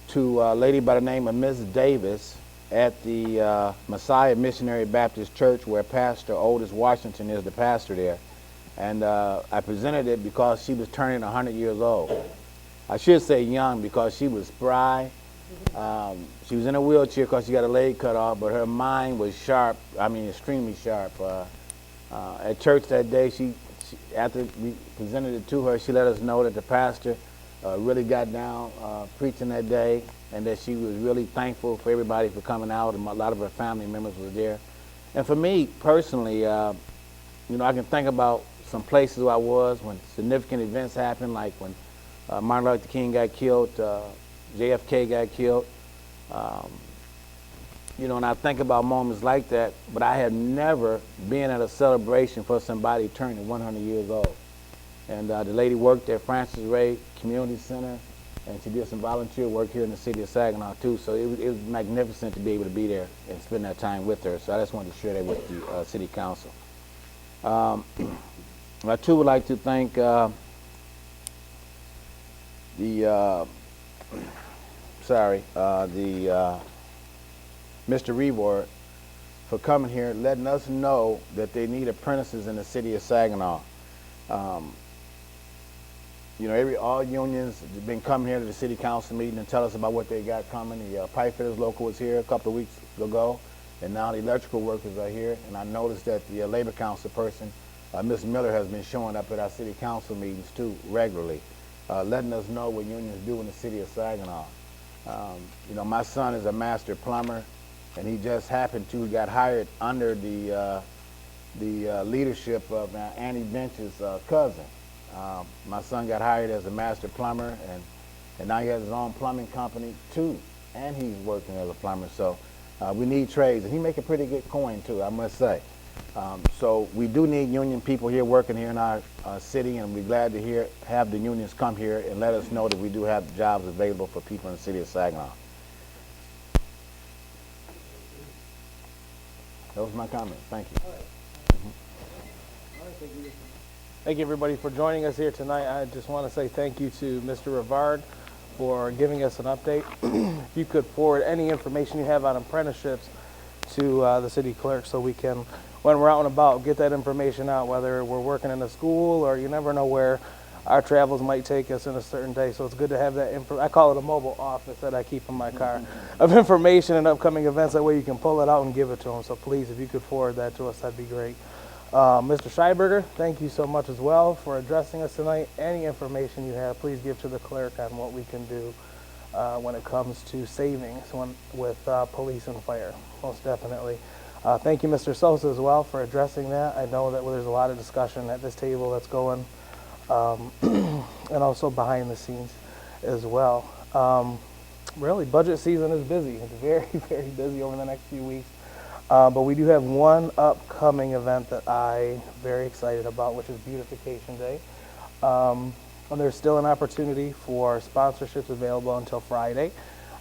to a lady by the name of Ms. Davis at the Messiah Missionary Baptist Church, where Pastor Otis Washington is the pastor there. And I presented it because she was turning 100 years old. I should say young because she was spry. She was in a wheelchair because she got a leg cut off, but her mind was sharp, I mean extremely sharp. At church that day, after we presented it to her, she let us know that the pastor really got down preaching that day, and that she was really thankful for everybody for coming out, and a lot of her family members were there. And for me personally, I can think about some places where I was when significant events happened, like when Martin Luther King got killed, JFK got killed. And I think about moments like that, but I had never been at a celebration for somebody turning 100 years old. And the lady worked at Francis Ray Community Center, and she did some volunteer work here in the city of Saginaw too. So it was magnificent to be able to be there and spend that time with her. So I just wanted to share that with the city council. I too would like to thank Mr. Reward for coming here, letting us know that they need apprentices in the city of Saginaw. All unions have been coming here to the city council meeting and tell us about what they got coming. The pipe fitters local was here a couple of weeks ago, and now the electrical workers are here. And I noticed that the labor council person, Ms. Miller, has been showing up at our city council meetings too regularly, letting us know what unions do in the city of Saginaw. My son is a master plumber, and he just happened to got hired under the leadership of Annie Bench's cousin. My son got hired as a master plumber, and now he has his own plumbing company too, and he's working as a plumber. So we need trades, and he make a pretty good coin too, I must say. So we do need union people here working here in our city, and we're glad to have the unions come here and let us know that we do have jobs available for people in the city of Saginaw. That was my comment. Thank you. Thank you, everybody, for joining us here tonight. I just want to say thank you to Mr. Rivard for giving us an update. If you could forward any information you have on apprenticeships to the city clerk, so we can, when we're out and about, get that information out, whether we're working in a school or you never know where our travels might take us in a certain day. So it's good to have that I call it a mobile office that I keep in my car of information and upcoming events. That way you can pull it out and give it to them. So please, if you could forward that to us, that'd be great. Mr. Scheiberger, thank you so much as well for addressing us tonight. Any information you have, please give to the clerk on what we can do when it comes to savings with police and fire, most definitely. Thank you, Mr. Sosa, as well, for addressing that. I know that there's a lot of discussion at this table that's going, and also behind the scenes as well. really, budget season is busy. It's very, very busy over the next few weeks. But we do have one upcoming event that I'm very excited about, which is Beautification Day. And there's still an opportunity for sponsorships available until Friday.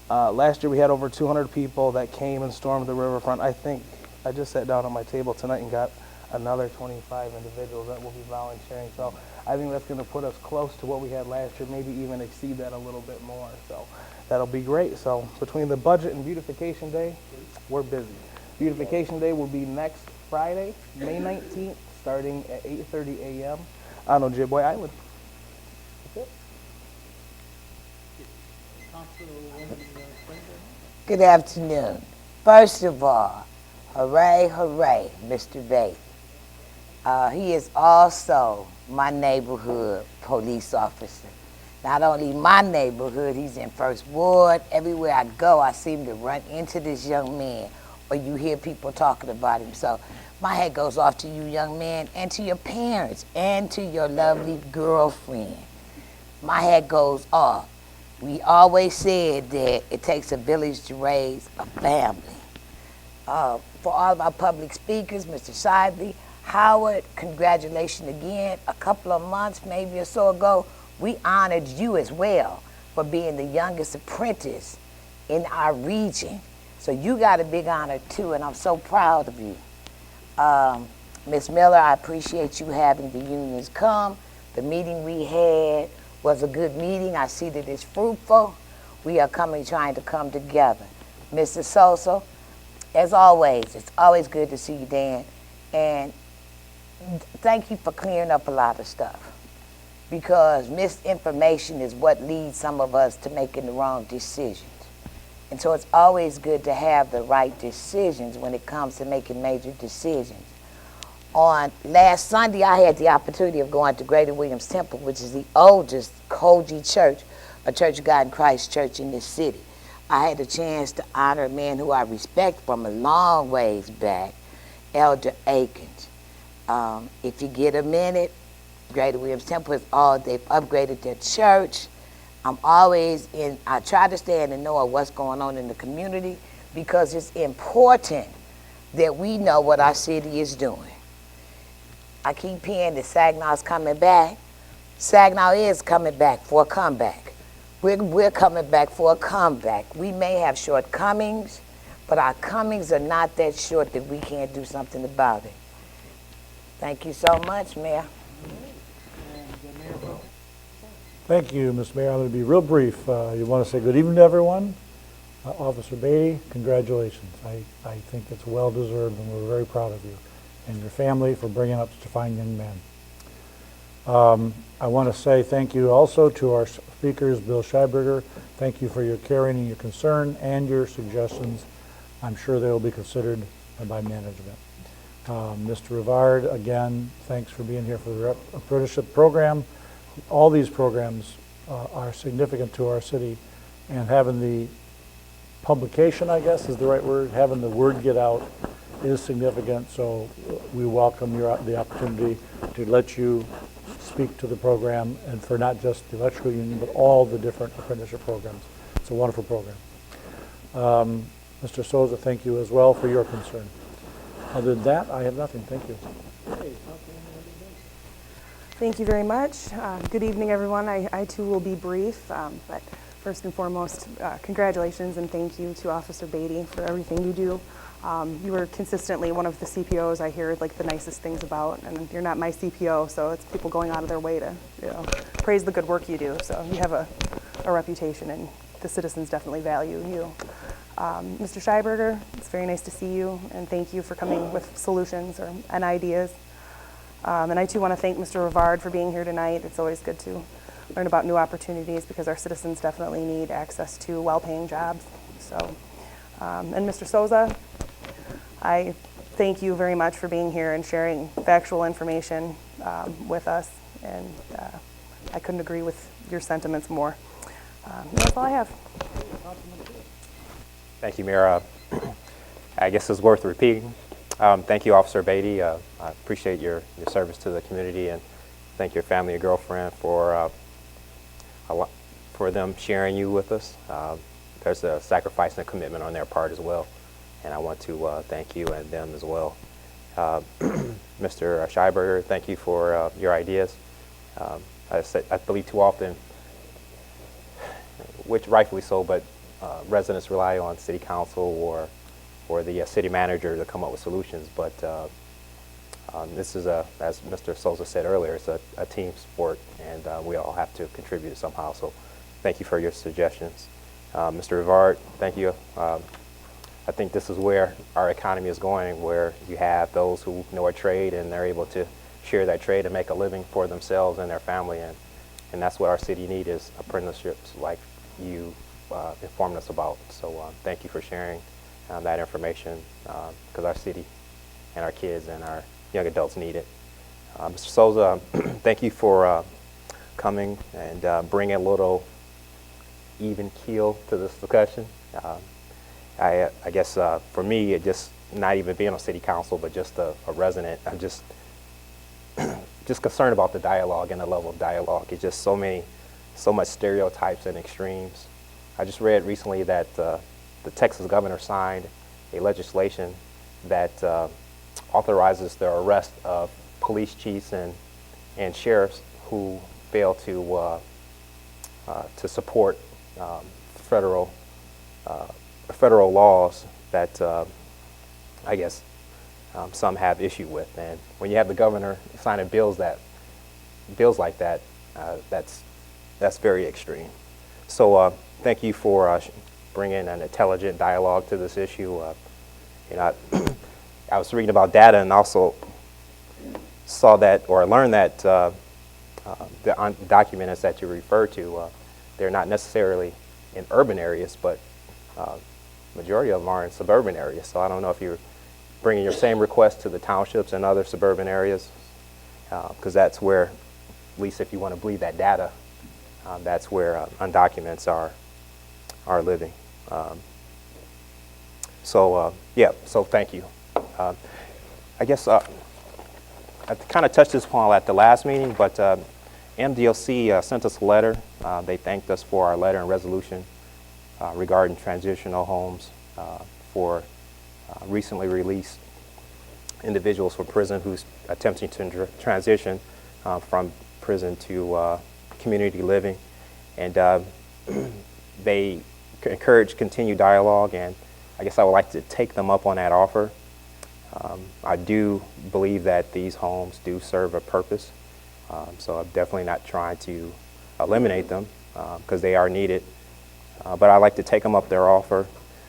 Last year we had over 200 people that came and stormed the riverfront. I think I just sat down at my table tonight and got another 25 individuals that will be volunteering. So I think that's going to put us close to what we had last year, maybe even exceed that a little bit more. So that'll be great. So between the budget and Beautification Day, we're busy. Beautification Day will be next Friday, May 19th, starting at 8:30 a.m. on Ojibwe Island. That's it. Good afternoon. First of all, hooray, hooray, Mr. Bates. He is also my neighborhood police officer. Not only my neighborhood, he's in First Ward. Everywhere I go, I seem to run into this young man, or you hear people talking about him. So my hat goes off to you, young man, and to your parents, and to your lovely girlfriend. My hat goes off. We always said that it takes a village to raise a family. For all of our public speakers, Mr. Shively, Howard, congratulations again. A couple of months, maybe or so ago, we honored you as well for being the youngest apprentice in our region. So you got a big honor too, and I'm so proud of you. Ms. Miller, I appreciate you having the unions come. The meeting we had was a good meeting. I see that it's fruitful. We are trying to come together. Mr. Sosa, as always, it's always good to see you, Dan. And thank you for clearing up a lot of stuff, because misinformation is what leads some of us to making the wrong decisions. And so it's always good to have the right decisions when it comes to making major decisions. On last Sunday, I had the opportunity of going to Greater Williams Temple, which is the oldest Koji church, a Church of God in Christ church in this city. I had a chance to honor a man who I respect from a long ways back, Elder Akins. If you get a minute, Greater Williams Temple is they've upgraded their church. I try to stay in the know of what's going on in the community, because it's important that we know what our city is doing. I keep hearing that Saginaw's coming back. Saginaw is coming back for a comeback. We're coming back for a comeback. We may have shortcomings, but our comings are not that short that we can't do something about it. Thank you so much, Mayor. Thank you, Ms. Mayor. I'm going to be real brief. You want to say good evening to everyone. Officer Beatty, congratulations. I think it's well-deserved, and we're very proud of you and your family for bringing up such a fine young man. I want to say thank you also to our speakers, Bill Scheiberger. Thank you for your caring and your concern and your suggestions. I'm sure they will be considered by management. Mr. Rivard, again, thanks for being here for the apprenticeship program. All these programs are significant to our city, and having the publication, I guess is the right word, having the word get out is significant. So we welcome the opportunity to let you speak to the program, and for not just the electrical union, but all the different apprenticeship programs. It's a wonderful program. Mr. Souza, thank you as well for your concern. Other than that, I have nothing. Thank you. Thank you very much. Good evening, everyone. I too will be brief, but first and foremost, congratulations and thank you to Officer Beatty for everything you do. You are consistently one of the CPOs I hear like the nicest things about, and you're not my CPO, so it's people going out of their way to praise the good work you do. So you have a reputation, and the citizens definitely value you. Mr. Scheiberger, it's very nice to see you, and thank you for coming with solutions and ideas. And I too want to thank Mr. Rivard for being here tonight. It's always good to learn about new opportunities, because our citizens definitely need access to well-paying jobs. So, and Mr. Souza, I thank you very much for being here and sharing factual information with us, and I couldn't agree with your sentiments more. That's all I have. Thank you, Mayor. I guess it's worth repeating. Thank you, Officer Beatty. I appreciate your service to the community, and thank your family and girlfriend for them sharing you with us. there's a sacrifice and a commitment on their part as well. And I want to thank you and them as well. Mr. Scheiberger, thank you for your ideas. I believe too often, which rightfully so, but residents rely on city council or the city manager to come up with solutions. But this is, as Mr. Souza said earlier, it's a team sport, and we all have to contribute somehow. So thank you for your suggestions. Mr. Rivard, thank you. I think this is where our economy is going, where you have those who know a trade and they're able to share that trade and make a living for themselves and their family. And that's what our city needs, is apprenticeships like you informed us about. So thank you for sharing that information, because our city and our kids and our young adults need it. Mr. Souza, thank you for coming and bringing a little even keel to this discussion. I guess for me, it just not even being on city council, but just a resident, I'm just concerned about the dialogue and the level of dialogue. It's just so much stereotypes and extremes. I just read recently that the Texas governor signed a legislation that authorizes the arrest of police chiefs and sheriffs who fail to support federal laws that I guess some have issue with. And when you have the governor signing bills like that, that's very extreme. So thank you for bringing an intelligent dialogue to this issue. I was reading about data and also saw that, or learned that the documents that you refer to, they're not necessarily in urban areas, but majority of them are in suburban areas. So I don't know if you're bringing your same request to the townships and other suburban areas, because that's where, at least if you want to believe that data, that's where undocumented are living. So thank you. I guess I kind of touched this upon at the last meeting, but MDLC sent us a letter. They thanked us for our letter and resolution regarding transitional homes for recently released individuals from prison who's attempting to transition from prison to community living. And they encourage continued dialogue, and I guess I would like to take them up on that offer. I do believe that these homes do serve a purpose, so I'm definitely not trying to eliminate them because they are needed. But I'd like to take them up their offer.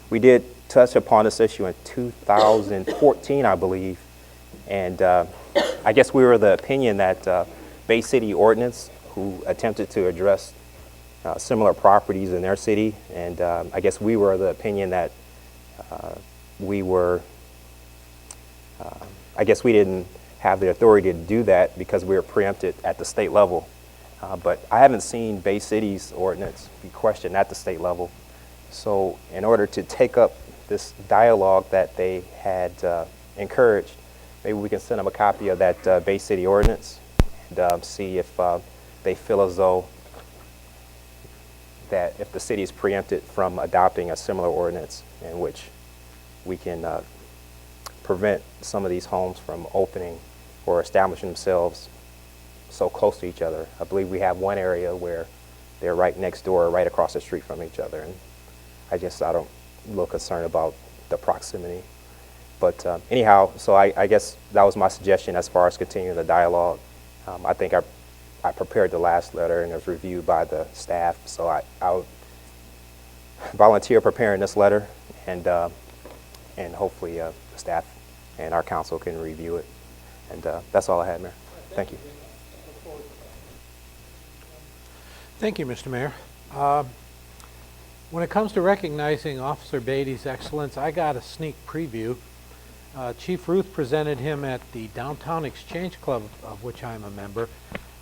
We did touch upon this issue in 2014, I believe, and I guess we were of the opinion that Bay City Ordinance, who attempted to address similar properties in their city, and I guess we were of the opinion that I guess we didn't have the authority to do that because we were preempted at the state level. But I haven't seen Bay City's ordinance be questioned at the state level. So in order to take up this dialogue that they had encouraged, maybe we can send them a copy of that Bay City ordinance and see if they feel as though that if the city is preempted from adopting a similar ordinance in which we can prevent some of these homes from opening or establishing themselves so close to each other. I believe we have one area where they're right next door, right across the street from each other, and I don't a little concerned about the proximity. But anyhow, so I guess that was my suggestion as far as continuing the dialogue. I think I prepared the last letter and it was reviewed by the staff, so I would volunteer preparing this letter, and hopefully the staff and our council can review it. And that's all I had, Mayor. Thank you. Thank you, Mr. Mayor. When it comes to recognizing Officer Beatty's excellence, I got a sneak preview. Chief Ruth presented him at the Downtown Exchange Club, of which I'm a member,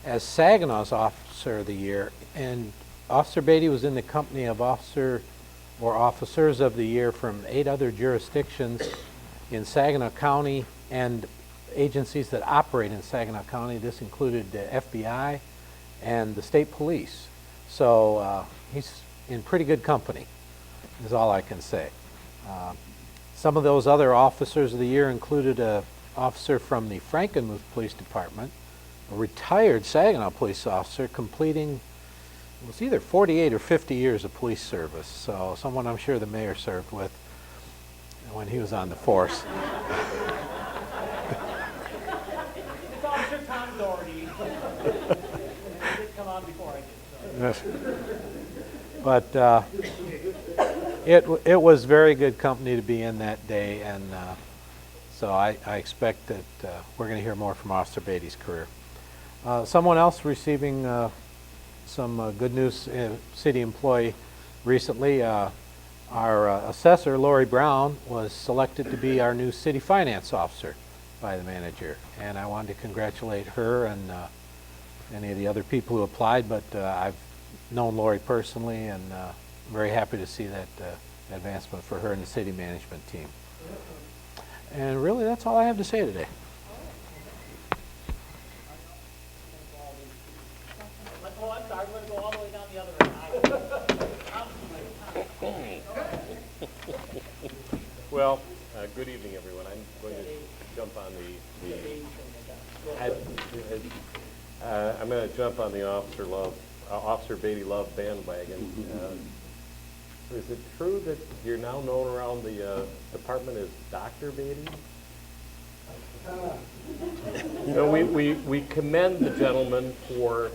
as Saginaw's Officer of the Year. And Officer Beatty was in the company of Officers of the Year from 8 other jurisdictions in Saginaw County and agencies that operate in Saginaw County. This included the FBI and the state police. So he's in pretty good company. is all I can say. Some of those other officers of the year included a officer from the Frankenmuth Police Department, a retired Saginaw police officer completing, it was either 48 or 50 years of police service, so someone I'm sure the mayor served with when he was on the force. It's Officer Tom Doherty. He did come on before I did. But it was very good company to be in that day, and so I expect that we're going to hear more from Officer Beatty's career. Someone else receiving some good news, city employee recently, our assessor, Lori Brown, was selected to be our new city finance officer by the manager, and I wanted to congratulate her and any of the other people who applied, but I've known Lori personally, and very happy to see that advancement for her and the city management team. And really, that's all I have to say today. Oh, I'm sorry, we're going to go all the way down the other end. Well, good evening, everyone. I'm going to jump on I'm going to jump on the Officer Beatty Love bandwagon. Is it true that you're now known around the department as Dr. Beatty? No, we commend the gentleman for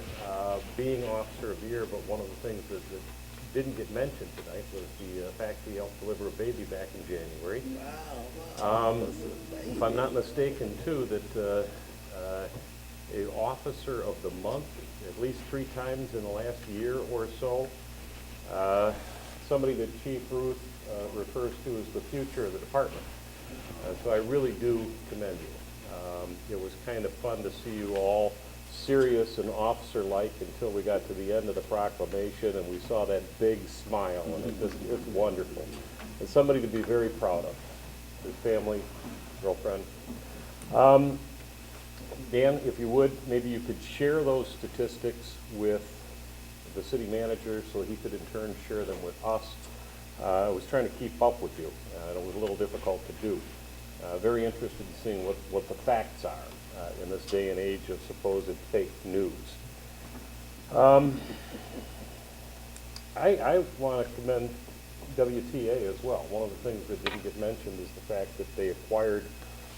being Officer of the Year, but one of the things that didn't get mentioned tonight was the fact he helped deliver a baby back in January. Wow. If I'm not mistaken, too, that an Officer of the Month, at least 3 times in the last year or so, somebody that Chief Ruth refers to as the future of the department. So I really do commend you. It was kind of fun to see you all serious and officer-like until we got to the end of the proclamation and we saw that big smile, and it's wonderful. And somebody to be very proud of. His family, girlfriend. Dan, if you would, maybe you could share those statistics with the city manager so he could in turn share them with us. I was trying to keep up with you, and it was a little difficult to do. Very interested in seeing what the facts are in this day and age of supposed fake news. I want to commend WTA as well. One of the things that didn't get mentioned is the fact that they acquired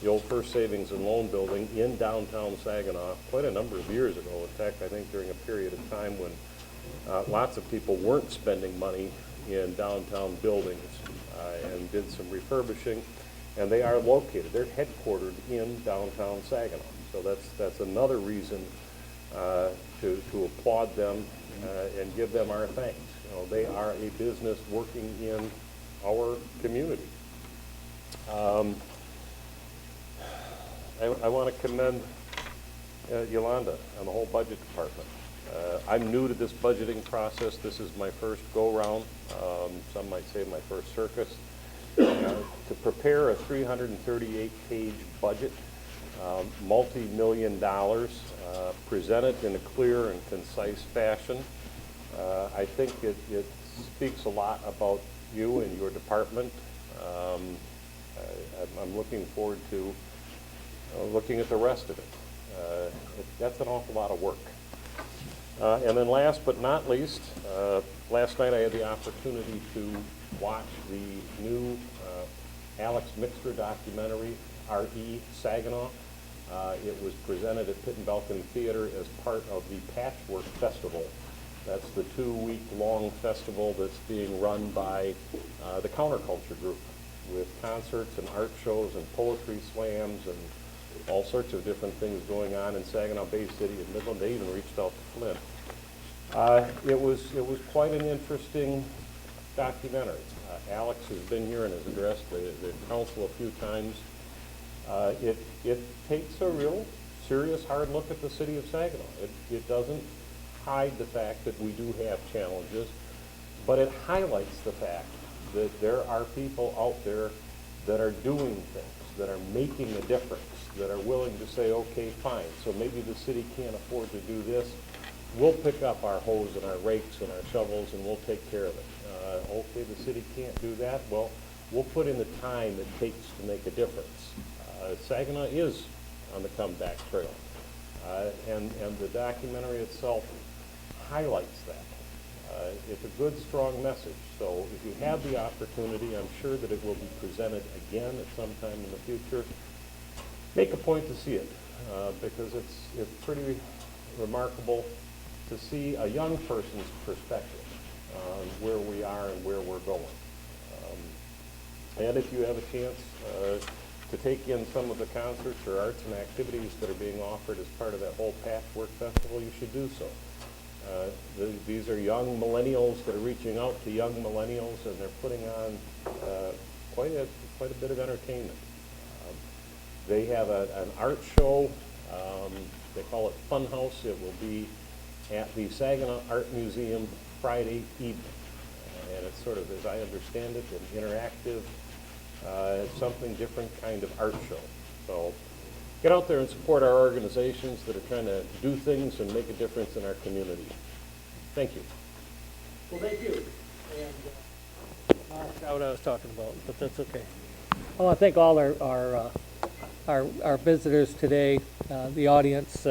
the old First Savings and Loan Building in downtown Saginaw quite a number of years ago. In fact, I think during a period of time when lots of people weren't spending money in downtown buildings and did some refurbishing. And they are located, they're headquartered in downtown Saginaw. So that's another reason to applaud them and give them our thanks. You know, they are a business working in our community. I want to commend Yolanda and the whole budget department. I'm new to this budgeting process. This is my first go-round. Some might say my first circus. To prepare a 338-page budget, multi-million dollars, present it in a clear and concise fashion, I think it speaks a lot about you and your department. I'm looking forward to looking at the rest of it. That's an awful lot of work. And then last but not least, last night I had the opportunity to watch the new Alex Mixter documentary, R.E. Saginaw. It was presented at Pit and Balcony Theater as part of the Patchwork Festival. That's the 2-week-long festival that's being run by the Counterculture Group with concerts and art shows and poetry slams and all sorts of different things going on in Saginaw Bay City and Midland. They even reached out to Flint. It was quite an interesting documentary. Alex has been here and has addressed the council a few times. It takes a real serious hard look at the city of Saginaw. It doesn't hide the fact that we do have challenges, but it highlights the fact that there are people out there that are doing things, that are making a difference, that are willing to say, okay, fine, so maybe the city can't afford to do this. We'll pick up our hose and our rakes and our shovels and we'll take care of it. okay, the city can't do that. Well, we'll put in the time it takes to make a difference. Saginaw is on the comeback trail, and the documentary itself highlights that. It's a good, strong message. So if you have the opportunity, I'm sure that it will be presented again at some time in the future. Make a point to see it, because it's pretty remarkable to see a young person's perspective on where we are and where we're going. And if you have a chance to take in some of the concerts or arts and activities that are being offered as part of that whole Patchwork Festival, you should do so. These are young millennials that are reaching out to young millennials, and they're putting on quite a bit of entertainment. They have an art show. They call it Funhouse. It will be at the Saginaw Art Museum Friday evening. And it's sort of, as I understand it, an interactive, something different kind of art show. So get out there and support our organizations that are trying to do things and make a difference in our community. Thank you. Well, thank you. And I forgot what I was talking about, but that's okay. I want to thank all our visitors today, the audience.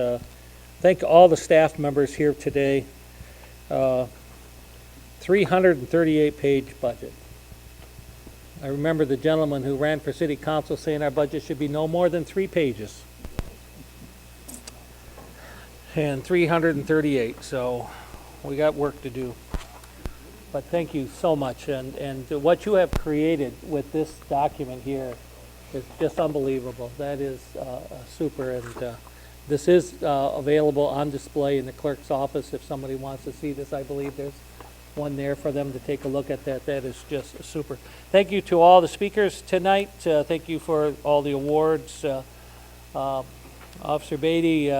Thank all the staff members here today. 338-page budget. I remember the gentleman who ran for city council saying our budget should be no more than 3 pages. And 338, so we got work to do. But thank you so much, and what you have created with this document here is just unbelievable. That is super, and this is available on display in the clerk's office if somebody wants to see this. I believe there's one there for them to take a look at that. That is just super. Thank you to all the speakers tonight. Thank you for all the awards. Officer Beatty,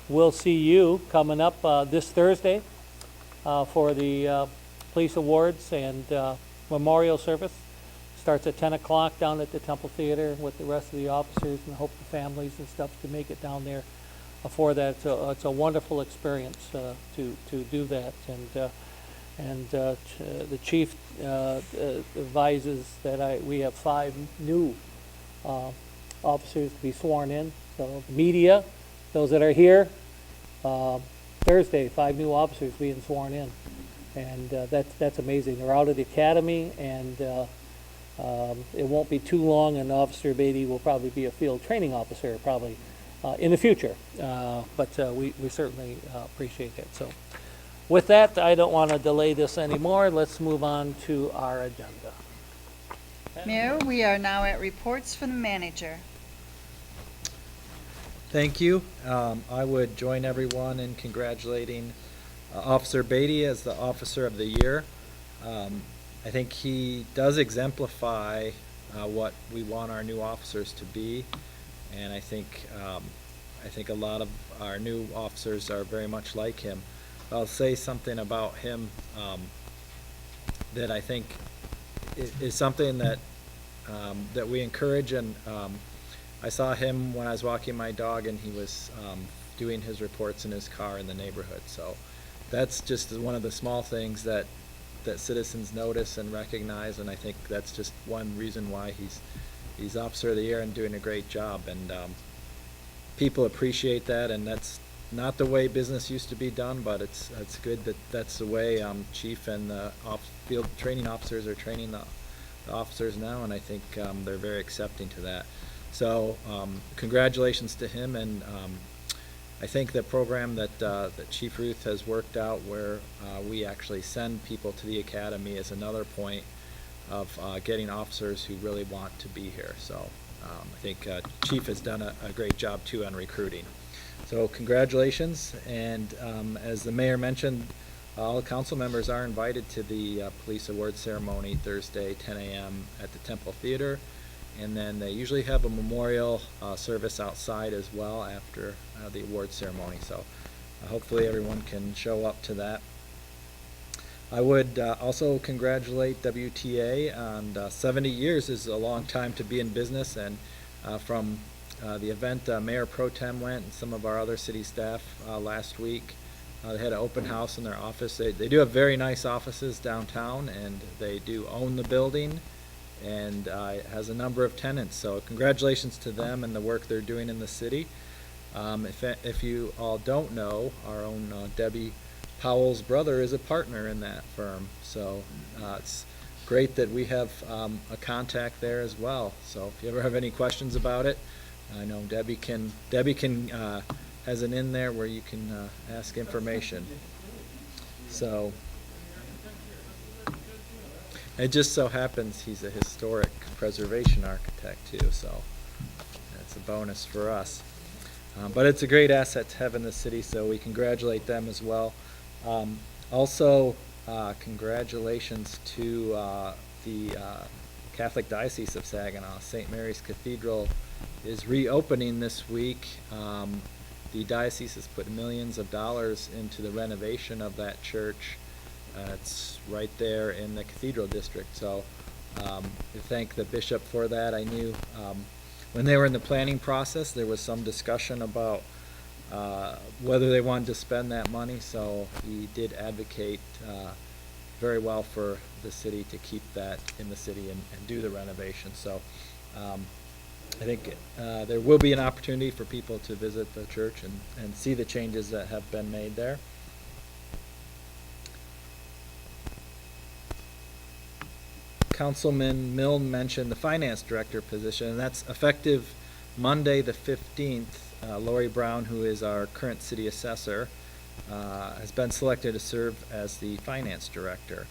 we'll see you coming up this Thursday for the police awards and memorial service. Starts at 10 o'clock down at the Temple Theater with the rest of the officers, and hope the families and stuff to make it down there for that. It's a wonderful experience to do that. And the chief advises that we have 5 new officers to be sworn in. So media, those that are here, Thursday, 5 new officers being sworn in. And that's amazing. They're out of the academy, and it won't be too long, and Officer Beatty will probably be a field training officer probably in the future. But we certainly appreciate that. So with that, I don't want to delay this anymore. Let's move on to our agenda. Mayor, we are now at reports from the manager. Thank you. I would join everyone in congratulating Officer Beatty as the Officer of the Year. I think he does exemplify what we want our new officers to be, and I think a lot of our new officers are very much like him. I'll say something about him that I think is something that that we encourage, and I saw him when I was walking my dog, and he was doing his reports in his car in the neighborhood. So that's just one of the small things that citizens notice and recognize, and I think that's just one reason why he's Officer of the Year and doing a great job. And people appreciate that, and that's not the way business used to be done, but it's good that that's the way Chief and the field training officers are training the officers now, and I think they're very accepting to that. So congratulations to him, and I think the program that Chief Ruth has worked out, where we actually send people to the academy, is another point of getting officers who really want to be here. So I think Chief has done a great job too on recruiting. So congratulations, and as the mayor mentioned, all council members are invited to the police awards ceremony Thursday, 10 a.m. at the Temple Theater. And then they usually have a memorial service outside as well after the award ceremony. So hopefully everyone can show up to that. I would also congratulate WTA on 70 years is a long time to be in business. And from the event Mayor Pro Tem went, and some of our other city staff last week, They had an open house in their office. They do have very nice offices downtown, and they do own the building, and it has a number of tenants. So congratulations to them and the work they're doing in the city. If you all don't know, our own Debbie Powell's brother is a partner in that firm. So it's great that we have a contact there as well. So if you ever have any questions about it, I know Debbie has an in there where you can ask information. So it just so happens he's a historic preservation architect too, so that's a bonus for us. But it's a great asset to have in the city, so we congratulate them as well. Also, congratulations to the Catholic Diocese of Saginaw. St. Mary's Cathedral is reopening this week. The diocese has put millions of dollars into the renovation of that church. It's right there in the Cathedral District, so we thank the bishop for that. I knew when they were in the planning process, there was some discussion about whether they wanted to spend that money, so he did advocate very well for the city to keep that in the city and do the renovation. So I think there will be an opportunity for people to visit the church and see the changes that have been made there. Councilman Milne mentioned the finance director position, and that's effective Monday the 15th. Lori Brown, who is our current city assessor, has been selected to serve as the finance director.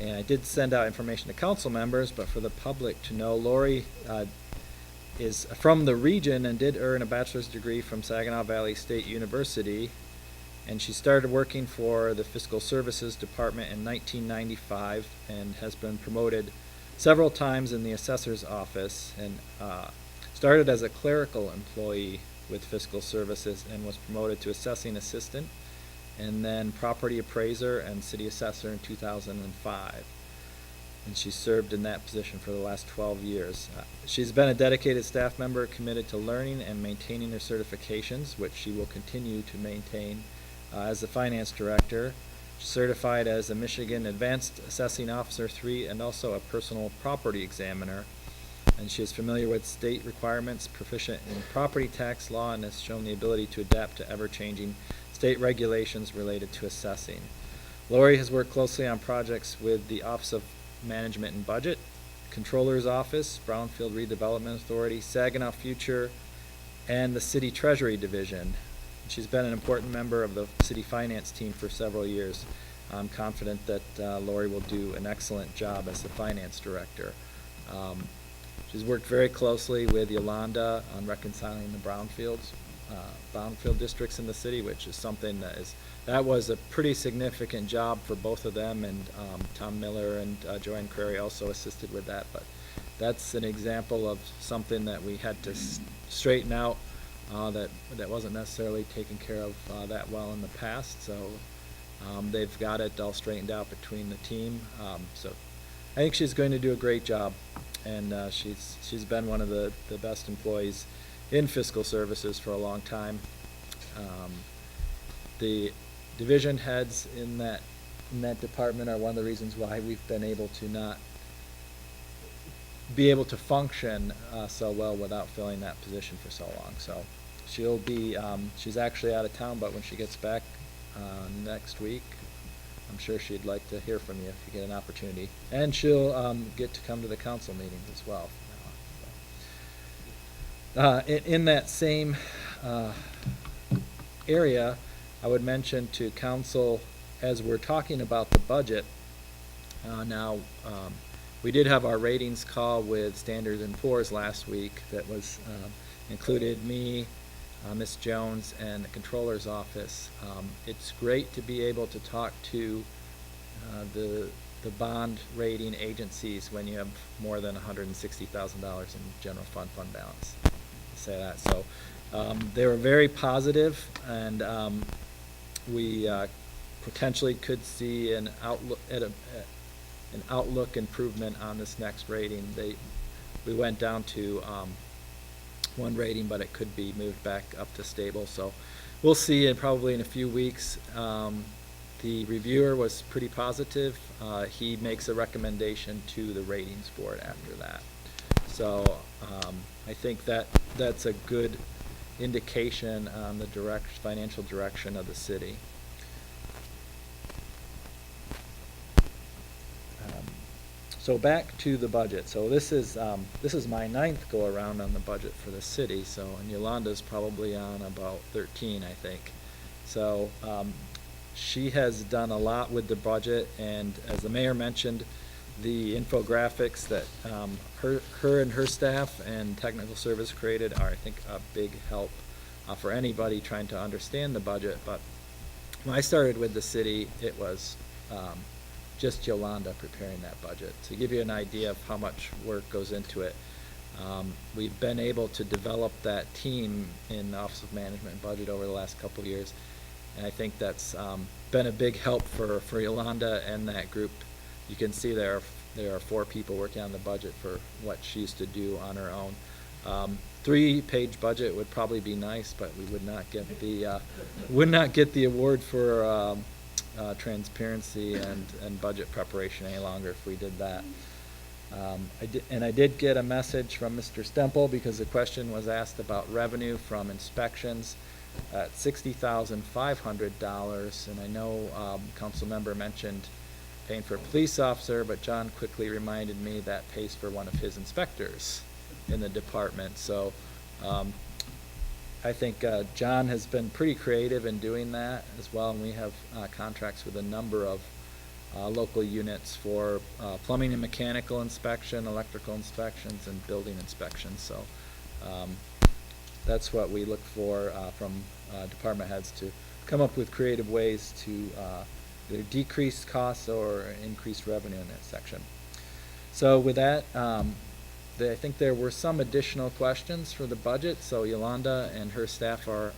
And I did send out information to council members, but for the public to know, Lori is from the region and did earn a bachelor's degree from Saginaw Valley State University, and she started working for the Fiscal Services Department in 1995 and has been promoted several times in the assessor's office, and started as a clerical employee with Fiscal Services and was promoted to assessing assistant and then property appraiser and city assessor in 2005. And she served in that position for the last 12 years. She's been a dedicated staff member committed to learning and maintaining her certifications, which she will continue to maintain as the finance director. She's certified as a Michigan Advanced Assessing Officer 3 and also a personal property examiner. And she is familiar with state requirements, proficient in property tax law, and has shown the ability to adapt to ever-changing state regulations related to assessing. Lori has worked closely on projects with the Office of Management and Budget, Controller's Office, Brownfield Redevelopment Authority, Saginaw Future, and the City Treasury Division. She's been an important member of the city finance team for several years. I'm confident that Lori will do an excellent job as the finance director. She's worked very closely with Yolanda on reconciling the Brownfield districts in the city, which is something that was a pretty significant job for both of them, and Tom Miller and Joanne Crary also assisted with that. But that's an example of something that we had to straighten out that wasn't necessarily taken care of that well in the past. So they've got it all straightened out between the team. So I think she's going to do a great job, and she's been one of the best employees in fiscal services for a long time. The division heads in that department are one of the reasons why we've been able to not be able to function so well without filling that position for so long. So she'll be she's actually out of town, but when she gets back next week, I'm sure she'd like to hear from you if you get an opportunity, and she'll get to come to the council meetings as well. In that same area, I would mention to council, as we're talking about the budget, now we did have our ratings call with Standard & Poor's last week that was included me, Ms. Jones, and the Controller's Office. It's great to be able to talk to the bond rating agencies when you have more than $160,000 in general fund balance. Say that. So they were very positive, and we potentially could see an outlook improvement on this next rating. We went down to one rating, but it could be moved back up to stable. So we'll see probably in a few weeks. The reviewer was pretty positive. He makes a recommendation to the ratings board after that. So I think that's a good indication on the financial direction of the city. So back to the budget. So this is my 9th go around on the budget for the city. So, and Yolanda's probably on about 13, I think. So she has done a lot with the budget, and as the mayor mentioned, the infographics that her and her staff and technical service created are, I think, a big help for anybody trying to understand the budget. But when I started with the city, it was just Yolanda preparing that budget. To give you an idea of how much work goes into it, we've been able to develop that team in the Office of Management and Budget over the last couple of years, and I think that's been a big help for Yolanda and that group. You can see there are 4 people working on the budget for what she used to do on her own. 3-page budget would probably be nice, but we would not get the award for transparency and budget preparation any longer if we did that. I did get a message from Mr. Stempel because the question was asked about revenue from inspections at $60,500, and I know council member mentioned paying for a police officer, but John quickly reminded me that pays for one of his inspectors in the department. So I think John has been pretty creative in doing that as well, and we have contracts with a number of local units for plumbing and mechanical inspection, electrical inspections, and building inspections. So that's what we look for from department heads, to come up with creative ways to either decrease costs or increase revenue in that section. So with that, I think there were some additional questions for the budget, so Yolanda and her staff are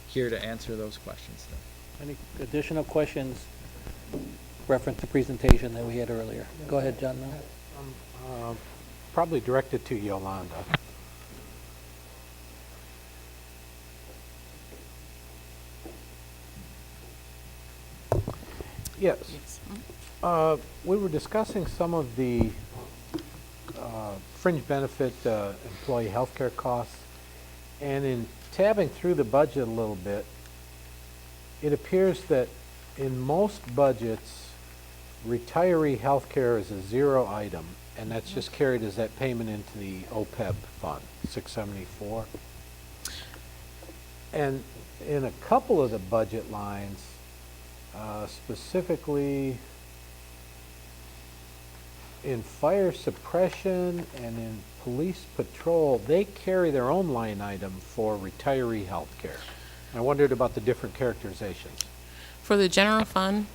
here to answer those questions. Any additional questions reference the presentation that we had earlier? Go ahead, John. Probably directed to Yolanda. Yes. We were discussing some of the fringe benefit employee health care costs, and in tabbing through the budget a little bit, it appears that in most budgets, retiree health care is a 0 item, and that's just carried as that payment into the OPEB fund, 674. And in a couple of the budget lines, specifically in fire suppression and in police patrol, they carry their own line item for retiree health care. I wondered about the different characterizations. For the general fund,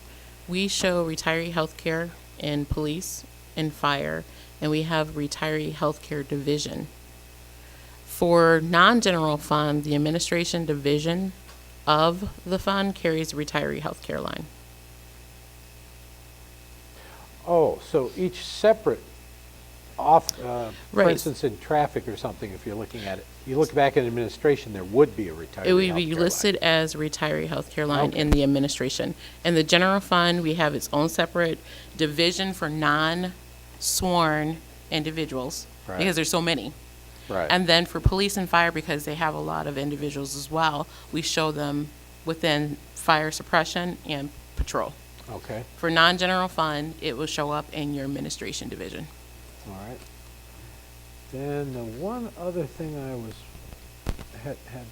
we show retiree health care in police and fire, and we have retiree health care division. For non-general fund, the administration division of the fund carries the retiree health care line. Oh, so each separate for Right. instance, in traffic or something, if you're looking at it, you look back at administration, there would be a retiree It would health be care listed line. as retiree health care line Okay. in the administration. In the general fund, we have its own separate division for non-sworn individuals, Right. because there's so many. Right. And then for police and fire, because they have a lot of individuals as well, we show them within fire suppression and patrol. Okay. For non-general fund, it will show up in your administration division. All right. Then the one other thing I had to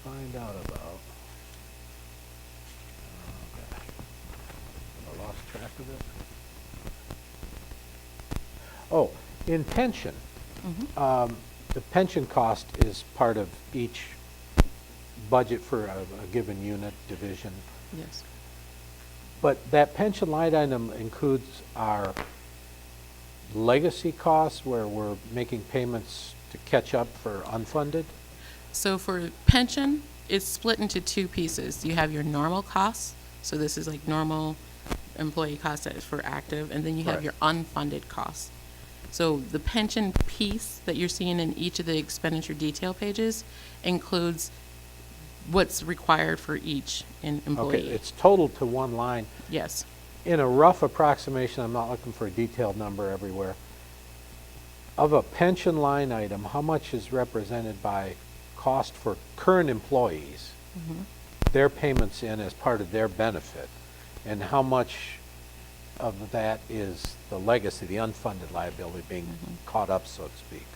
find out about. Oh gosh, I lost track of it. Oh, in pension, the pension cost is part of each budget for a given unit division. Yes. But that pension line item includes our legacy costs where we're making payments to catch up for unfunded? So for pension, it's split into 2 pieces. You have your normal costs, so this is like normal employee costs that is for active, and then you have Right. your unfunded costs. So the pension piece that you're seeing in each of the expenditure detail pages includes what's required for each employee. Okay, it's total to one line. Yes. In a rough approximation, I'm not looking for a detailed number everywhere. Of a pension line item, how much is represented by cost for current employees, their payments in as part of their benefit, and how much of that is the legacy, the unfunded liability being caught up, so to speak?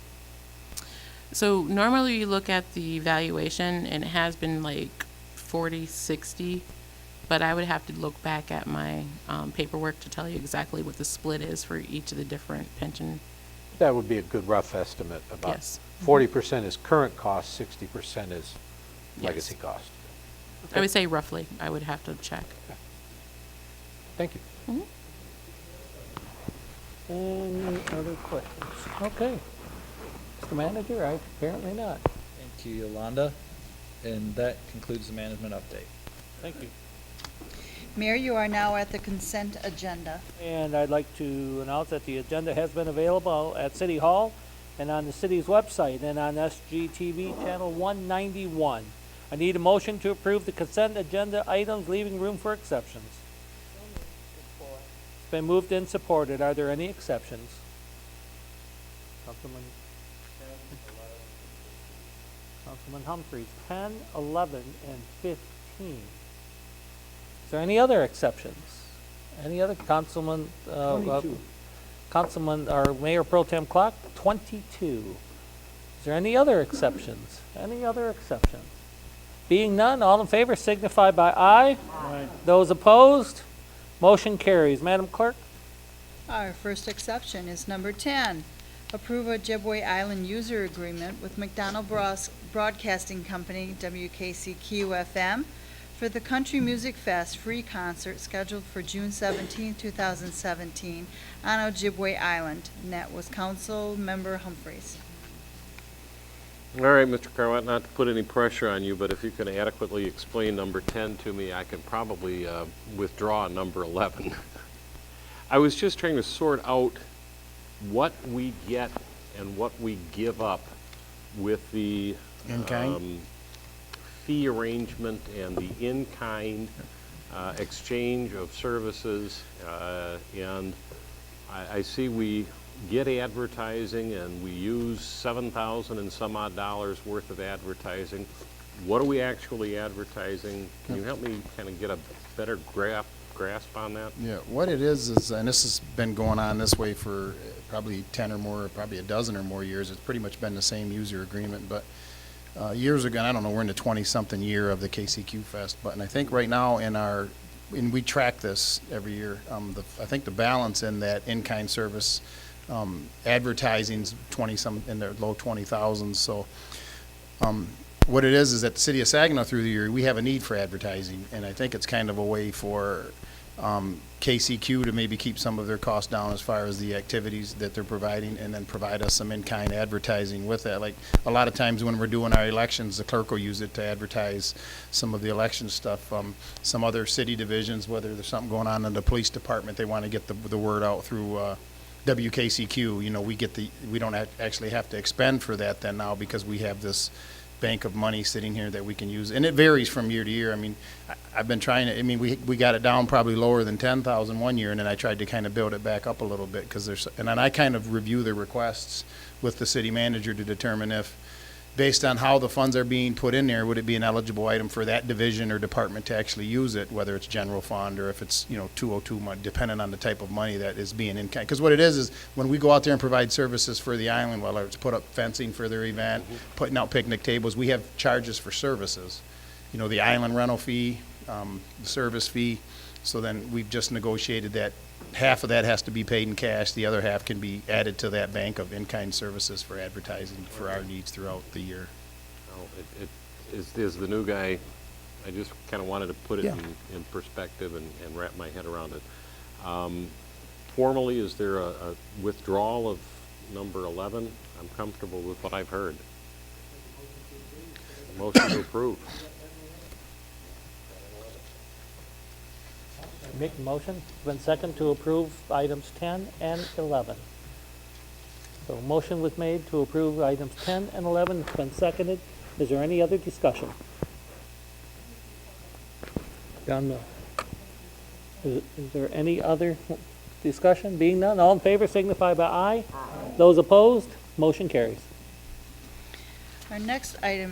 So normally you look at the valuation and it has been like 40-60, but I would have to look back at my paperwork to tell you exactly what the split is for each of the different pension. That would be a good rough estimate. About Yes. 40% is current cost, 60% is legacy cost. I would say roughly. I would have to check. Thank you. Any other questions? Okay. Mr. Manager, apparently not. Thank you, Yolanda. And that concludes the management update. Thank you. Mayor, you are now at the consent agenda. And I'd like to announce that the agenda has been available at City Hall and on the city's website and on SGTV channel 191. I need a motion to approve the consent agenda items, leaving room for exceptions. It's been moved and supported. Are there any exceptions? Councilman Humphreys, 10, 11, and 15. Is there any other exceptions? Any other? Councilman, Councilman, or Mayor Pro Tem Clark, 22. Is there any other exceptions? Any other exceptions? Being none, all in favor signify by aye. Aye. Those opposed, motion carries. Madam Clerk? Our first exception is number 10. Approve a Ojibwe Island user agreement with McDonald Broadcasting Company, WKCQ-FM, for the Country Music Fest free concert scheduled for June 17, 2017 on Ojibwe Island. And that was Council Member Humphreys. All right, Mr. Carwat, not to put any pressure on you, but if you can adequately explain number 10 to me, I can probably withdraw number 11. I was just trying to sort out what we get and what we give up with the fee arrangement and the in-kind exchange of services. And I see we get advertising and we use $7,000 and some odd dollars worth of advertising. What are we actually advertising? Can you help me kind of get a better grasp on that? Yeah, what it is, and this has been going on this way for probably 10 or more, probably a dozen or more years. It's pretty much been the same user agreement, but years ago, I don't know, we're in the 20-something year of the KCQ Fest, but and I think right now and we track this every year, I think the balance in that in-kind service advertising's 20-some, in the low 20,000s. So what it is that the city of Saginaw through the year, we have a need for advertising, and I think it's kind of a way for KCQ to maybe keep some of their costs down as far as the activities that they're providing, and then provide us some in-kind advertising with that. Like a lot of times when we're doing our elections, the clerk will use it to advertise some of the election stuff. Some other city divisions, whether there's something going on in the police department, they want to get the word out through WKCQ. You know, we don't actually have to expend for that then now, because we have this bank of money sitting here that we can use, and it varies from year to year. I mean, I've been trying to, I mean, we got it down probably lower than 10,000 one year, and then I tried to kind of build it back up a little bit, because and then I kind of review the requests with the city manager to determine if, based on how the funds are being put in there, would it be an eligible item for that division or department to actually use it, whether it's general fund or if it's, 202 money, depending on the type of money that is being in kind. Because what it is when we go out there and provide services for the island, whether it's put up fencing for their event, putting out picnic tables, we have charges for services. The island rental fee, the service fee. So then we've just negotiated that half of that has to be paid in cash, the other half can be added to that bank of in-kind services for advertising for our needs throughout the year. Well, it is the new guy. I just kind of wanted to put it in perspective and wrap my head around it. Formally, is there a withdrawal of number 11? I'm comfortable with what I've heard. Motion to approve. Make the motion. It's been second to approve items 10 and 11. So motion was made to approve items 10 and 11. It's been seconded. Is there any other discussion? John Mill. Is there any other discussion? Being none, all in favor signify by aye. Those opposed, motion carries. Our next item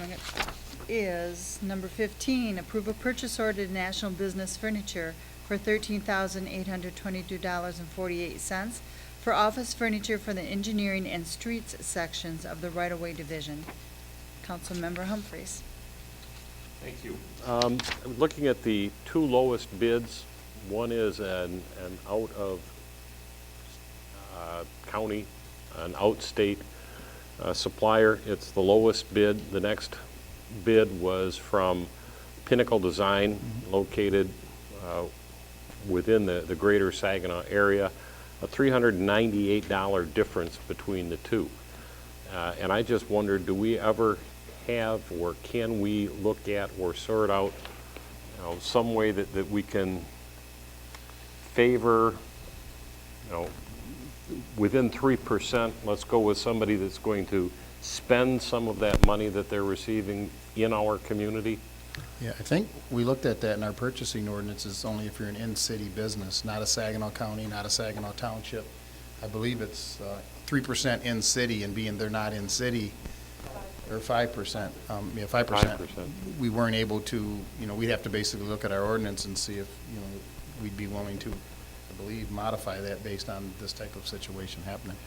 is number 15, approve a purchase order to National Business Furniture for $13,822.48 for office furniture for the engineering and streets sections of the right-of-way division. Councilmember Humphreys. Thank you. I'm looking at the two lowest bids. One is an out of county, an outstate supplier. It's the lowest bid. The next bid was from Pinnacle Design, located within the greater Saginaw area. A $398 difference between the two. And I just wondered, do we ever have, or can we look at or sort out, some way that we can favor, within 3%, let's go with somebody that's going to spend some of that money that they're receiving in our community? Yeah, I think we looked at that in our purchasing ordinances, only if you're an in-city business, not a Saginaw County, not a Saginaw Township. I believe it's 3% in-city, and being they're not in-city, or 5%, 5%. We weren't able to, we'd have to basically look at our ordinance and see if, we'd be willing to, I believe, modify that based on this type of situation happening.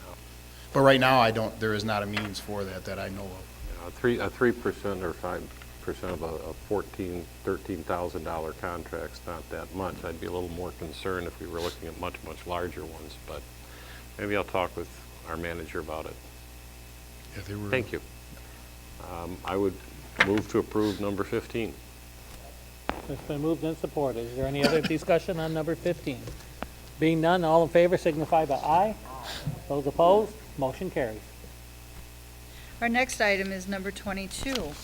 But right now, there is not a means for that I know of. A 3% or 5% of a $13,000 contract's not that much. I'd be a little more concerned if we were looking at much, much larger ones, but maybe I'll talk with our manager about it. Yeah, they were. Thank you. I would move to approve number 15. It's been moved and supported. Is there any other discussion on number 15? Being none, all in favor signify by aye. Those opposed, motion carries. Our next item is number 22.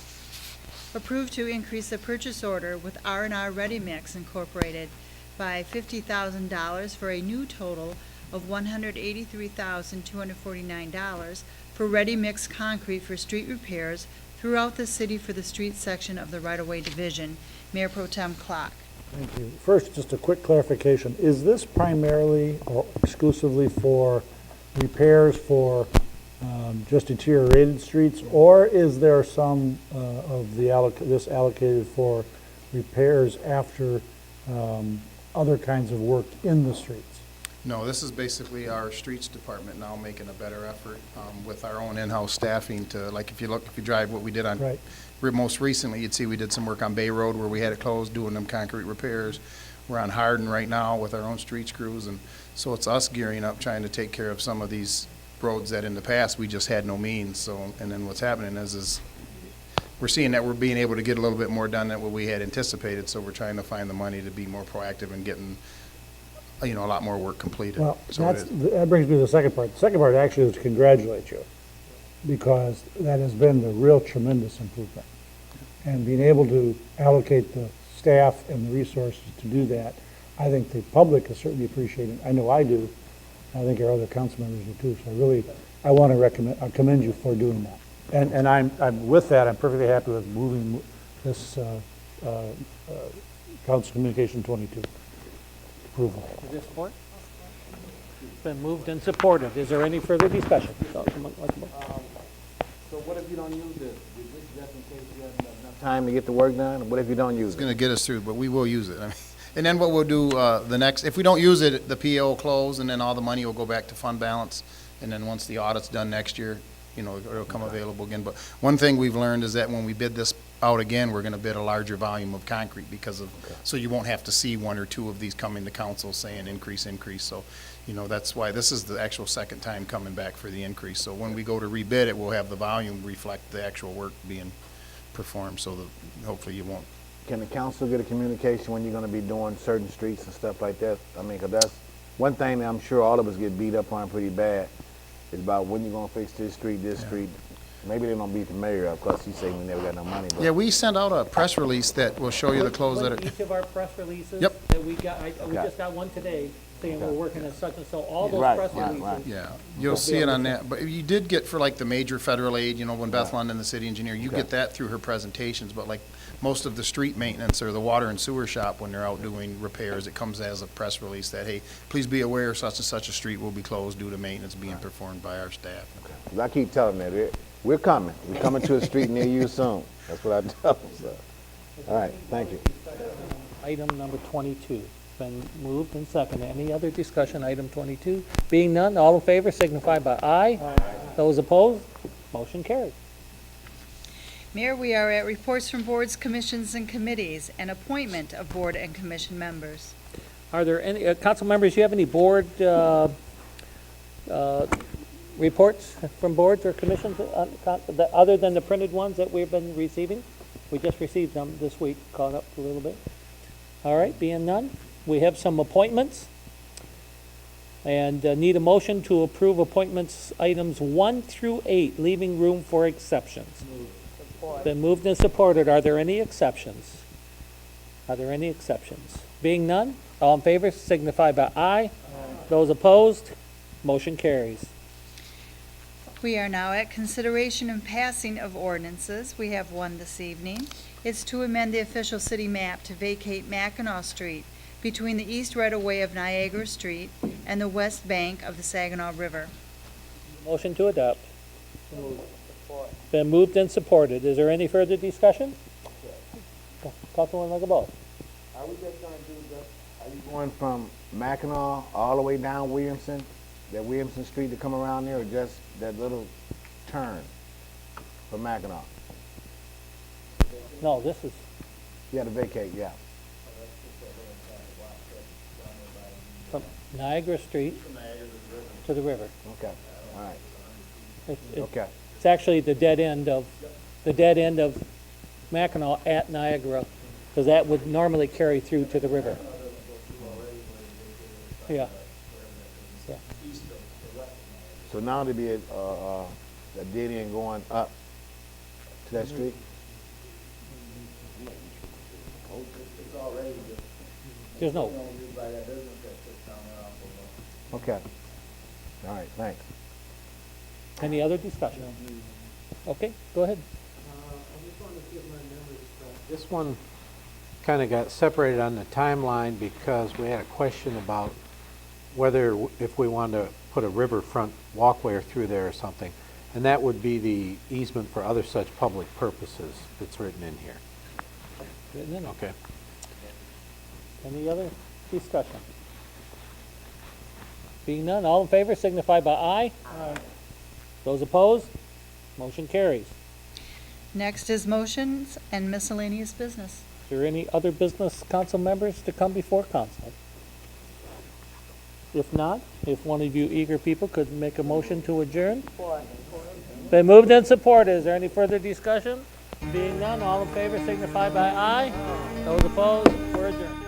Approve to increase the purchase order with R&R Ready Mix Incorporated by $50,000 for a new total of $183,249 for ready mix concrete for street repairs throughout the city for the street section of the right-of-way division. Mayor Pro Tem Clark. Thank you. First, just a quick clarification. Is this primarily or exclusively for repairs for just deteriorated streets, or is there some of this allocated for repairs after other kinds of work in the streets? No, this is basically our streets department now making a better effort with our own in-house staffing to, like, if you drive what we did on, right. Most recently, you'd see we did some work on Bay Road where we had it closed doing them concrete repairs. We're on Hardin right now with our own streets crews, and so it's us gearing up, trying to take care of some of these roads that in the past we just had no means. So, and then what's happening is we're seeing that we're being able to get a little bit more done than what we had anticipated, so we're trying to find the money to be more proactive in getting a lot more work completed. Well, So that brings me to the second part. The second part actually is to congratulate you, because that has been the real tremendous improvement. And being able to allocate the staff and the resources to do that, I think the public is certainly appreciating. I know I do. I think our other council members do too. So I want to commend you for doing that. And I'm with that. I'm perfectly happy with moving this Council Communication 22 approval. Is there support? It's been moved and supported. Is there any further discussion? So what if you don't use it? Just in case you have enough time to get the work done? What if you don't use it? it's going to get us through, but we will use it. And then what we'll do if we don't use it, the PO will close, and then all the money will go back to fund balance. And then once the audit's done next year, it'll come available again. But one thing we've learned is that when we bid this out again, we're going to bid a larger volume of concrete so you won't have to see one or two of these coming to council saying increase. So, that's why this is the actual second time coming back for the increase. So when we go to rebid it, we'll have the volume reflect the actual work being performed, so that hopefully you won't. Can the council get a communication when you're going to be doing certain streets and stuff like that? I mean, because that's one thing that I'm sure all of us get beat up on pretty bad, is about when you're going to fix this street, street. Maybe they don't beat the mayor up because he said we never got no money. But Yeah, we sent out a press release that will show you the clothes that are. Each of our press releases Yep. that we got, we just got one today, saying we're working at such and so, all those Right, press right, releases. right. Yeah, you'll see it on that, but you did get for like the major federal aid, you know, when Beth London, the city engineer, you get that through her presentations, but like most of the street maintenance or the water and sewer shop, when they're out doing repairs, it comes as a press release that, hey, please be aware such and such a street will be closed due to maintenance being performed by our staff. 'Cause I keep telling them that, we're coming. We're coming to a street near you soon. That's what I tell them, so. All right, thank you. Item number 22, been moved and seconded. Any other discussion, item 22? Being none, all in favor signify by aye. Those opposed, motion carried. Mayor, we are at reports from boards, commissions, and committees, and appointment of board and commission members. Are there any, council members, you have any board reports from boards or commissions other than the printed ones that we've been receiving? We just received them this week, caught up a little bit. All right, being none, we have some appointments. And need a motion to approve appointments items 1 through 8, leaving room for exceptions. Been moved and supported. Are there any exceptions? Are there any exceptions? Being none, all in favor signify by aye. Those opposed, motion carries. We are now at consideration and passing of ordinances. We have one this evening. It's to amend the official city map to vacate Mackinac Street between the east right-of-way of Niagara Street and the west bank of the Saginaw River. Motion to adopt. Been moved and supported. Is there any further discussion? Councilman Legabeau. Are we just gonna do this, are you going from Mackinac all the way down Williamson, that Williamson Street to come around there, or just that little turn from Mackinac? No, this is, Yeah, to vacate, yeah. from Niagara Street to the river. Okay, all right, It's- okay. It's actually the dead end of Mackinac at Niagara, because that would normally carry through to the river. Yeah. Yeah. So now there'd be a dead end going up to that street? There's no, Okay. All right, thanks. any other discussion? Okay, go ahead. This one kind of got separated on the timeline because we had a question about whether, if we wanted to put a riverfront walkway through there or something. And that would be the easement for other such public purposes that's written in here. Written in? Okay. Any other discussion? Being none, all in favor signify by aye. Aye. Those opposed, motion carries. Next is motions and miscellaneous business. Is there any other business, council members, to come before council? If not, if one of you eager people could make a motion to adjourn? Been moved and supported. Is there any further discussion? Being none, all in favor signify by aye. Those opposed, we're adjourned.